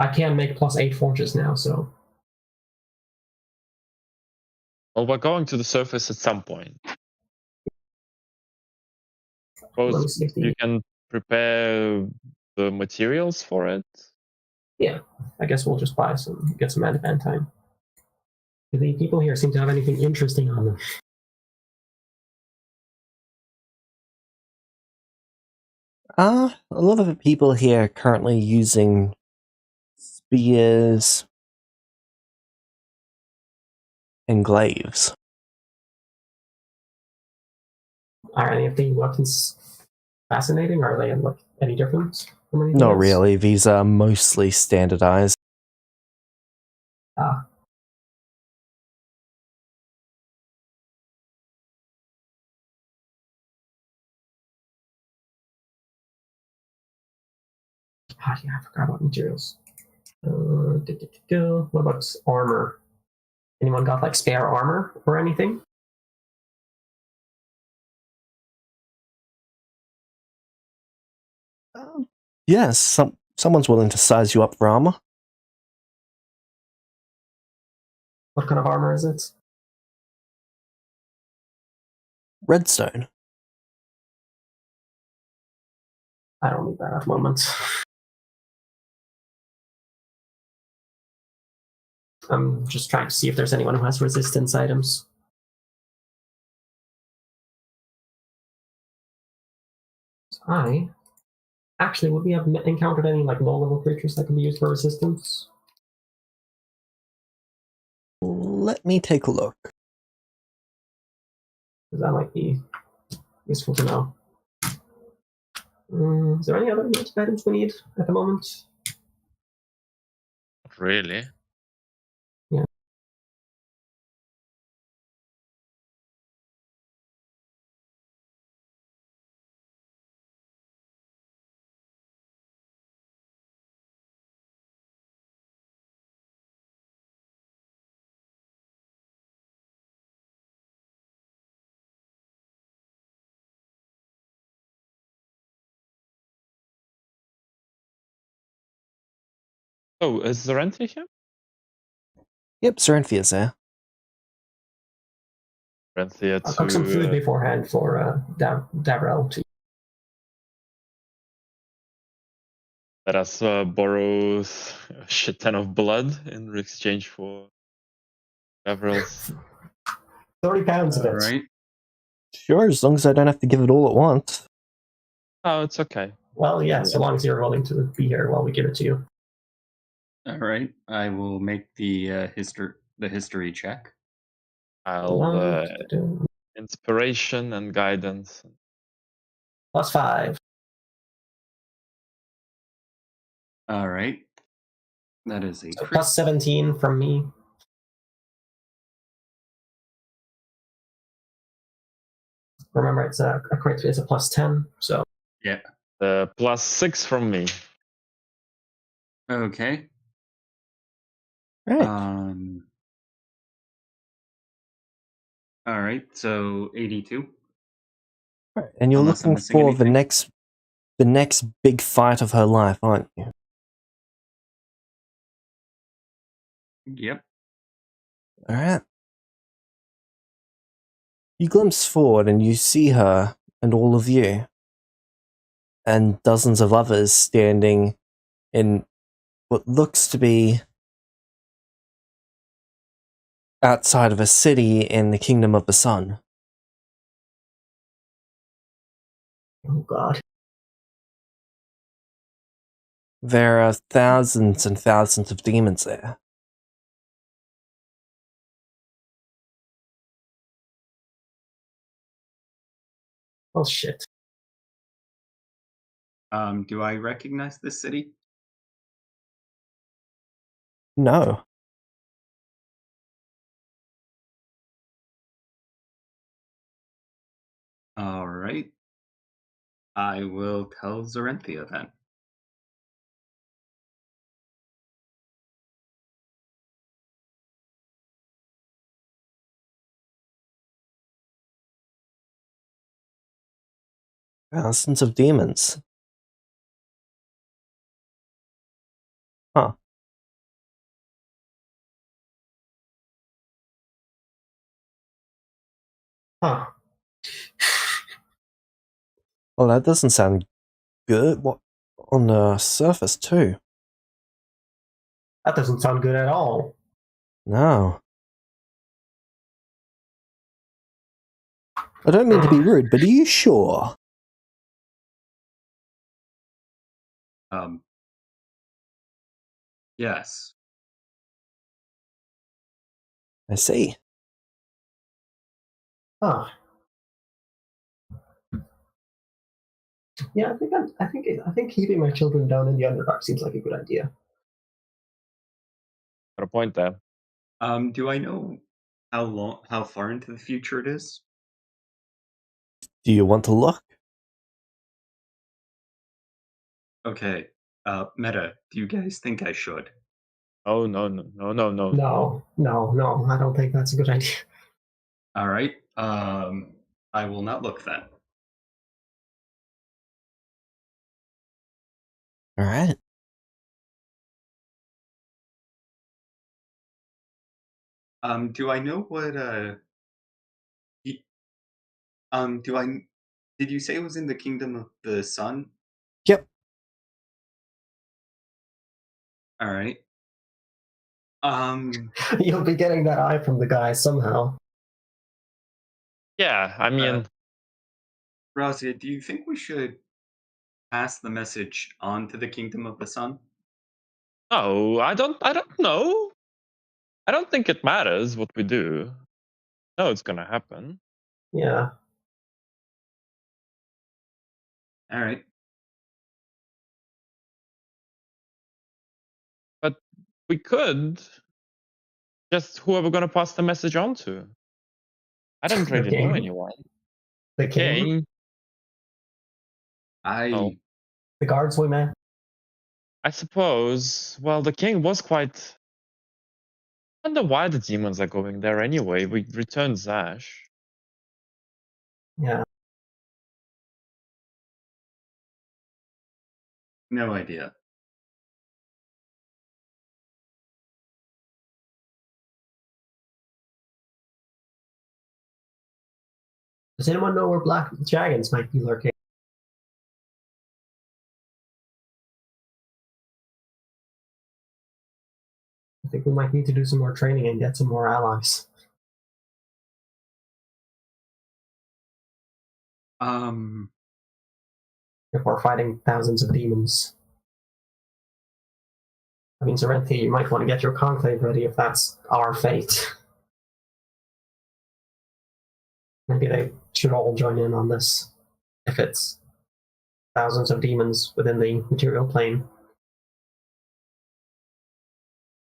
I can make +8 forges now, so we're going to the surface at some point. let me Suppose see if you can prepare the materials for it. yeah. I guess we'll just buy some, get some adamantine. Do the people here seem to have anything interesting on them? A lot of the people here are currently using spears and glaives. Are any of the weapons fascinating? Are they like any different from anything Not else? really, these are mostly standardized. Ah. Ah, yeah, I forgot about materials. What about armor? Anyone got like spare armor or anything? Yes, someone's willing to size you up for armor. What kind of armor is it? Redstone. I don't need that at the moment. I'm just trying to see if there's anyone who has resistance items. I Actually, would we have encountered any like low-level creatures that can be used for resistance? Let me take a look. Because that might be useful to know. Is there any other magic items we need at the moment? Not really. Yeah. Oh, is Zoranthi here? Yep, Serenthia's there. Zoranthi I'll cook some food beforehand for Davrel to. let us borrow a shit ton of blood in exchange for Gavrils. 30 pounds of it. All right. Sure, as long as I don't have to give it all at once. Oh, it's okay. Well, yeah, so long as you're willing to be here while we give it to you. All right. I will make the history check. I'll inspiration and guidance. +5. All right. That is a So crit. +17 from me. Remember, it's a crit is a +10, so. Yeah. +6 from me. Okay. Right. All right. So 82. Right. And you're Unless I'm looking missing for the anything. next big fight of her life, aren't you? Yep. All right. You glimpse forward and you see her and all of you, and dozens of others standing in what looks to be outside of a city in the Kingdom of the Sun. Oh, God. There are thousands and thousands of demons there. Oh, shit. Do I recognize this city? No. All right. I will tell Zoranthia then. Thousands of demons. Huh. Huh. Well, that doesn't sound good. What on the surface too? That doesn't sound good at all. No. I don't mean to be rude, but are you sure? Yes. I see. Huh. Yeah, I think keeping my children down in the Underdark seems like a good idea. Got a point there. Do I know how far into the future it is? Do you want to look? Okay. Meta, do you guys think I should? Oh, no. No, I don't think that's a good idea. All right. I will not look then. All right. Do I know what did you say it was in the Kingdom of the Sun? Yep. All right. You'll be getting that eye from the guy somehow. Yeah, I mean, Razia, do you think we should pass the message on to the Kingdom of the Sun? No, I don't know. I don't think it matters what we do. No, it's gonna happen. Yeah. All right. But we could just whoever gonna pass the message on to. I don't The really know king. anyone. The king. King. I The guards we met. I suppose. Well, the king was quite. I wonder why the demons are going there anyway. We returned Zash. Yeah. no idea. Does anyone know where black dragons might be lurking? I think we might need to do some more training and get some more allies if we're fighting thousands of demons. I mean, Serenthi, you might want to get your conclave ready if that's our fate. Maybe they should all join in on this if it's thousands of demons within the material plane.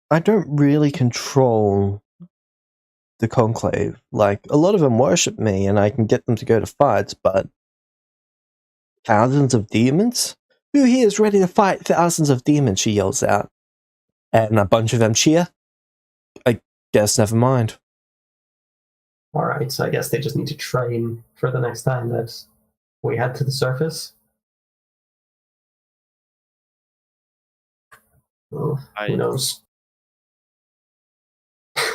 I don't really control the conclave. Like, a lot of them worship me and I can get them to go to fights, but thousands of demons? Who here is ready to fight thousands of demons? She yells out. And a bunch of them cheer. I guess never mind. Alright, so I guess they just need to train for the next time that we head to the surface. Well, who knows?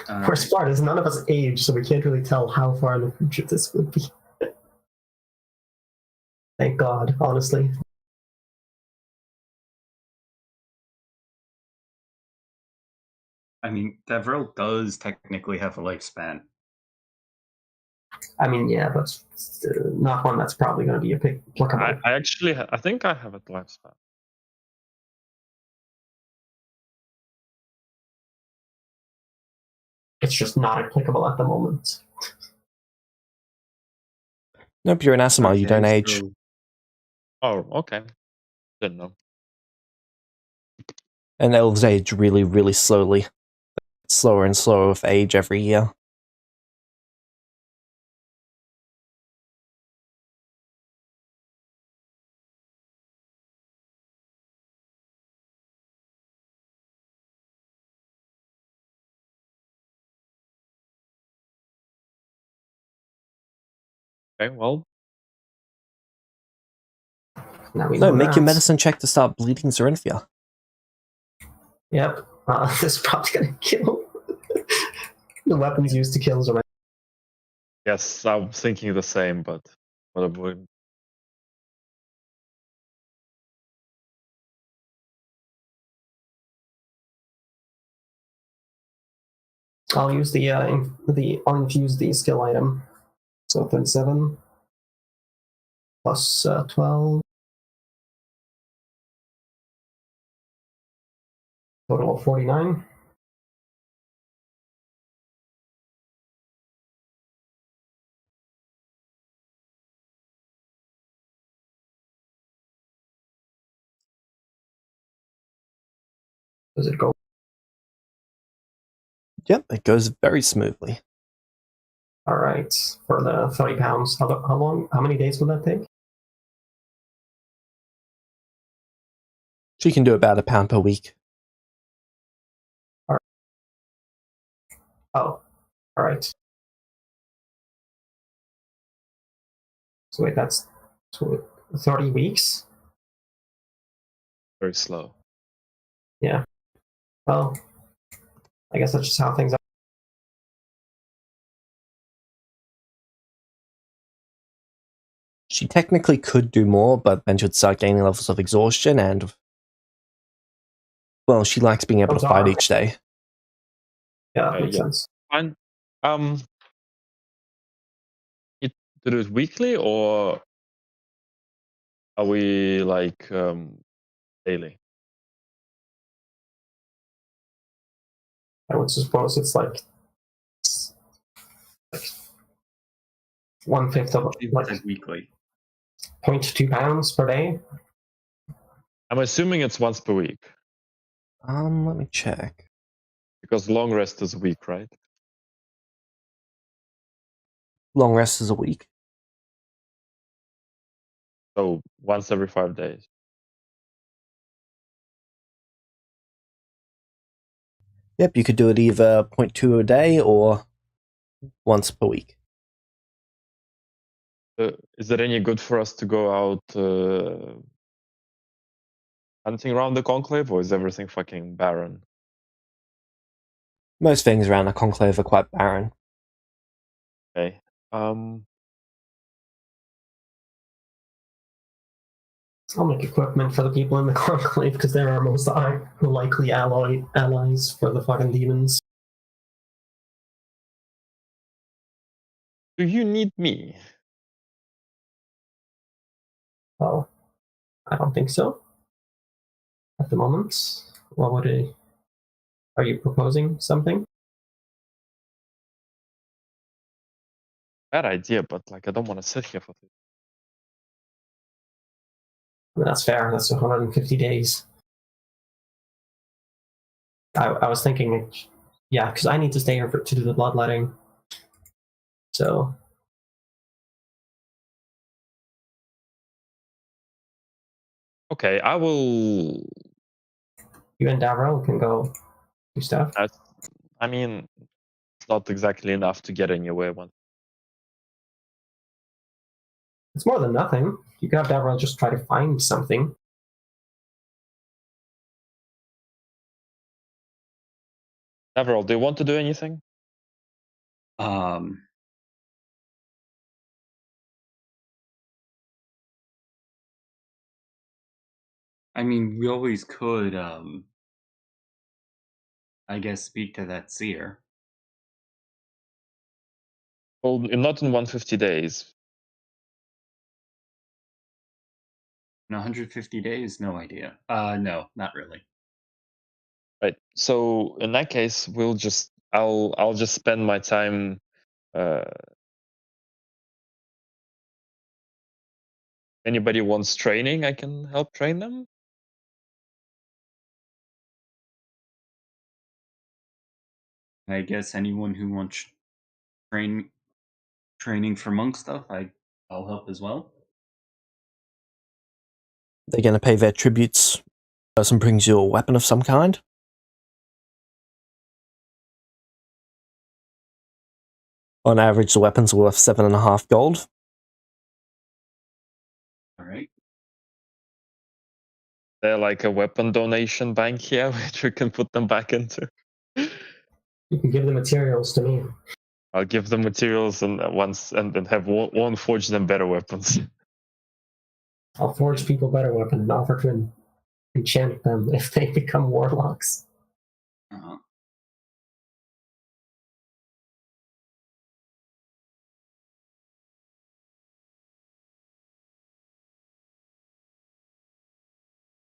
Worst part is none of us age, so we can't really tell how far in the future this would be. Thank God, honestly. I mean, Devril does technically have a lifespan. I mean, yeah, but not one that's probably going to be applicable. I actually, I think I have a lifespan. It's just not applicable at the moment. Nope, you're an Asimar, you don't age. So, Oh, okay. Didn't know. And elves age really, really slowly. Slower and slower with age every year. Okay, well, Now we No, know make your that. medicine check to start bleeding Zorinthia. Yep. This is probably going to kill. The weapons used to kill Zorinthia. yes, I'm thinking the same, but whatever. I'll use I'll infuse the skill item. So 37 plus 12. Total of 49. Does it go? Yep, it goes very smoothly. All right. For the 30 pounds, how long? How many days will that take? She can do about £1 per week. Oh, all right. So wait, that's 30 weeks? Very slow. Yeah. Well, I guess that's just how things are. She technically could do more, but then she'd start gaining levels of exhaustion and... Well, she likes being able to fight each day. Yeah, makes sense. And you do it weekly or Are we like daily? I would suppose it's like 1/5 of It like said weekly. 0.2 pounds per day. I'm assuming it's once per week Let me check. because long rest is a week, right? Long rest is a week. So once every 5 days. Yep, you could do it either 0.2 a day or once per week. Is it any good for us to go out hunting around the conclave, or is everything fucking barren? Most things around a conclave are quite barren. Okay. I'll make equipment for the people in the conclave because they're our most likely allies for the fucking demons. Do you need me? Well, I don't think so. At the moment, what would it? Are you proposing something? Bad idea, but like I don't want to sit here for. I mean, that's fair. That's 150 days. I was thinking, yeah, because I need to stay here to do the bloodletting. So Okay, I will. you and Davro can go do stuff. I mean, it's not exactly enough to get anywhere. One. It's more than nothing. You can have Davro just try to find something. Deverell, do you want to do anything? I mean, we always could, I guess, speak to that seer. Well, not in 150 days. In 150 days? No idea. No, not really. Right. So in that case, I'll just spend my time. Anybody wants training, I can help train them. I guess anyone who wants training for monk stuff, I'll help as well. They're going to pay their tributes. Person brings you a weapon of some kind. On average, the weapons are worth 7.5 gold. All right. They're like a weapon donation bank here, which we can put them back into. You can give the materials to me. I'll give them materials and then have one forge them better weapons. I'll forge people better weapons and offer to enchant them if they become warlocks. Uh-huh.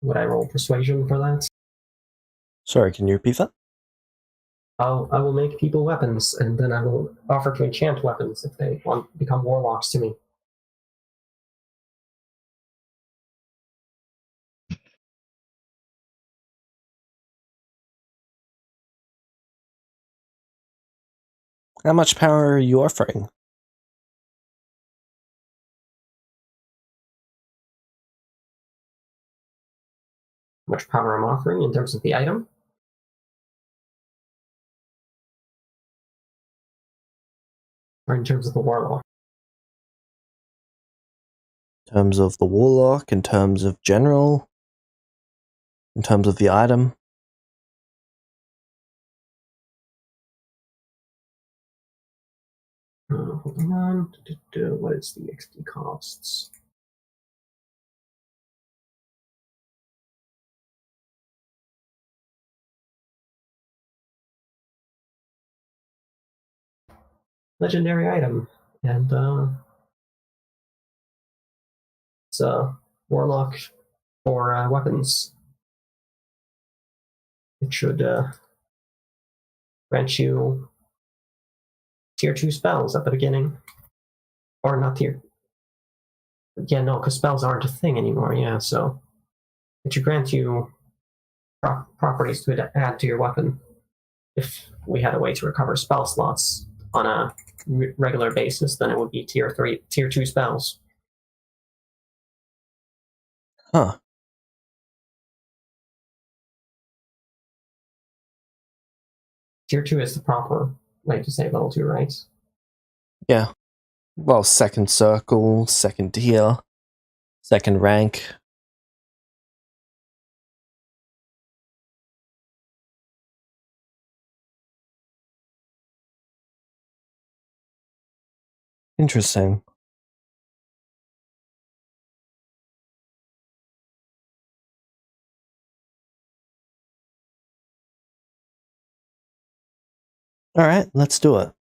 Would I roll persuasion for that? Sorry, can you repeat that? I will make people weapons, and then I will offer to enchant weapons if they want to become warlocks to me. How much power are you offering? How much power I'm offering in terms of the item? Or in terms of the warlock? In terms of the warlock, in terms of general, in terms of the item? Hold on. What is the XP costs? Legendary item. And so warlock for weapons. It should grant you tier 2 spells at the beginning. Or not tier. Yeah, no, because spells aren't a thing anymore, yeah, so it should grant you properties to add to your weapon if we had a way to recover spell slots on a regular basis, then it would be tier 2 spells. Huh. Tier 2 is the proper way to say level 2, right? Yeah. Well, second circle, second tier, second rank. Interesting. Alright, let's do it.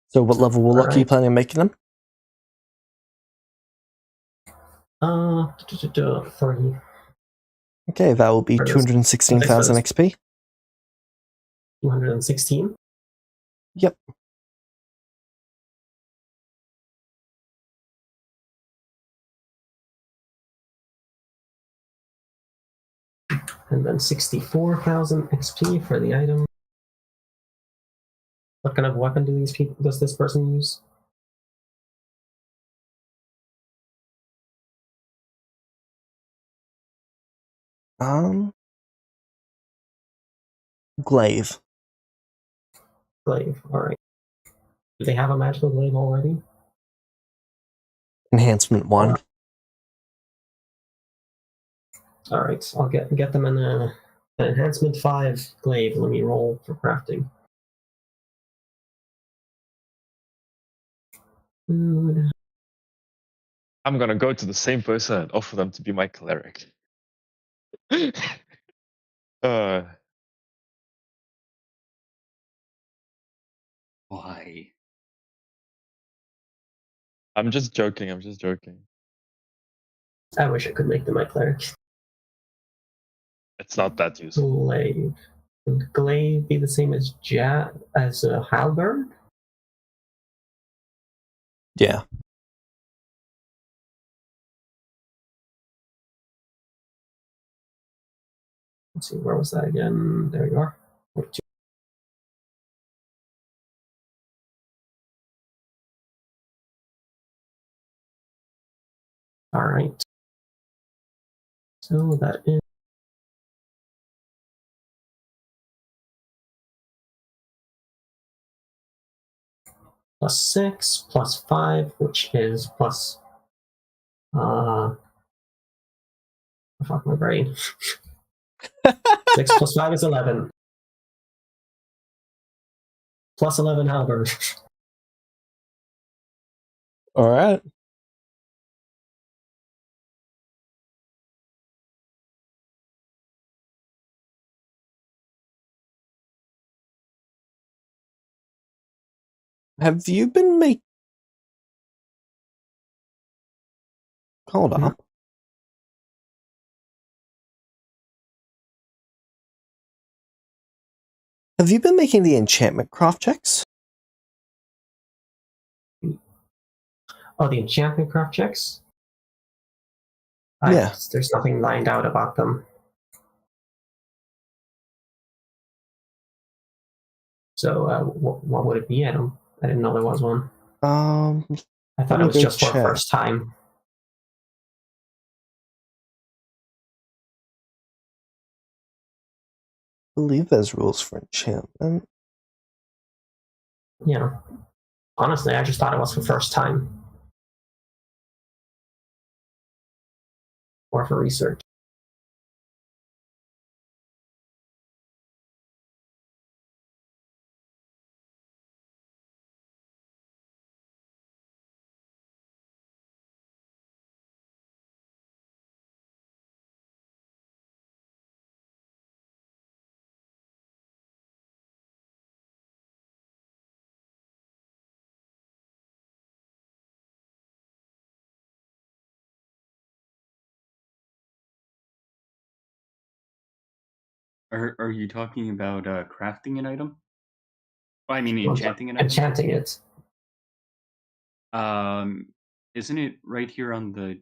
So what level warlock are you Alright. planning on making them? 3. Okay, that will be For this- 216,000 XP. 216. Yep. And then 64,000 XP for the item. What kind of weapon does this person use? Glaive. Glaive, alright. Do they have a magical glaive already? Enhancement 1. Alright, I'll get them an enhancement 5 glaive. Let me roll for crafting. Food. I'm gonna go to the same person and offer them to be my cleric. Why? I'm just joking. I'm just joking. I wish I could make them my cleric. It's not that useful. Glaive. Would glaive be the same as a halberd? Yeah. Let's see, where was that again? There you are. Alright. So that is +6, +5, which is plus fuck my brain. 6 plus 5 is 11. Plus 11 halberd. Alright. Have you been Hold Hmm? up. Have you been making the enchantment craft checks? Oh, the enchantment craft checks? Yeah. There's nothing lined out about them. So, what would it be? I didn't know there was one. Um, I thought me it was go just for check. first time. I believe there's rules for enchantment. Yeah. Honestly, I just thought it was for first time. Or for research. Are you talking about crafting an item? Oh, I mean Well, enchanting an item. Enchanting it. Isn't it right here on the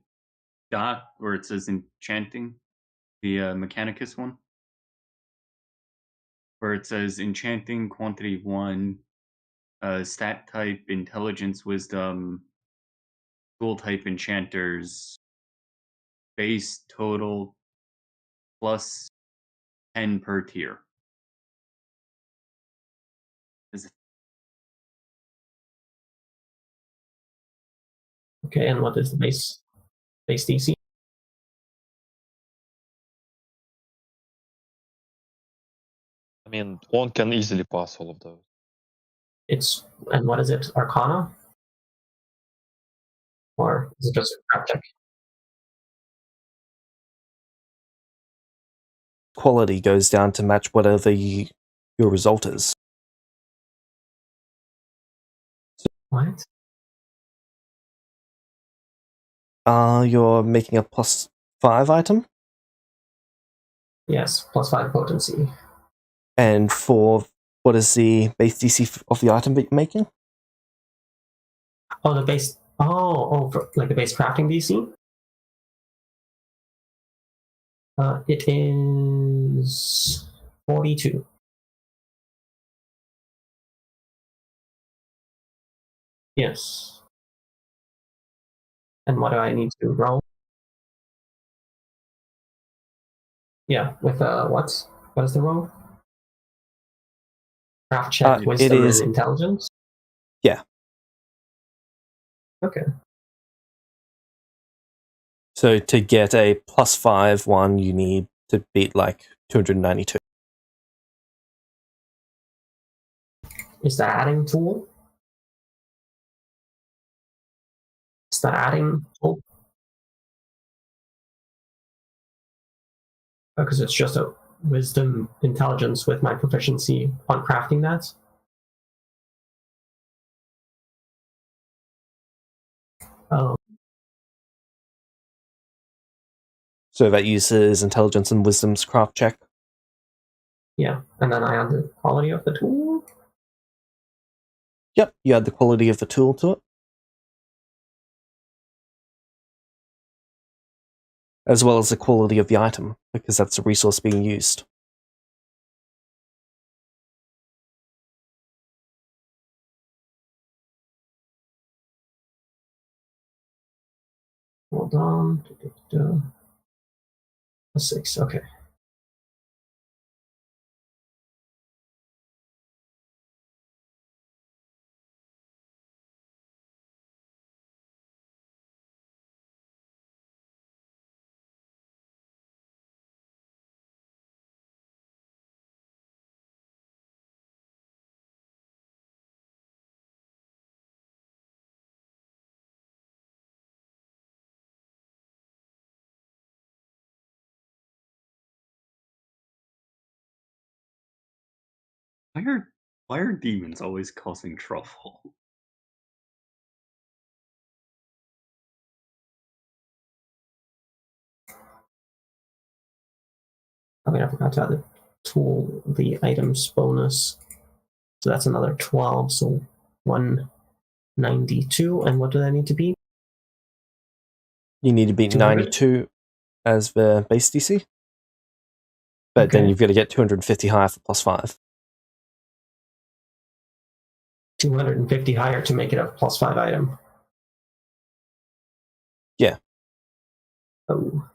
dot where it says enchanting? The Mechanicus one? Where it says enchanting quantity 1, stat type, intelligence, wisdom, tool type, enchanters, base total plus 10 per tier. Is it Okay, and what is the base DC? I mean, one can easily pass all of those. And what is it? Arcana? Or is it just a craft check? Quality goes down to match whatever your result is. What? You're making a +5 item, Yes, +5 potency. and for what is the base DC of the item that you're making? Oh, the base. Oh, for, like the base crafting DC? It is 42. Yes. And what do I need to roll? Yeah, with what? What is the roll? Craft check, It wisdom, is- and intelligence? Yeah. Okay. So to get a +5 one, you need to beat like 292. Is the adding tool? Is the adding tool? Because it's just a wisdom intelligence with my proficiency on crafting that. Oh, So that uses intelligence and wisdom's craft check. yeah. And then I add the quality of the tool. Yep, you add the quality of the tool to it. As well as the quality of the item, because that's the resource being used. Hold on. A 6, okay. why are demons always causing trouble? I mean, I forgot to add the tool, the items bonus. So that's another 12, so 192. And what do I need to be? You need to beat 200? 92 as the base DC. But then Okay. you've got to get 250 higher for +5. 250 higher to make it a +5 item. Yeah. Oh,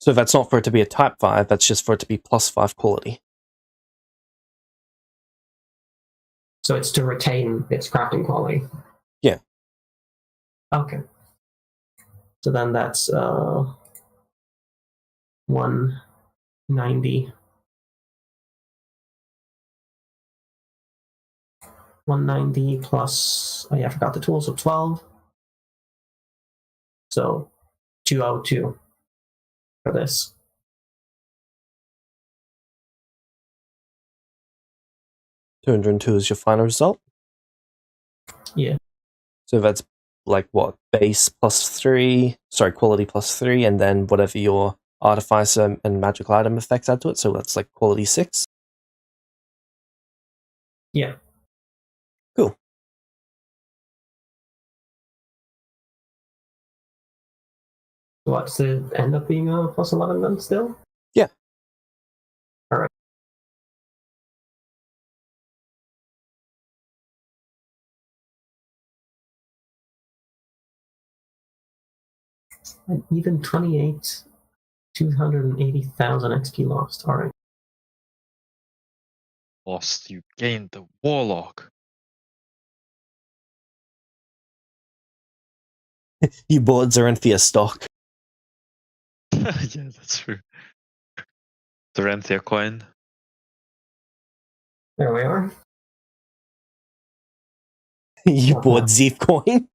So that's not for it to be a type 5, that's just for it to be +5 quality. so it's to retain its crafting quality. Yeah. Okay. So then that's 190. 190 plus, oh yeah, I forgot the tool, so 12. So 202 for this. $202 is your final result. Yeah. So that's like what? Base +3, sorry, quality +3, and then whatever your artificer and magical item effects add to it, so that's like quality 6. Yeah. Cool. What's it end up being a plus 11 then still? Yeah. Alright. And even 28, 280,000 XP lost. Alright. Lost, you gained the warlock. You bought Zoranthia stock. Yeah, that's true. Zoranthia coin. There we are. You Not bought bad. Zeef coin.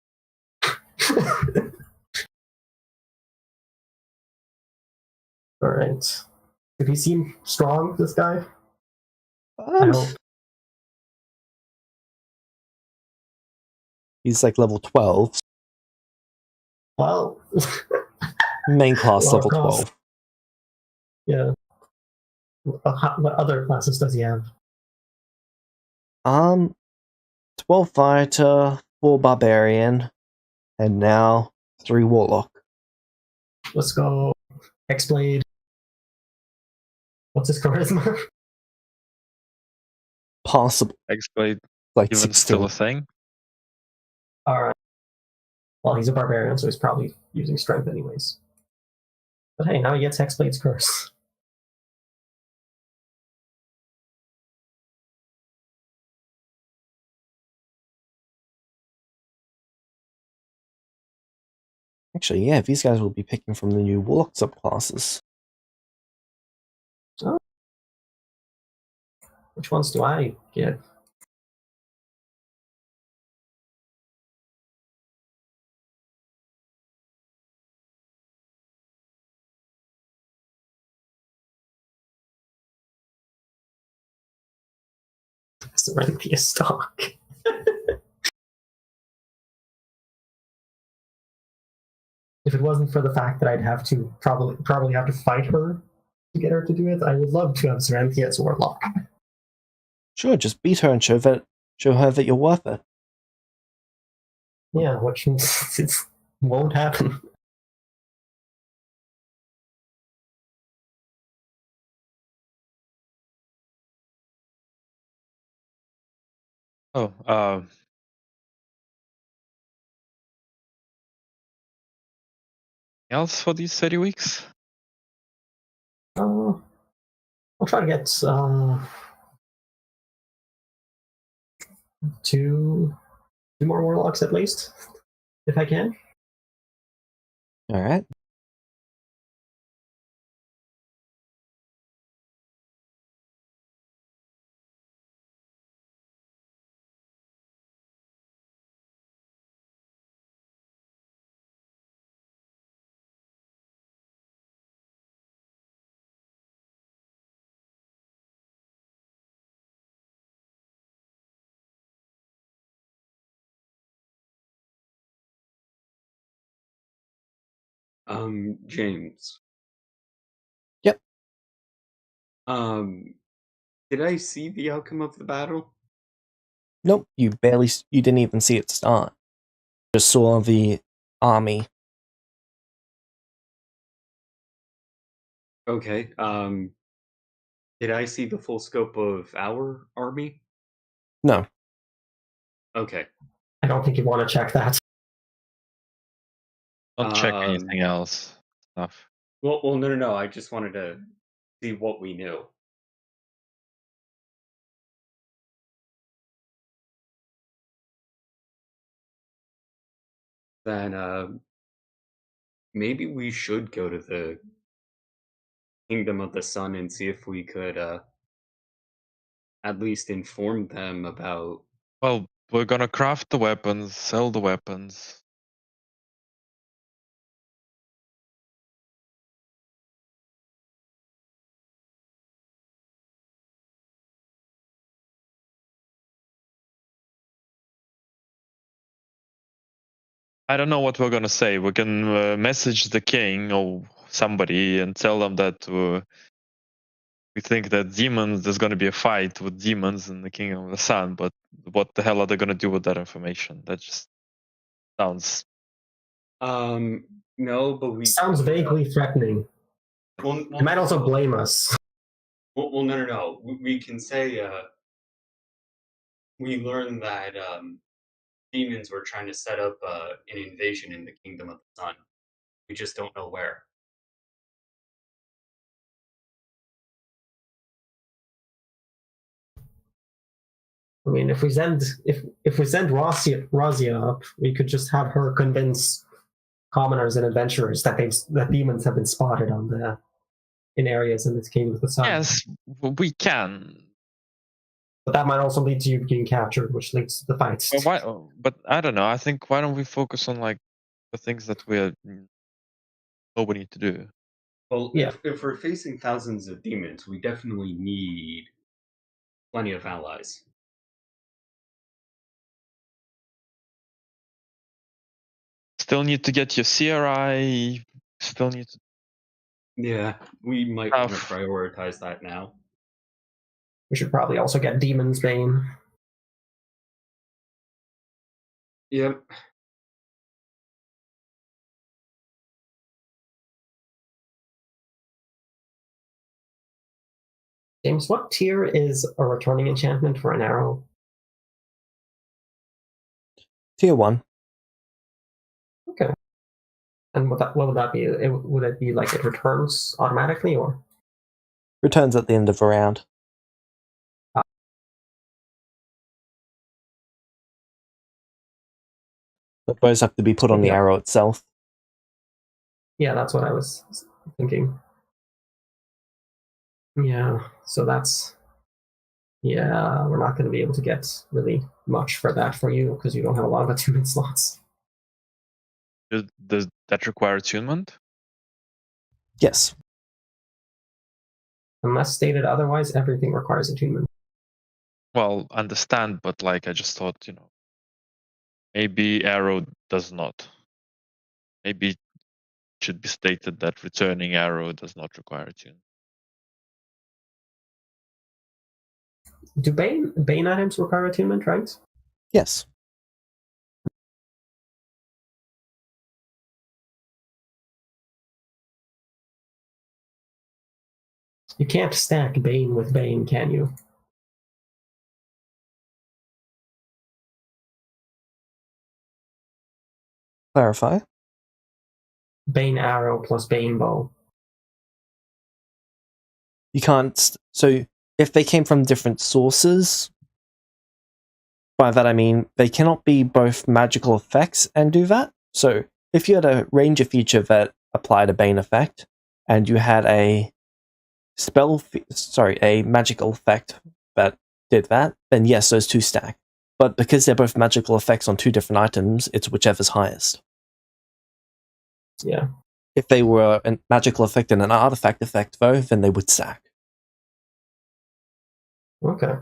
Alright. Did he seem strong, this guy? I hope. He's like level 12. Well, Main class Well, of level course. 12. yeah. What other classes does he have? 12 fighter, 4 barbarian, and now 3 warlock. Let's go. Hexblade. What's his charisma? Possible, X-Blade like even 16. still a thing. Alright. Well, he's a barbarian, so he's probably using strength anyways. But hey, now he gets Hexblade's curse. Actually, yeah, these guys will be picking from the new warlock subclasses. Which ones do I get? Serenity stock. If it wasn't for the fact that I'd have to probably have to fight her to get her to do it, I would love to have Serenity as Warlock. Sure, just beat her and show her that you're worth it. Yeah, which it won't happen. Oh, else for these 30 weeks? I'll try to get two more Warlocks at least, if I can. Alright. James. Yep. Did I see the outcome of the battle? Nope, you didn't even see it start. Just saw the army. Okay. Did I see the full scope of our army? No. Okay. I don't think you want to check that. Don't check anything else. Stuff. Well, no. I just wanted to see what we knew. Then maybe we should go to the Kingdom of the Sun and see if we could at least inform them about. Well, we're gonna craft the weapons, sell the weapons. I don't know what we're gonna say. We can message the king or somebody and tell them that we think that demons, there's going to be a fight with demons in the Kingdom of the Sun, but what the hell are they going to do with that information? That just sounds. No, but we Sounds vaguely threatening. Well, They might also blame us. Well, no. We can say we learned that demons were trying to set up an invasion in the Kingdom of the Sun. We just don't know where. I mean, if we send Razia up, we could just have her convince commoners and adventurers that demons have been spotted in areas in this Kingdom of the Sun. Yes, we can. But that might also lead to you being captured, which leads to the fights. But why? But I don't know. I think why don't we focus on like the things that we nobody to do? Well, Yeah. if we're facing thousands of demons, we definitely need plenty of allies. Still need to get your CRI. Still need to. Yeah, we might want to prioritize that now. We should probably also get Demon's Bane. Yep. James, what tier is a returning enchantment for an arrow? Tier 1. Okay. And what would that be? Would it be like it returns automatically, or? Returns at the end of a round. The bows have to be put on the arrow itself. Yeah, that's what I was thinking. Yeah, so that's... Yeah, we're not going to be able to get really much for that for you, because you don't have a lot of attunement slots. Does that require attunement? Yes. Unless stated otherwise, everything requires attunement. Well, understand, but like I just thought, maybe arrow does not. Maybe it should be stated that returning arrow does not require attunement. Do Bane items require attunement, right? Yes. You can't stack Bane with Bane, can you? Clarify. Bane arrow plus Bane bow. You can't... So, if they came from different sources, by that I mean they cannot be both magical effects and do that. So, if you had a ranger feature that applied a Bane effect, and you had a a magical effect that did that, then yes, those two stack. But because they're both magical effects on two different items, it's whichever's highest. Yeah. If they were a magical effect and an artifact effect, though, then they would stack. Okay.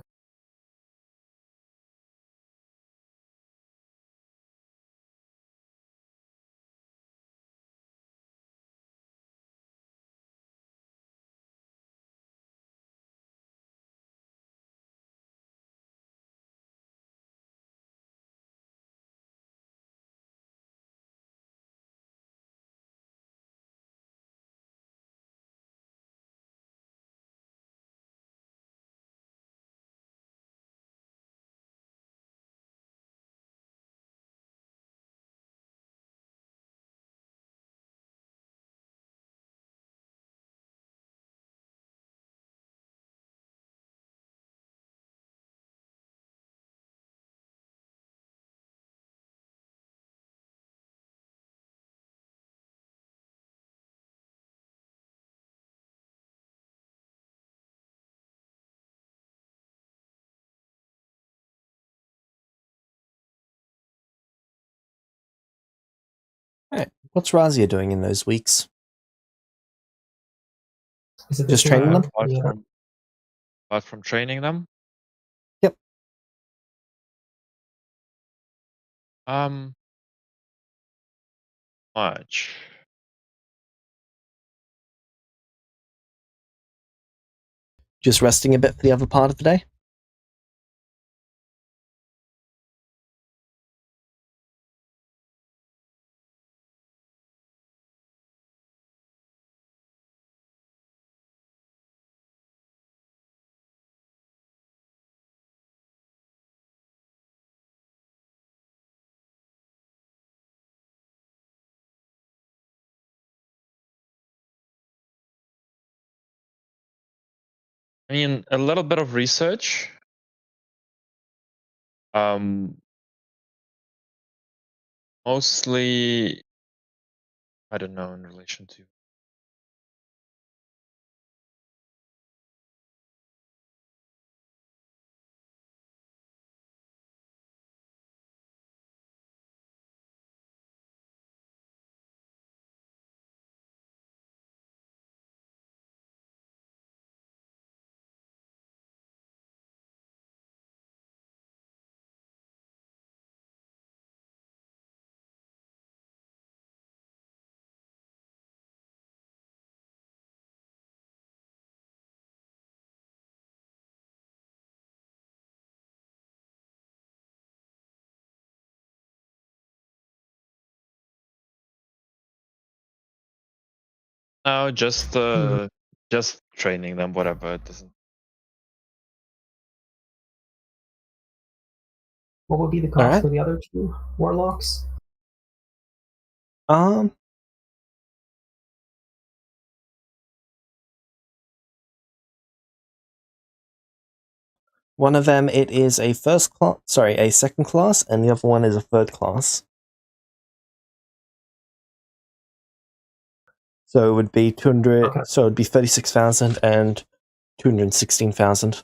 Alright, what's Razia doing in those weeks? Is it Just training them? Apart from training them? Yep. Much. Just resting a bit for the other part of the day? I mean, a little bit of research. Mostly, I don't know, in relation to. No, just training them, whatever. It doesn't. What would be the cost Alright. for the other two warlocks? One of them, it is a a second class, and the other one is a third class. So it would be 200. Okay. So it would be 36,000 and 216,000.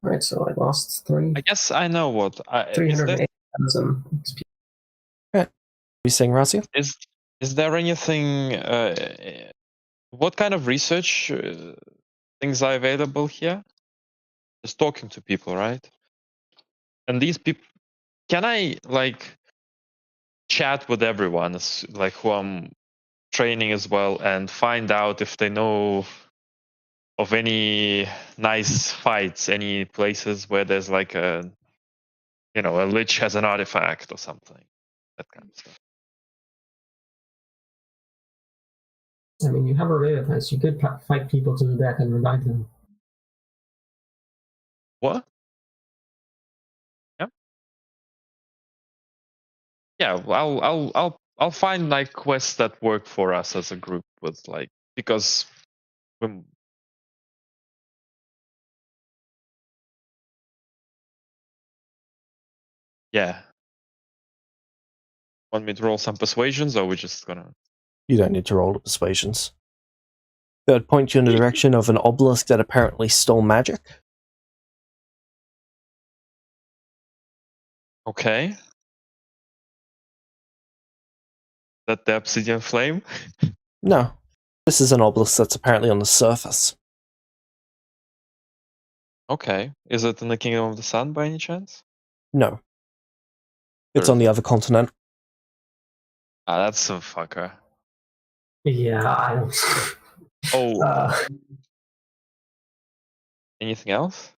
Right, so I lost three. I guess I know what. Is there 308,000 XP. Are you saying, Razia? is there anything? What kind of research things are available here? Just talking to people, right? And these people, can I like chat with everyone, like who I'm training as well, and find out if they know of any nice fights, any places where there's like a lich has an artifact or something, that kind of stuff. I mean, you have a revive, you could fight people to the death and revive them. What? Yeah. Yeah. Well, I'll find like quests that work for us as a group with like, because when. Yeah. Want me to roll some persuasions, or we're just gonna? You don't need to roll the persuasions. That would point you in the direction of an obelisk that apparently stole magic. Okay. That the obsidian flame? No. This is an obelisk that's apparently on the surface. Okay. Is it in the Kingdom of the Sun by any chance? No. It's Or on is the it- other continent. Ah, that's some fucker. Yeah, I don't. Oh. Anything else?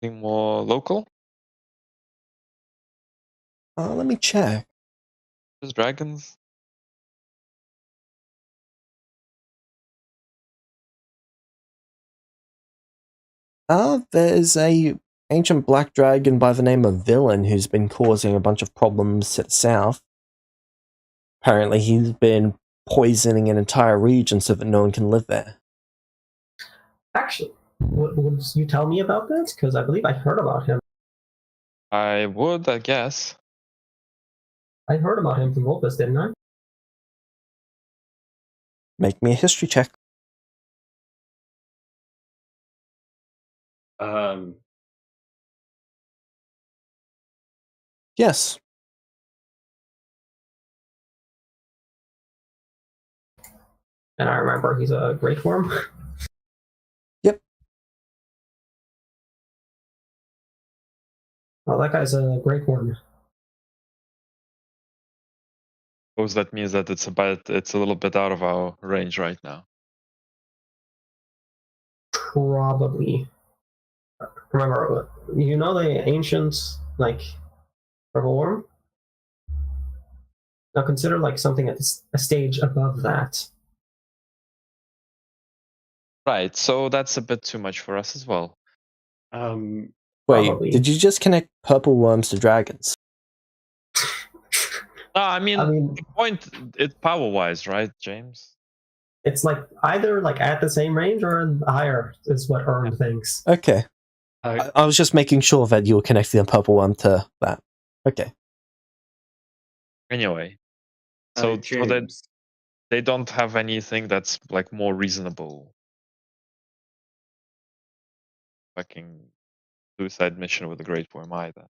Anything more local? Let me check. Just dragons? There's a ancient black dragon by the name of Villain who's been causing a bunch of problems to the south. Apparently he's been poisoning an entire region so that no one can live there. Actually, would you tell me about that? Because I believe I heard about him. I would, I guess. I heard about him from Opus, didn't I? Make me a history check. Yes. And I remember he's a great worm. Yep. Well, that guy's a great worm. Suppose that means that it's a little bit out of our range right now. Probably. Remember, you know the ancient, like, purple worm? Now consider, like, something at a stage above that. Right, so that's a bit too much for us as well. Wait, Probably. did you just connect purple worms to dragons? No, I mean, mean, the point, it power-wise, right, James? it's like either like at the same range or higher is what Earn thinks. Okay. I was just making sure that you were connecting a purple worm to that. Okay. Anyway, so James, they don't have anything that's like more reasonable. Fucking suicide mission with a great worm either.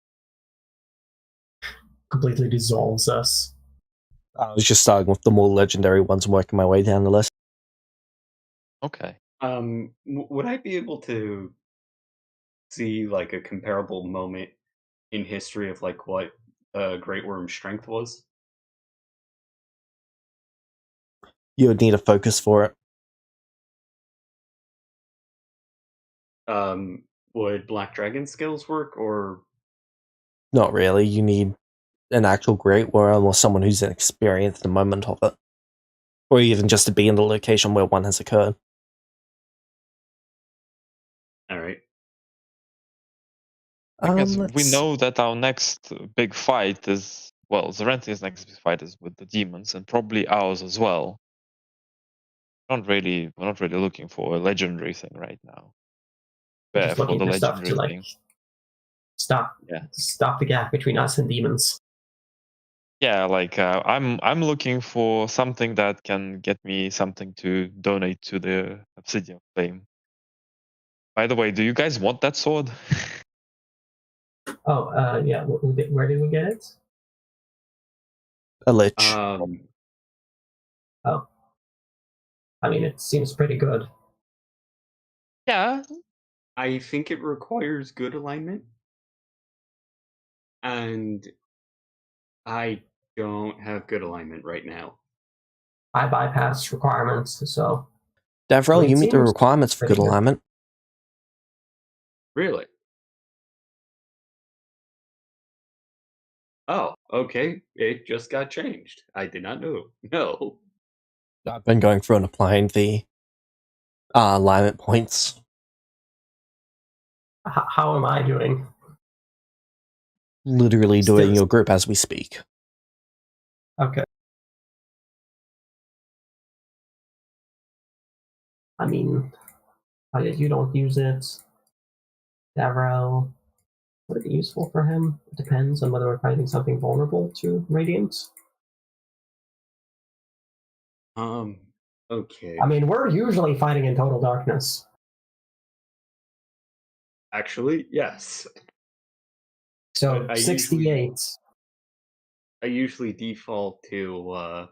Completely dissolves us. I was just starting with the more legendary ones and working my way down the list. Okay. would I be able to see like a comparable moment in history of like what Great Worm's strength was? You would need a focus for it. Would Black Dragon skills work, or Not really. You need an actual great worm or someone who's experienced the moment of it. Or even just to be in the location where one has occurred. all right? I guess we let's- know that our next big fight is, well, Zarenti's next big fight is with the demons, and probably ours as well. We're not really looking for a legendary thing right now. We're just For looking the for stuff to legendary like thing. stop the gap between us and demons. Yeah, like I'm looking for something that can get me something to donate to the Obsidian Flame. By the way, do you guys want that sword? Oh, yeah. Where did we get it? a lich. Oh, I mean, it seems pretty good. Yeah. I think it requires good alignment, and I don't have good alignment right now. I bypass requirements, so Devrel, it you meet the seems requirements for pretty good good. alignment. Really? Oh, okay. It just got changed. I did not know. No. I've been going through and applying the alignment points. How am I doing? Literally Still- doing your group as we speak. Okay. I mean, you don't use it. Davro, would it be useful for him? It depends on whether we're fighting something vulnerable to Radiant. Okay. I mean, we're usually fighting in total darkness. Actually, yes. So I 68. I usually default to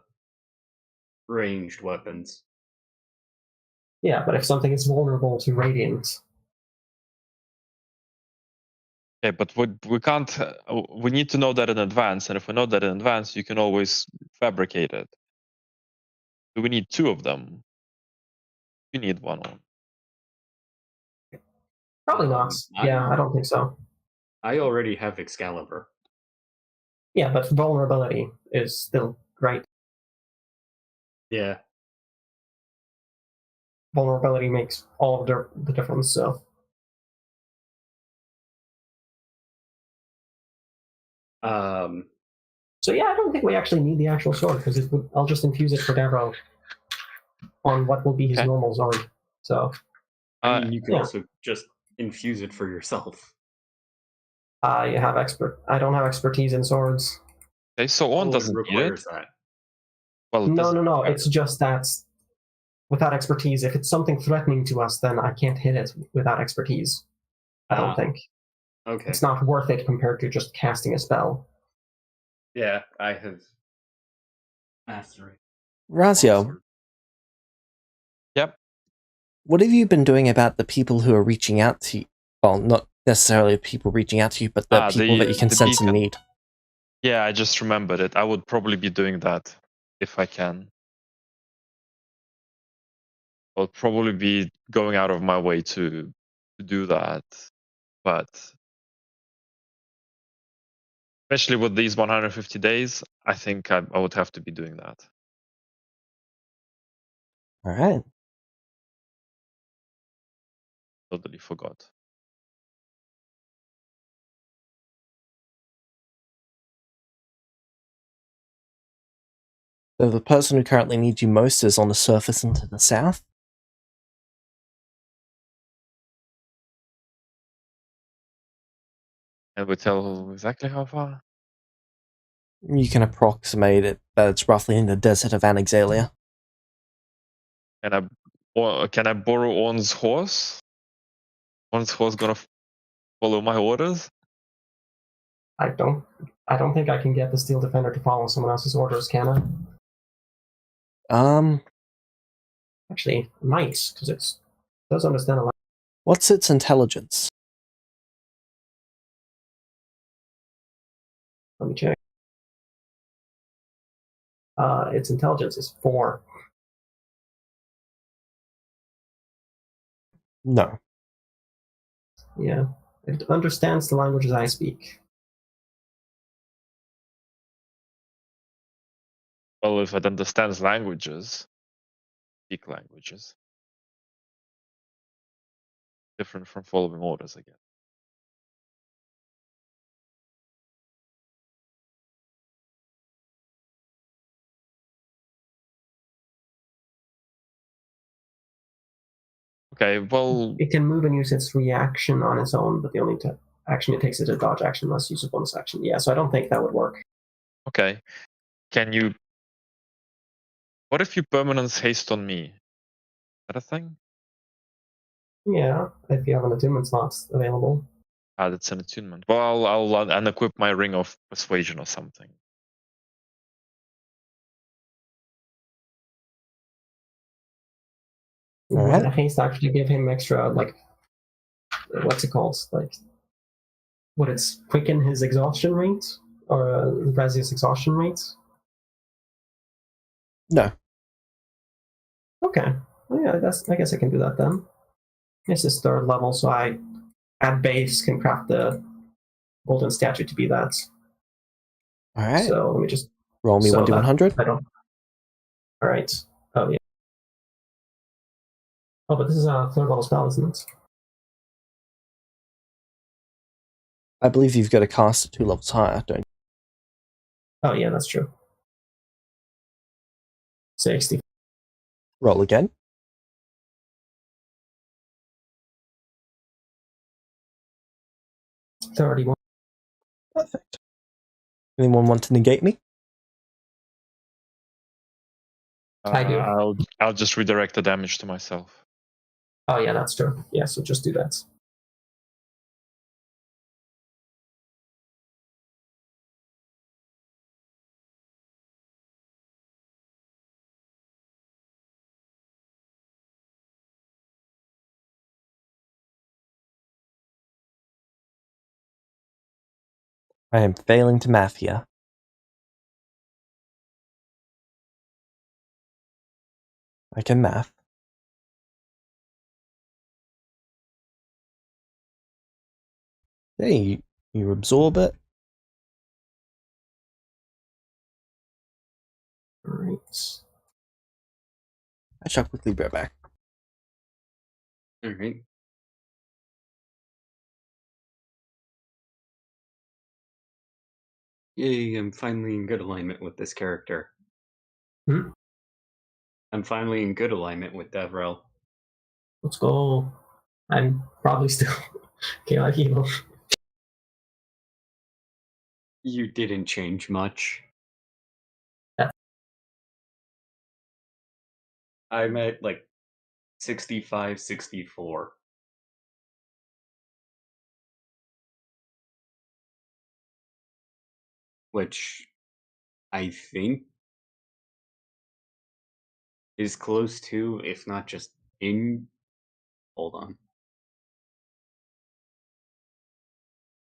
ranged weapons. Yeah, but if something is vulnerable to Radiant, Okay, but we can't. We need to know that in advance, and if we know that in advance, you can always fabricate it. Do we need two of them? You need one of them. probably not. Yeah, I don't think so. I already have Excalibur. Yeah, but vulnerability is still great. Yeah. Vulnerability makes all of the difference, so. So yeah, I don't think we actually need the actual sword, because I'll just infuse it for Davro on what will be his Okay. normal sword. So I mean, you could yeah. also just infuse it for yourself. I don't have expertise in swords. Okay, so one What doesn't need it. requires that? Well, it No. doesn't matter. It's just that without expertise, if it's something threatening to us, then I can't hit it without expertise. I don't think. Okay. It's not worth it compared to just casting a spell. Yeah, I have mastery. Razio, Yep. what have you been doing about the people who are reaching out to you? Well, not necessarily people reaching out to you, but the people that you can the sense in beacon. need. Yeah, I just remembered it. I would probably be doing that if I can. I'll probably be going out of my way to do that, but especially with these 150 days, I think I would have to be doing that. All right. Totally forgot. So the person who currently needs you most is on the surface and to the south. And we tell exactly how far? You can approximate it that it's roughly in the desert of Anaxalia. Can I borrow Orn's horse? Orn's horse gonna follow my orders? I don't think I can get the Steel Defender to follow someone else's orders, can I? Actually, I might, because it does understand a lot. What's its intelligence? Let me check. Its intelligence is 4. No. Yeah. It understands the languages I speak. Well, if it understands languages, speak languages. Different from following orders again. Okay, well, It can move and use its reaction on its own, but the only action it takes is a dodge action unless use of bonus action. Yeah, so I don't think that would work. okay. Can you... What if you permanence haste on me? Is that a thing? Yeah, if you have an attunement slot available. Ah, that's an attunement. Well, I'll unequip my ring of persuasion or something. All Would right. the haste actually give him extra, like, what's it called? Like, would it quicken his exhaustion rate? Or raise his exhaustion rate? No. Okay. Well, yeah, I guess I can do that then. This is 3rd level, so I, at base, can craft the golden statue to be that. All right. So let me just Roll me 1d100. I don't. All right. Oh yeah. Oh, but this is a 3rd level spell, isn't it? I believe you've got to cast it 2 levels higher, don't you? Oh yeah, that's true. 60. Roll again. $31. Perfect. Anyone want to negate me? I do. I'll just redirect the damage to myself. Oh yeah, that's true. Yeah, so just do that. I am failing to math here. I can math. Hey, you absorb it. All right. I shall quickly be back. All right. Yay, I'm finally in good alignment with this character. Hmm? I'm finally in good alignment with Devrel. Let's go. I'm probably still chaotic evil. You didn't change much. Yeah. I'm at like 65, 64. which I think is close to, if not just in. Hold on.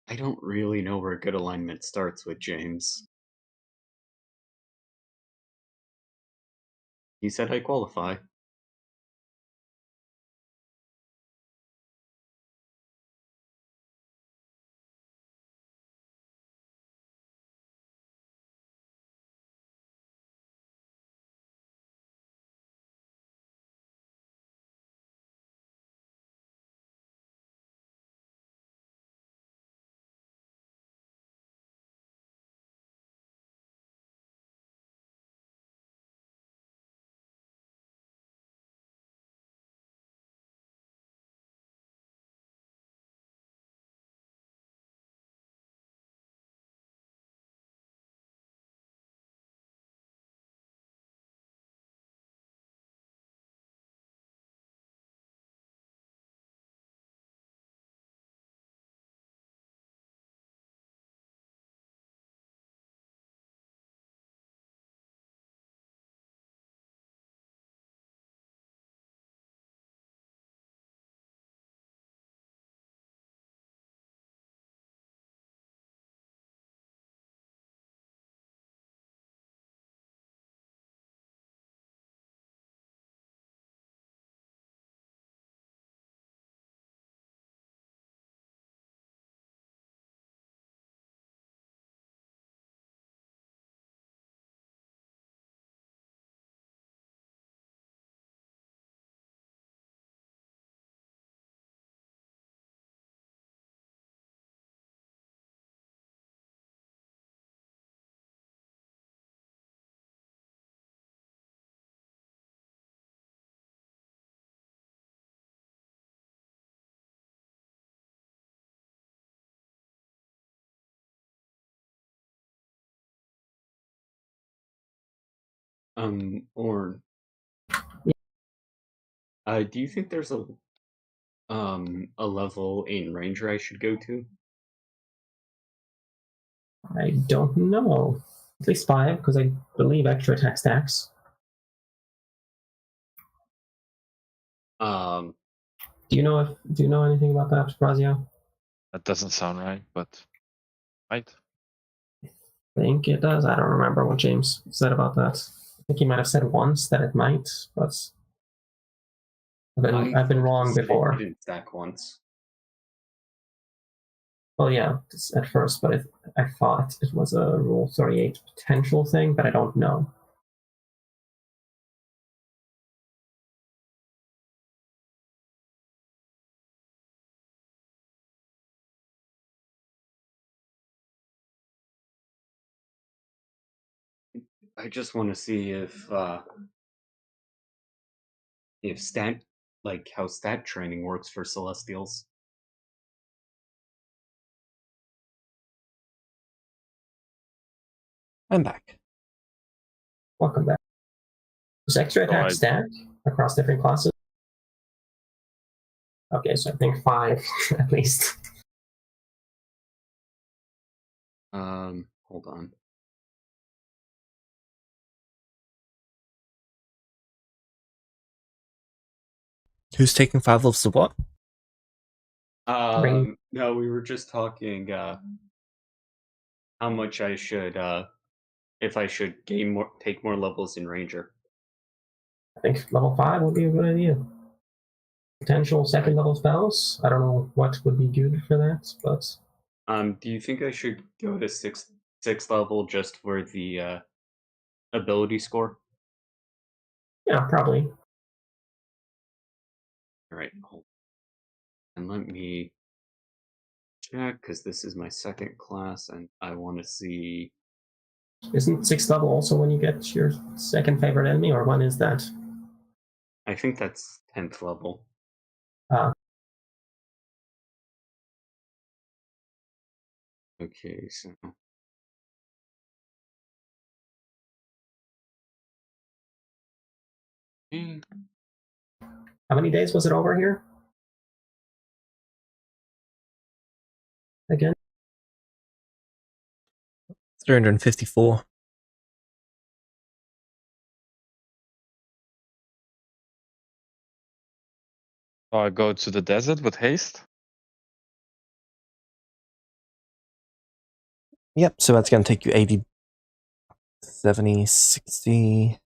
I don't really know where good alignment starts with James. He said I qualify. Orn. Do you think there's a level in Ranger I should go to? I don't know. At least 5, because I believe extra attack stacks. Do you know anything about that, Razio? That doesn't sound right, but right. I think it does. I don't remember what James said about that. I think he might have said once that it might, but I've been wrong before. It didn't stack once. Well, yeah, at first, but I thought it was a Rule 38 potential thing, but I don't know. I just want to see if stat, like how stat training works for Celestials. I'm back. Welcome back. Does extra attack stack across different classes? Okay, so I think 5 at least. Hold on. Who's taking 5 levels of what? No, we were just talking how much I should if I should take more levels in Ranger. I think level 5 would be a good idea. Potential second level spells. I don't know what would be good for that, but do you think I should go to sixth level just for the ability score? Yeah, probably. All right, hold on. And let me check because this is my second class, and I want to see. Isn't 6th level also when you get your second favorite enemy, or when is that? I think that's 10th level. Okay, so. How many days was it over here? Again? 354. So I go to the desert with haste. Yep, so that's going to take you 80, 70, 60.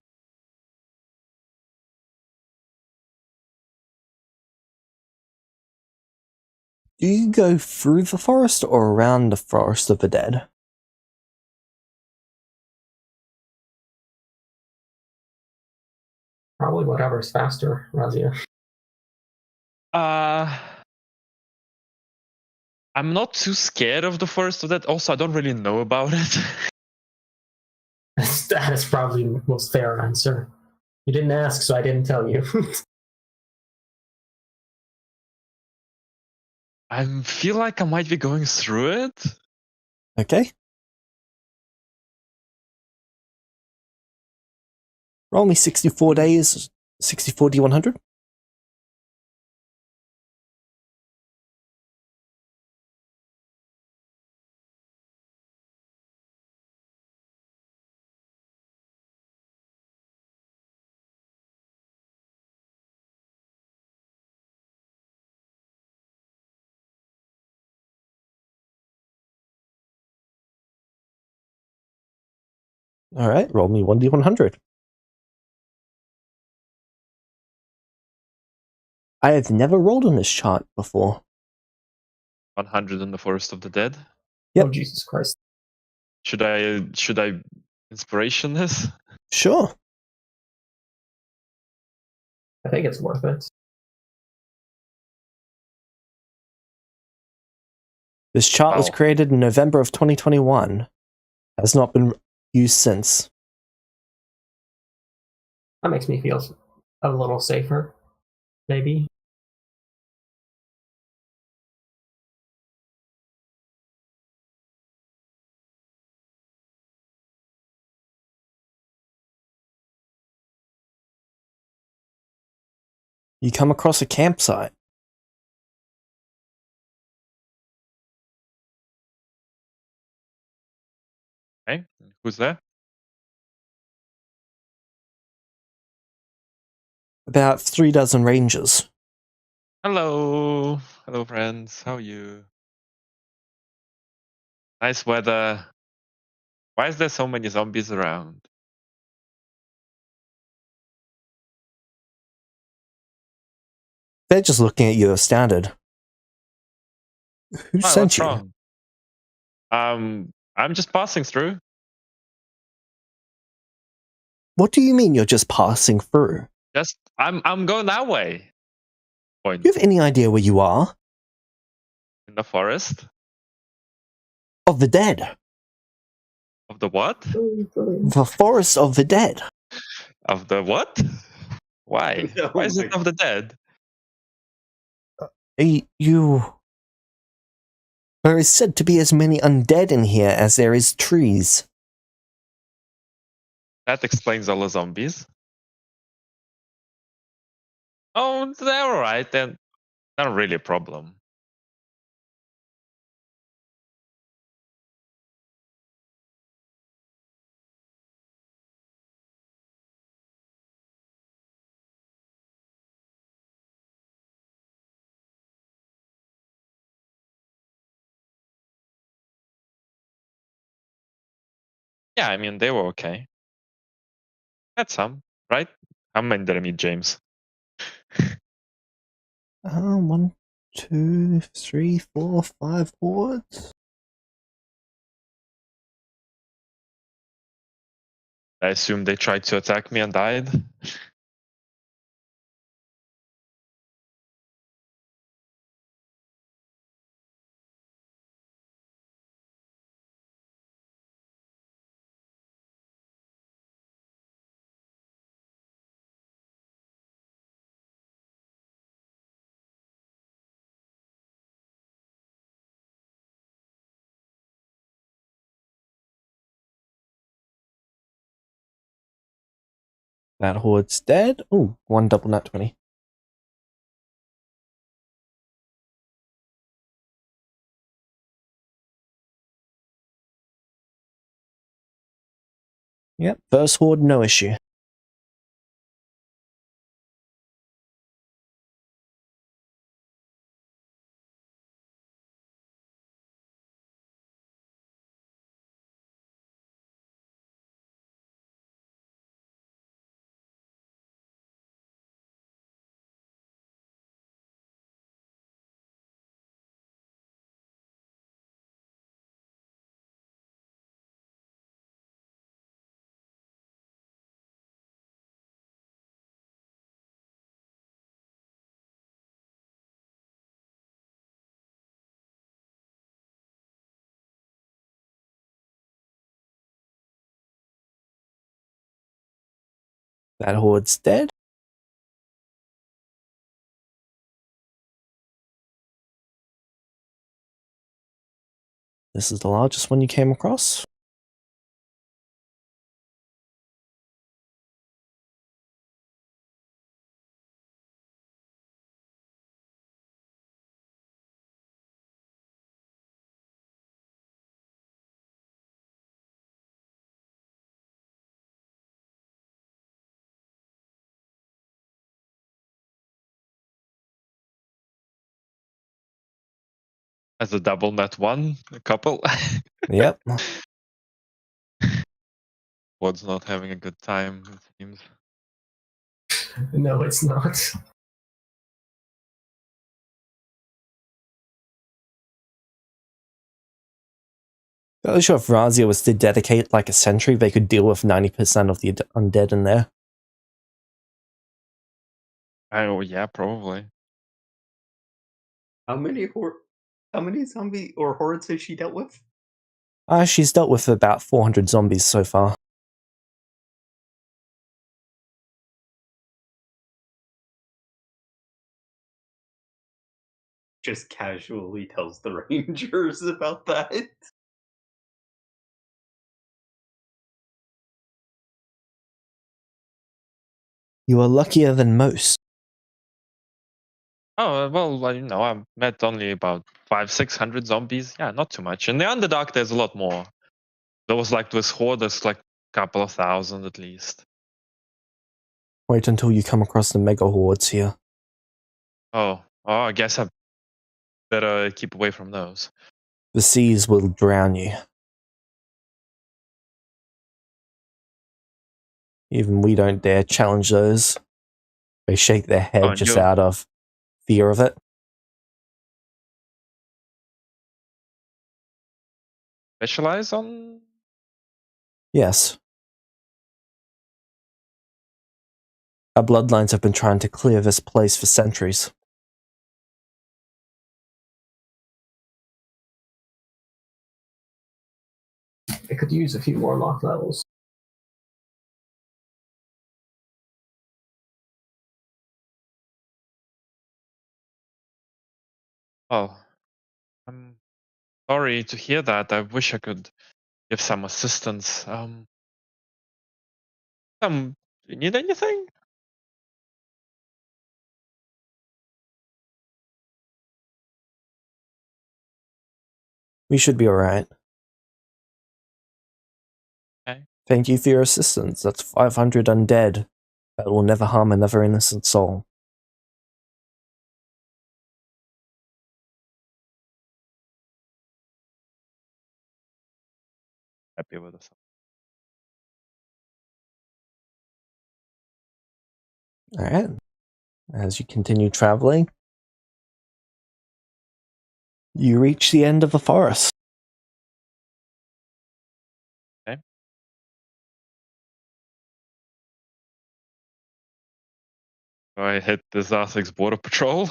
Do you go through the forest or around the forest of the dead? Probably whatever's faster, Razia. I'm not too scared of the forest of that. Also, I don't really know about it. That is probably the most fair answer. You didn't ask, so I didn't tell you. I feel like I might be going through it. Okay. Roll me 64 days, 64 D100. All right, roll me 1D100. I have never rolled on this chart before. 100 in the forest of the dead. Yep. Oh, Jesus Christ. Should I inspiration this? Sure. I think it's worth it. This chart was Wow. created in November of 2021. Has not been used since. That makes me feel a little safer, maybe. You come across a campsite. Okay, who's there? About 3 dozen rangers. Hello, hello, friends. How are you? Nice weather. Why is there so many zombies around? They're just looking at you as standard. Who Why, sent what's you? wrong? I'm just passing through. What do you mean you're just passing through? Just I'm going that way. Point Do you have any idea where you are? in the forest Of the dead. of the what? The forest of the dead. Of the what? Why? Oh Why is my- it of the dead? You... There is said to be as many undead in here as there is trees. That explains all the zombies. Oh, they're alright. They're not really a problem. Yeah, I mean, they were okay. Had some, right? How many did I meet, James? 1, 2, 3, 4, 5 hordes? I assume they tried to attack me and died. That horde's dead. Ooh, 1 double nat 20. Yep, first horde, no issue. That horde's dead. This is the largest one you came across. As a double net one, a couple. Yep. What's not having a good time, it seems. No, it's not. Fairly sure if Razia was to dedicate like a sentry, they could deal with 90% of the undead in there. Oh yeah, probably. How many zombie or hordes has she dealt with? She's dealt with about 400 zombies so far. Just casually tells the rangers about that. You are luckier than most. Oh well, I met only about 500-600 zombies. Yeah, not too much. In the Underdark, there's a lot more. There was like this horde, there's like a couple of thousand at least. Wait until you come across the mega hordes here. Oh, I guess I better keep away from those. The seas will drown you. Even we don't dare challenge those. They shake their head Oh, and just you out of fear of it. specialize on? Yes. Our bloodlines have been trying to clear this place for centuries. I could use a few warlock levels. Oh, I'm sorry to hear that. I wish I could give some assistance. Do you need anything? We should be alright. Okay. Thank you for your assistance. That's 500 undead. That will never harm another innocent soul. Happy with this. Alright. As you continue traveling, you reach the end of the forest. Okay. So I hit the Zarthix border patrol.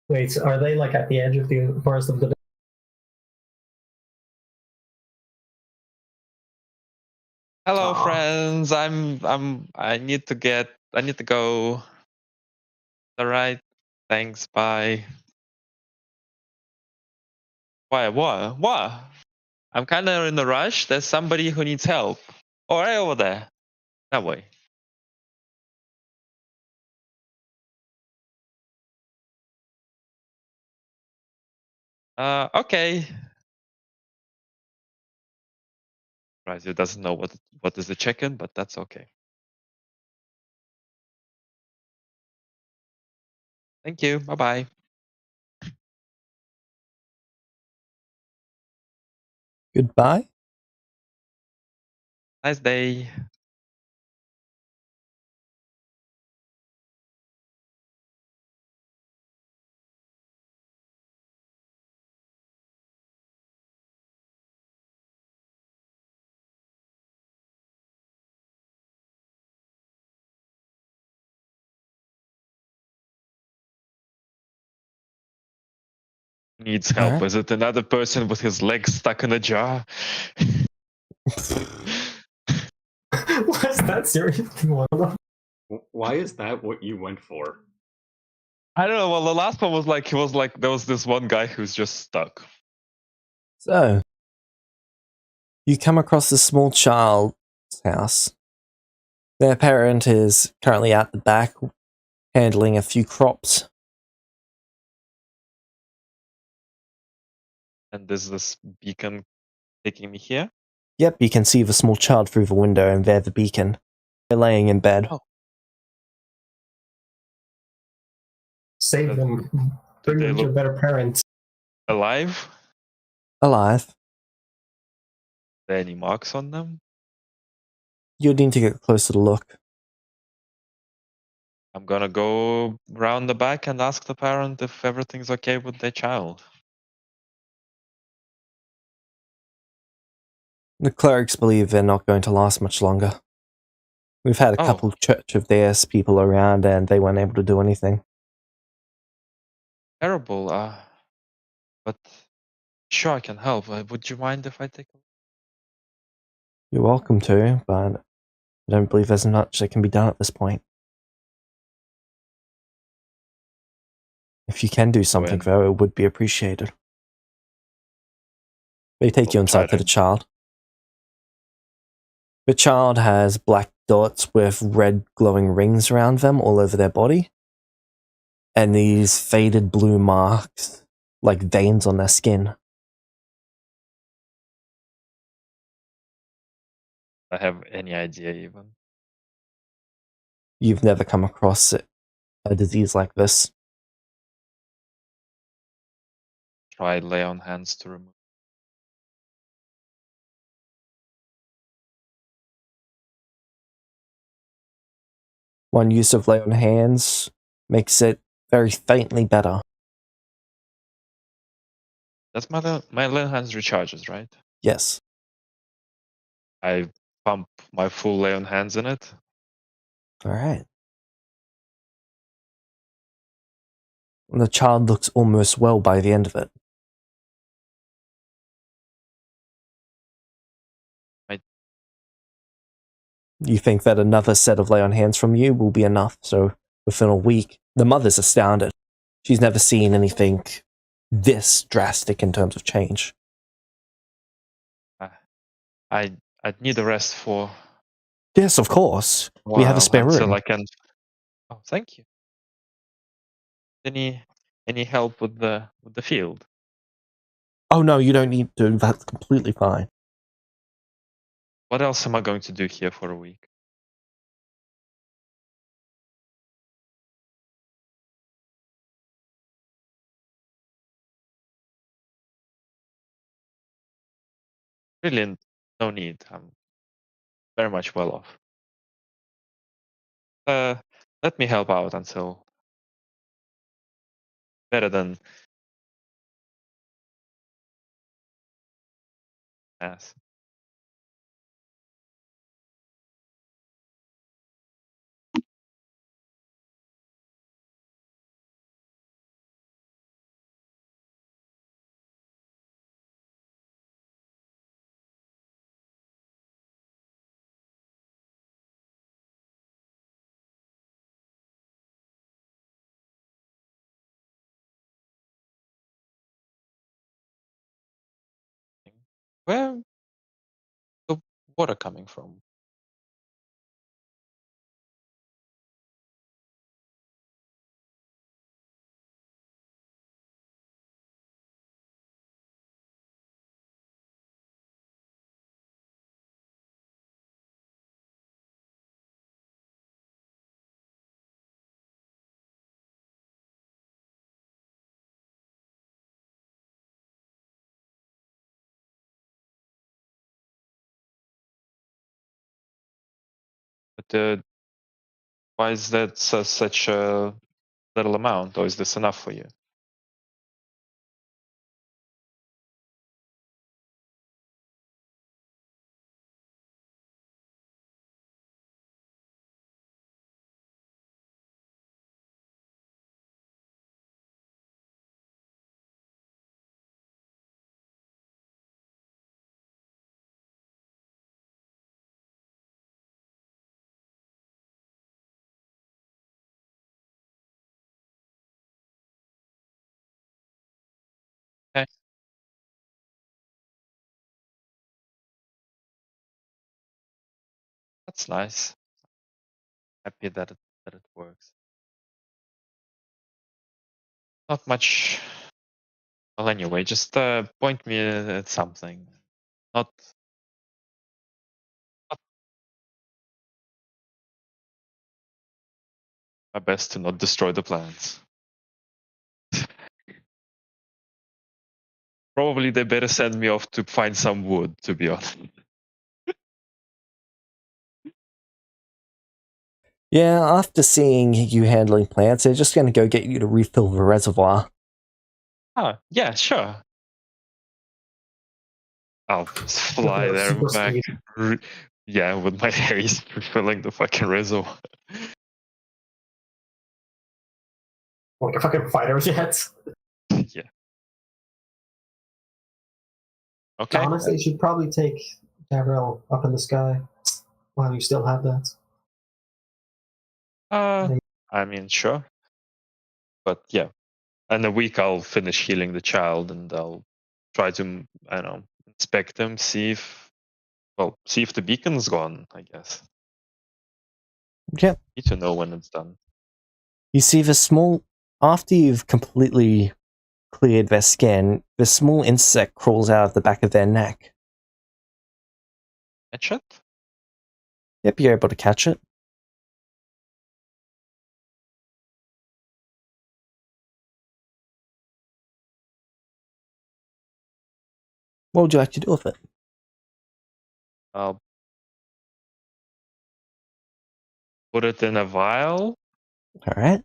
Wait, are they like at the edge of the forest of the? Hello, Aw. friends. I need to go. All right. Thanks. Bye. Why? What? What? I'm kind of in a rush. There's somebody who needs help. Oh, right over there. That way. Okay. Right, he doesn't know what is the check-in, but that's okay. Thank you. Bye bye. Goodbye. Nice day. Needs help. Alright. Is it another person with his legs stuck in a jar? Was that seriously one of them? Why is that what you went for? I don't know. Well, the last one was like there was this one guy who's just stuck. So, you come across a small child's house. Their parent is currently out the back handling a few crops. And is this beacon taking me here? Yep, you can see the small child through the window and there the beacon. They're laying in bed. Oh. Save them. Bring they them to a look- better parent. Alive? Alive. Are there any marks on them? You need to get a closer look. I'm gonna go round the back and ask the parent if everything's okay with their child. The clerics believe they're not going to last much longer. We've had a Oh. couple Church of Theirs people around and they weren't able to do anything. Terrible. But sure, I can help. Would you mind if I take a look? You're welcome to, but I don't believe there's much that can be done at this point. If you can do something, When? though, it would be appreciated. They take you We'll try inside to to- the child. The child has black dots with red glowing rings around them all over their body. And these faded blue marks, like veins on their skin. I have any idea even. You've never come across a disease like this. Try lay on hands to remove. One use of lay on hands makes it very faintly better. That's my lay on hands recharges, right? Yes. I pump my full lay on hands in it. Alright. The child looks almost well by the end of it. You think that another set of lay on hands from you will be enough, so within a week, the mother's astounded. She's never seen anything this drastic in terms of change. I'd need a rest for Yes, of course. We have a spare until room. I can. Oh, thank you. Any help with the field? Oh no, you don't need to. That's completely fine. What else am I going to do here for a week? Really, no need. I'm very much well off. Let me help out until better than ass. Where the water coming from? why is that such a little amount, or is this enough for you? Okay. That's nice. Happy that it works. Not much. Well, anyway, just point me at something. Not my best to not destroy the plants. Probably they better send me off to find some wood, to be honest. Yeah, after seeing you handling plants, they're just going to go get you to refill the reservoir. Ah, yeah, sure. I'll just fly there Super back. speed. Yeah, with my haste refilling the fucking reservoir. Like a fucking fighter jets. Yeah. Okay. Honestly, you should probably take Gabriel up in the sky while you still have that. I mean, sure. But yeah, in a week I'll finish healing the child, and I'll try to, I don't know, inspect them, see if the beacon's gone, I guess. Yep. Need to know when it's done. You see after you've completely cleared their skin, the small insect crawls out of the back of their neck. Catch it? Yep, you're able to catch it. What would you like to do with it? I'll put it in a vial. Alright.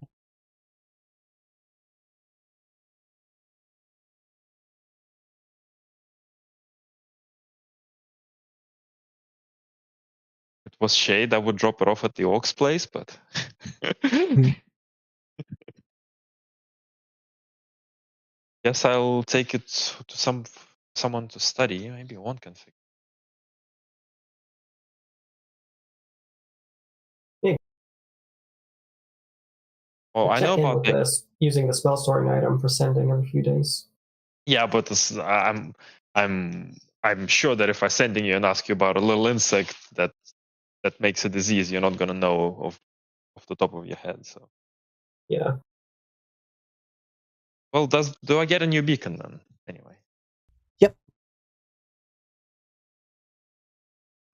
If it was shade, I would drop it off at the Orc's place, but guess I'll take it to someone to study. Maybe one can fix. Oh, I know Check in about with this using the spell storing item for sending every few days. Yeah, but I'm sure that if I'm sending you and ask you about a little insect that makes a disease, you're not gonna know off the top of your head. So, Yeah. well, do I get a new beacon then? Anyway. Yep.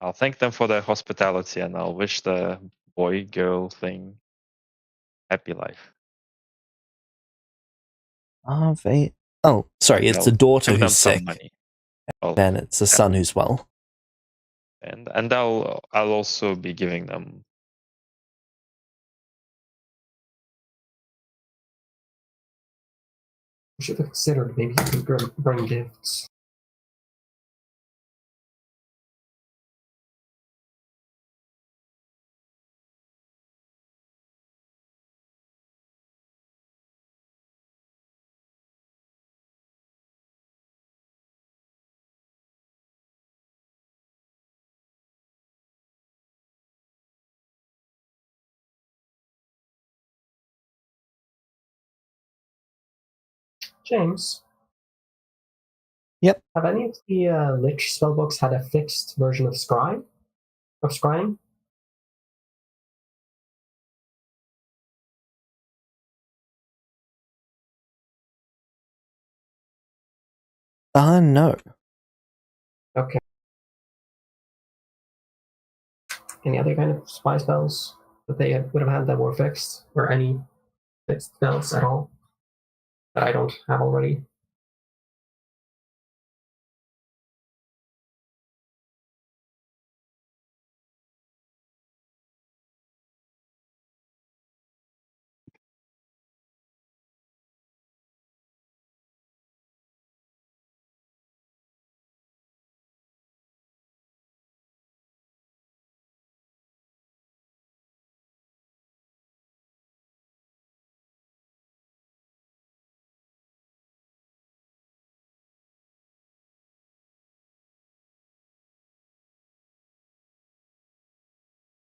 I'll thank them for their hospitality, and I'll wish the boy girl thing happy life. Oh, sorry, it's the I'll daughter give them who's some sick, money. and it's the son who's well. And I'll also be giving them. We should have considered maybe you could bring gifts. James? Yep. Have any of the Lich spellbooks had a fixed version of scrying? No. Okay. Any other kind of spy spells that they would have had that were fixed? Or any fixed spells at all? That I don't have already?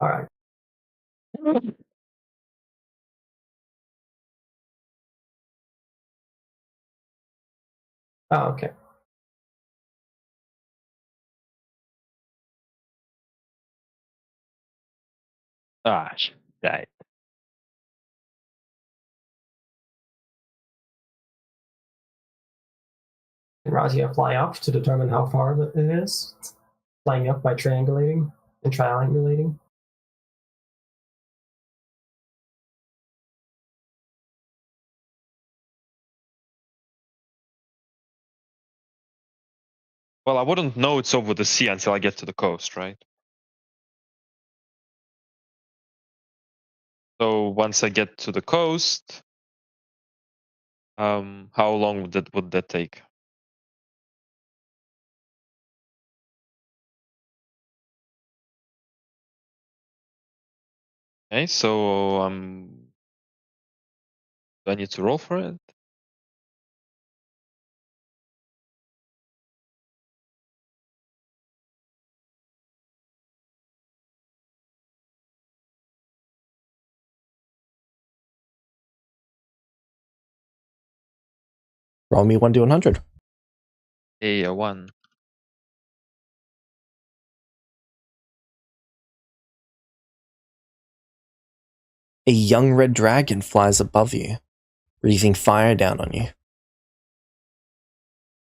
All right. Oh, okay. Shit. Can Razia fly up to determine how far it is? Flying up by triangulating and triangulating. Well, I wouldn't know it's over the sea until I get to the coast, right? So once I get to the coast, how long would that take? Okay, so do I need to roll for it? Roll me 1d100. A 1. A young red dragon flies above you, breathing fire down on you.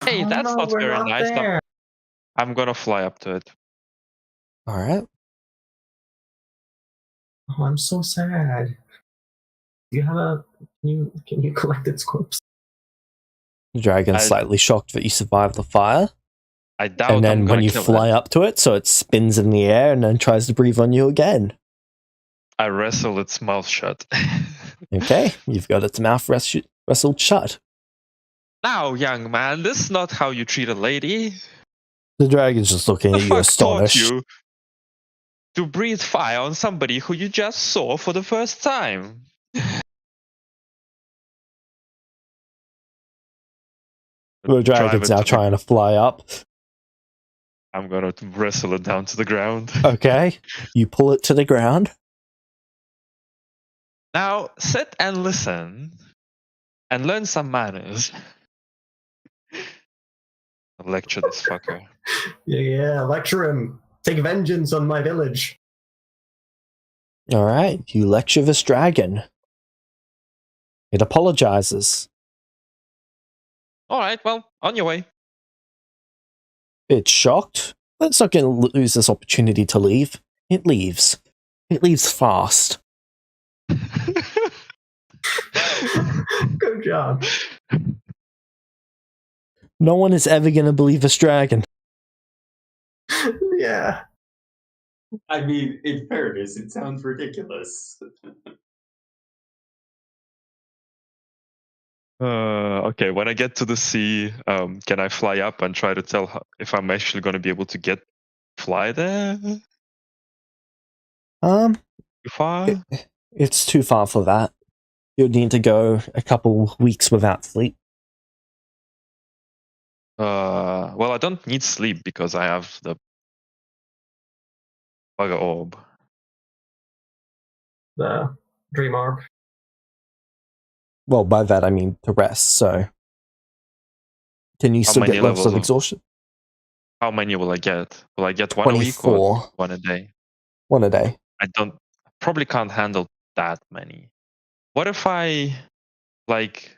Hey, Oh, that's no, not we're very not nice. there. I'm gonna fly up to it. All right. Oh, I'm so sad. Do you have a? Can you collect its corpse? The dragon's I- slightly shocked that you survived the fire. I doubt And I'm then gonna when you kill fly it. up to it, so it spins in the air and then tries to breathe on you again. I wrestle its mouth shut. Okay, you've got its mouth wrestled shut. Now, young man, this is not how you treat a lady. The dragon's just looking The at you fuck taught astonished. you to breathe fire on somebody who you just saw for the first time? The dragon's now trying to fly up. I'm gonna wrestle it down to the ground. Okay, you pull it to the ground. Now sit and listen and learn some manners. I'll lecture this fucker. Yeah, lecture him. Take vengeance on my village. All right, you lecture this dragon. It apologizes. Alright, well, on your way. It's shocked, but it's not going to lose this opportunity to leave. It leaves. It leaves fast. Good job. No one is ever going to believe this dragon. Yeah. I mean, in fairness, it sounds ridiculous. Okay, when I get to the sea, can I fly up and try to tell if I'm actually going to be able to fly there? Too far? It's too far for that. You'd need to go a couple weeks without sleep. Well, I don't need sleep because I have the bugger orb. The dream orb. Well, by that I mean to rest, so... Can you How still many get levels levels of exhaustion? How many will I get? Will I get one a week or 24. one a day? One a day. I probably can't handle that many. What if I like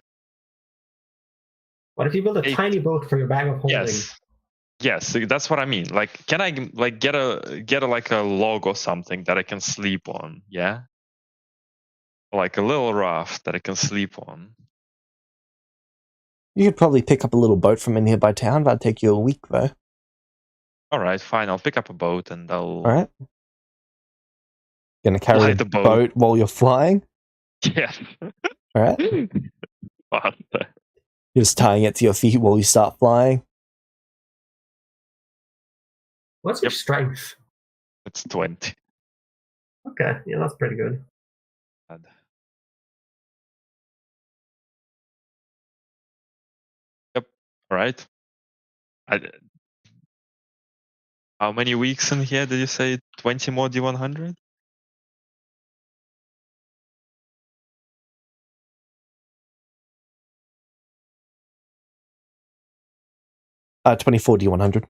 What if you build a Eight. tiny boat for your bag of holding? Yes, that's what I mean. Like, can I like get a like a log or something that I can sleep on? Yeah, like a little raft that I can sleep on. You could probably pick up a little boat from a nearby town. That'd take you a week, though. All right, fine. I'll pick up a boat and I'll. All right. Gonna carry Fly a the boat. boat while you're flying. Yeah. All right. You're just tying it to your feet while you start flying. What's your Yep. strength? It's 20. Okay, yeah, that's pretty good. Yep. All right. How many weeks in here did you say? 20 more D100? 24 D100.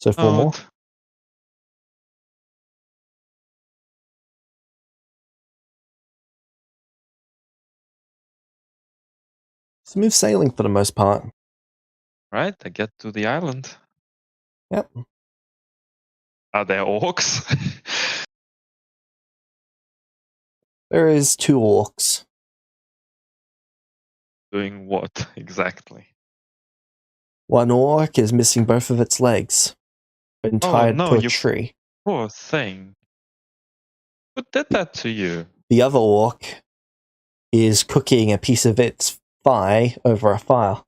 So 4 more. Note. Smooth sailing for the most part. Right, I get to the island. Yep. Are there orcs? There is 2 orcs. Doing what exactly? One orc is missing both of its legs. Been Oh, tied no, to a you tree. Poor thing. Who did that to you? The other orc is cooking a piece of its thigh over a fire.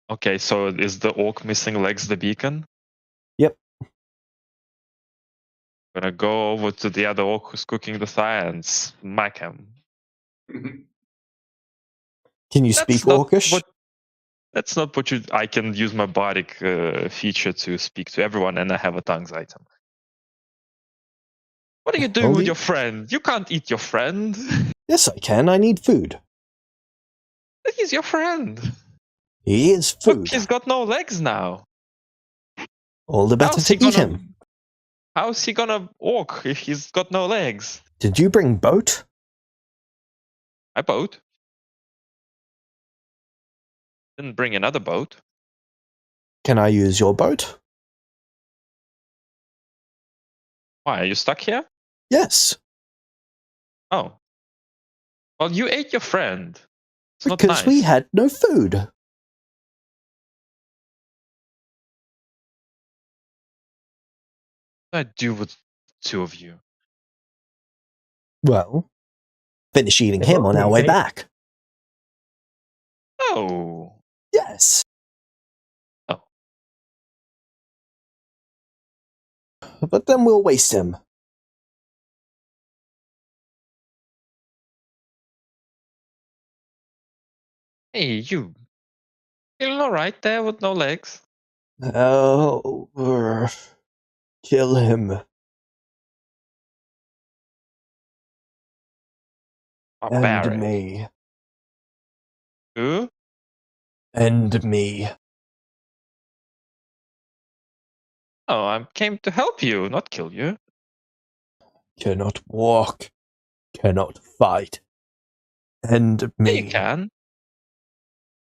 Okay, so is the orc missing legs the beacon? Yep. Gonna go over to the other orc who's cooking the thigh and smack him. Can you speak Orcish? That's not what you. I can use my bardic feature to speak to everyone, and I have a tongues item. What are you doing with your friend? You can't eat your friend. Yes, I can. I need food. He's your friend. He is Look, food. he's got no legs now. All the better to eat him. How's he gonna walk if he's got no legs? Did you bring boat? My boat. Didn't bring another boat. Can I use your boat? Why, are you stuck here? Yes. Oh. Well, you ate your friend. It's not Because nice. we had no food. What do I do with two of you? Well, finish eating They him look on our pretty way big. back. No. Yes. Oh. But then we'll waste him. Hey, you. Feeling alright there with no legs? Oh, kill him. End Barbaric. me. Who? End me. Oh, I came to help you, not kill you. Cannot walk. Cannot fight. End Yeah, you me. can.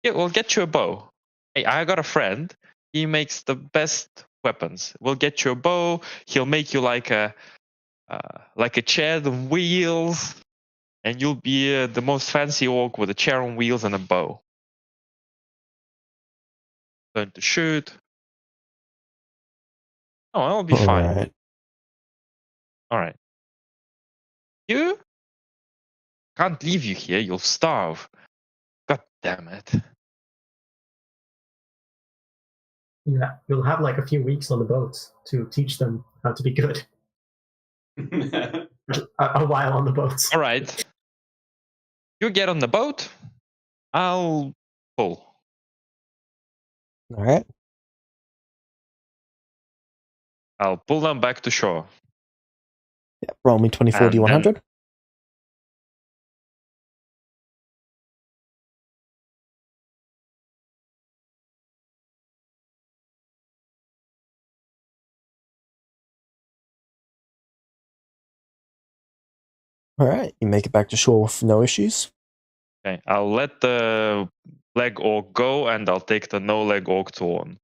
Yeah, we'll get you a bow. Hey, I got a friend. He makes the best weapons. We'll get you a bow. He'll make you like a chair and wheels, and you'll be the most fancy orc with a chair on wheels and a bow. Learn to shoot. Oh, I'll be fine. Alright. All right. You can't leave you here. You'll starve. God damn it. Yeah, you'll have like a few weeks on the boat to teach them how to be good. A while on the boats. All right. You get on the boat. I'll pull. Alright. I'll pull them back to shore. Yeah, roll me 24 And D100. Alright, you make it back to shore with no issues. Okay, I'll let the leg orc go, and I'll take the no leg orc to on.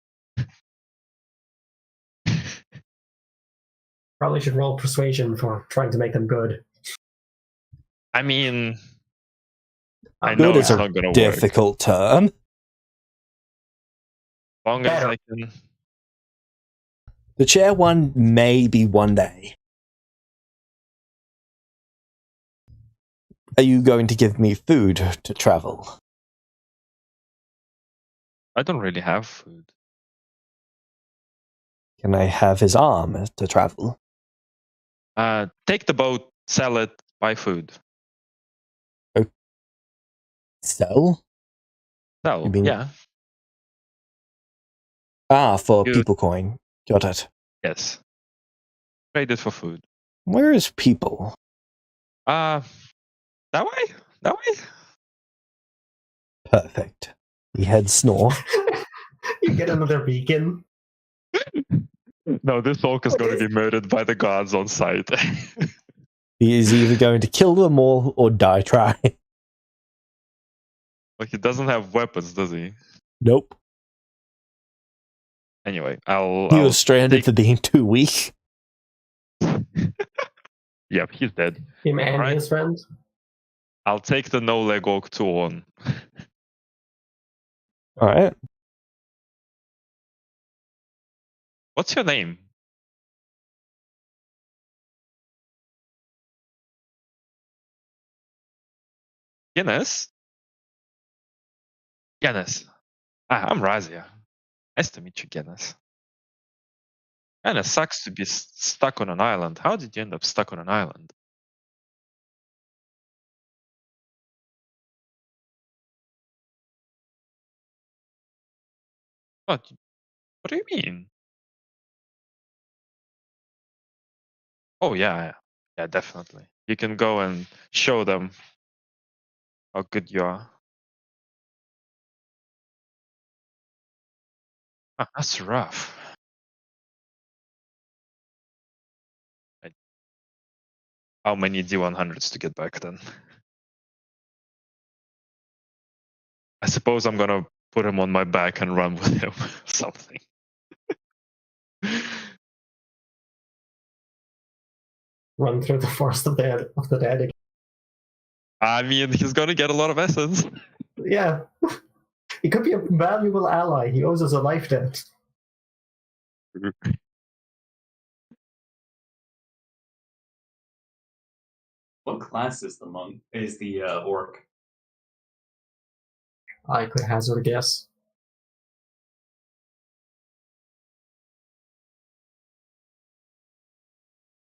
Probably should roll persuasion for trying to make them good. I mean, I Good know is it's a not gonna work. difficult term. As long as Better. I can. The chair one may be one day. Are you going to give me food to travel? I don't really have food. Can I have his arm to travel? Take the boat, sell it, buy food. Sell? Sell, You mean- yeah. Ah, for You- people coin. Got it. Yes. Trade it for food. Where is people? That way? That way? Perfect. He heads north. You get another beacon. No, this orc is What going to is- be murdered by the guards on site. He is either going to kill them all or die trying. Like, he doesn't have weapons, does he? Nope. Anyway, He I'll was stranded take- for being too weak. Yep, he's dead. Him and Alright. his friend. I'll take the no-leg orc to on. Alright. What's your name? Guinness? Guinness. I'm Razia. Nice to meet you, Guinness. Kinda sucks to be stuck on an island. How did you end up stuck on an island? What do you mean? Oh yeah, yeah, definitely. You can go and show them how good you are. That's rough. How many D100s to get back then? I suppose I'm gonna put him on my back and run with him. Something. Run through the forest of the dead again. I mean, he's gonna get a lot of essence. Yeah. He could be a valuable ally. He owes us a life debt. What class is the monk? Is the orc? I could hazard a guess.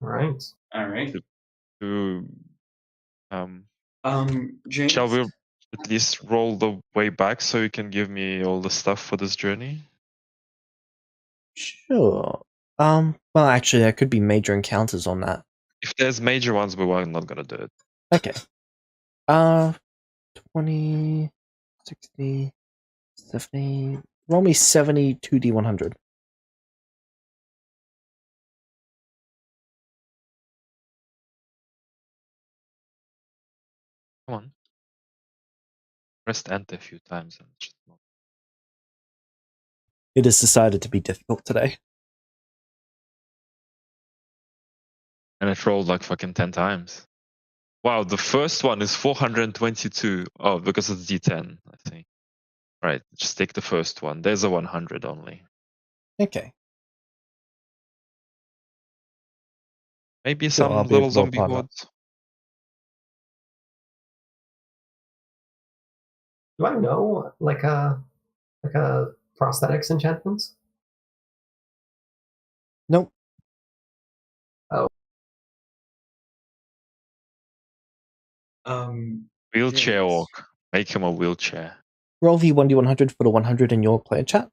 Alright. All right. To, James. shall we at least roll the way back so you can give me all the stuff for this journey? Sure. Well, actually, there could be major encounters on that. If there's major ones, we are not gonna do it. Okay. 20, 60, 70. Roll me 72 D100. Come on. Pressed enter a few times and just It has decided to be difficult today. and it rolled like fucking 10 times. Wow, the first one is 422. Oh, because it's D10, I think. Right, just take the first one. There's a 100 only. Okay. Maybe Sure, some I'll be little able to zombie apply that. hordes. Do I know like a prosthetics enchantment? Nope. Wheelchair James. orc. Make him a wheelchair. Roll the 1D100 for the 100 in your player chat.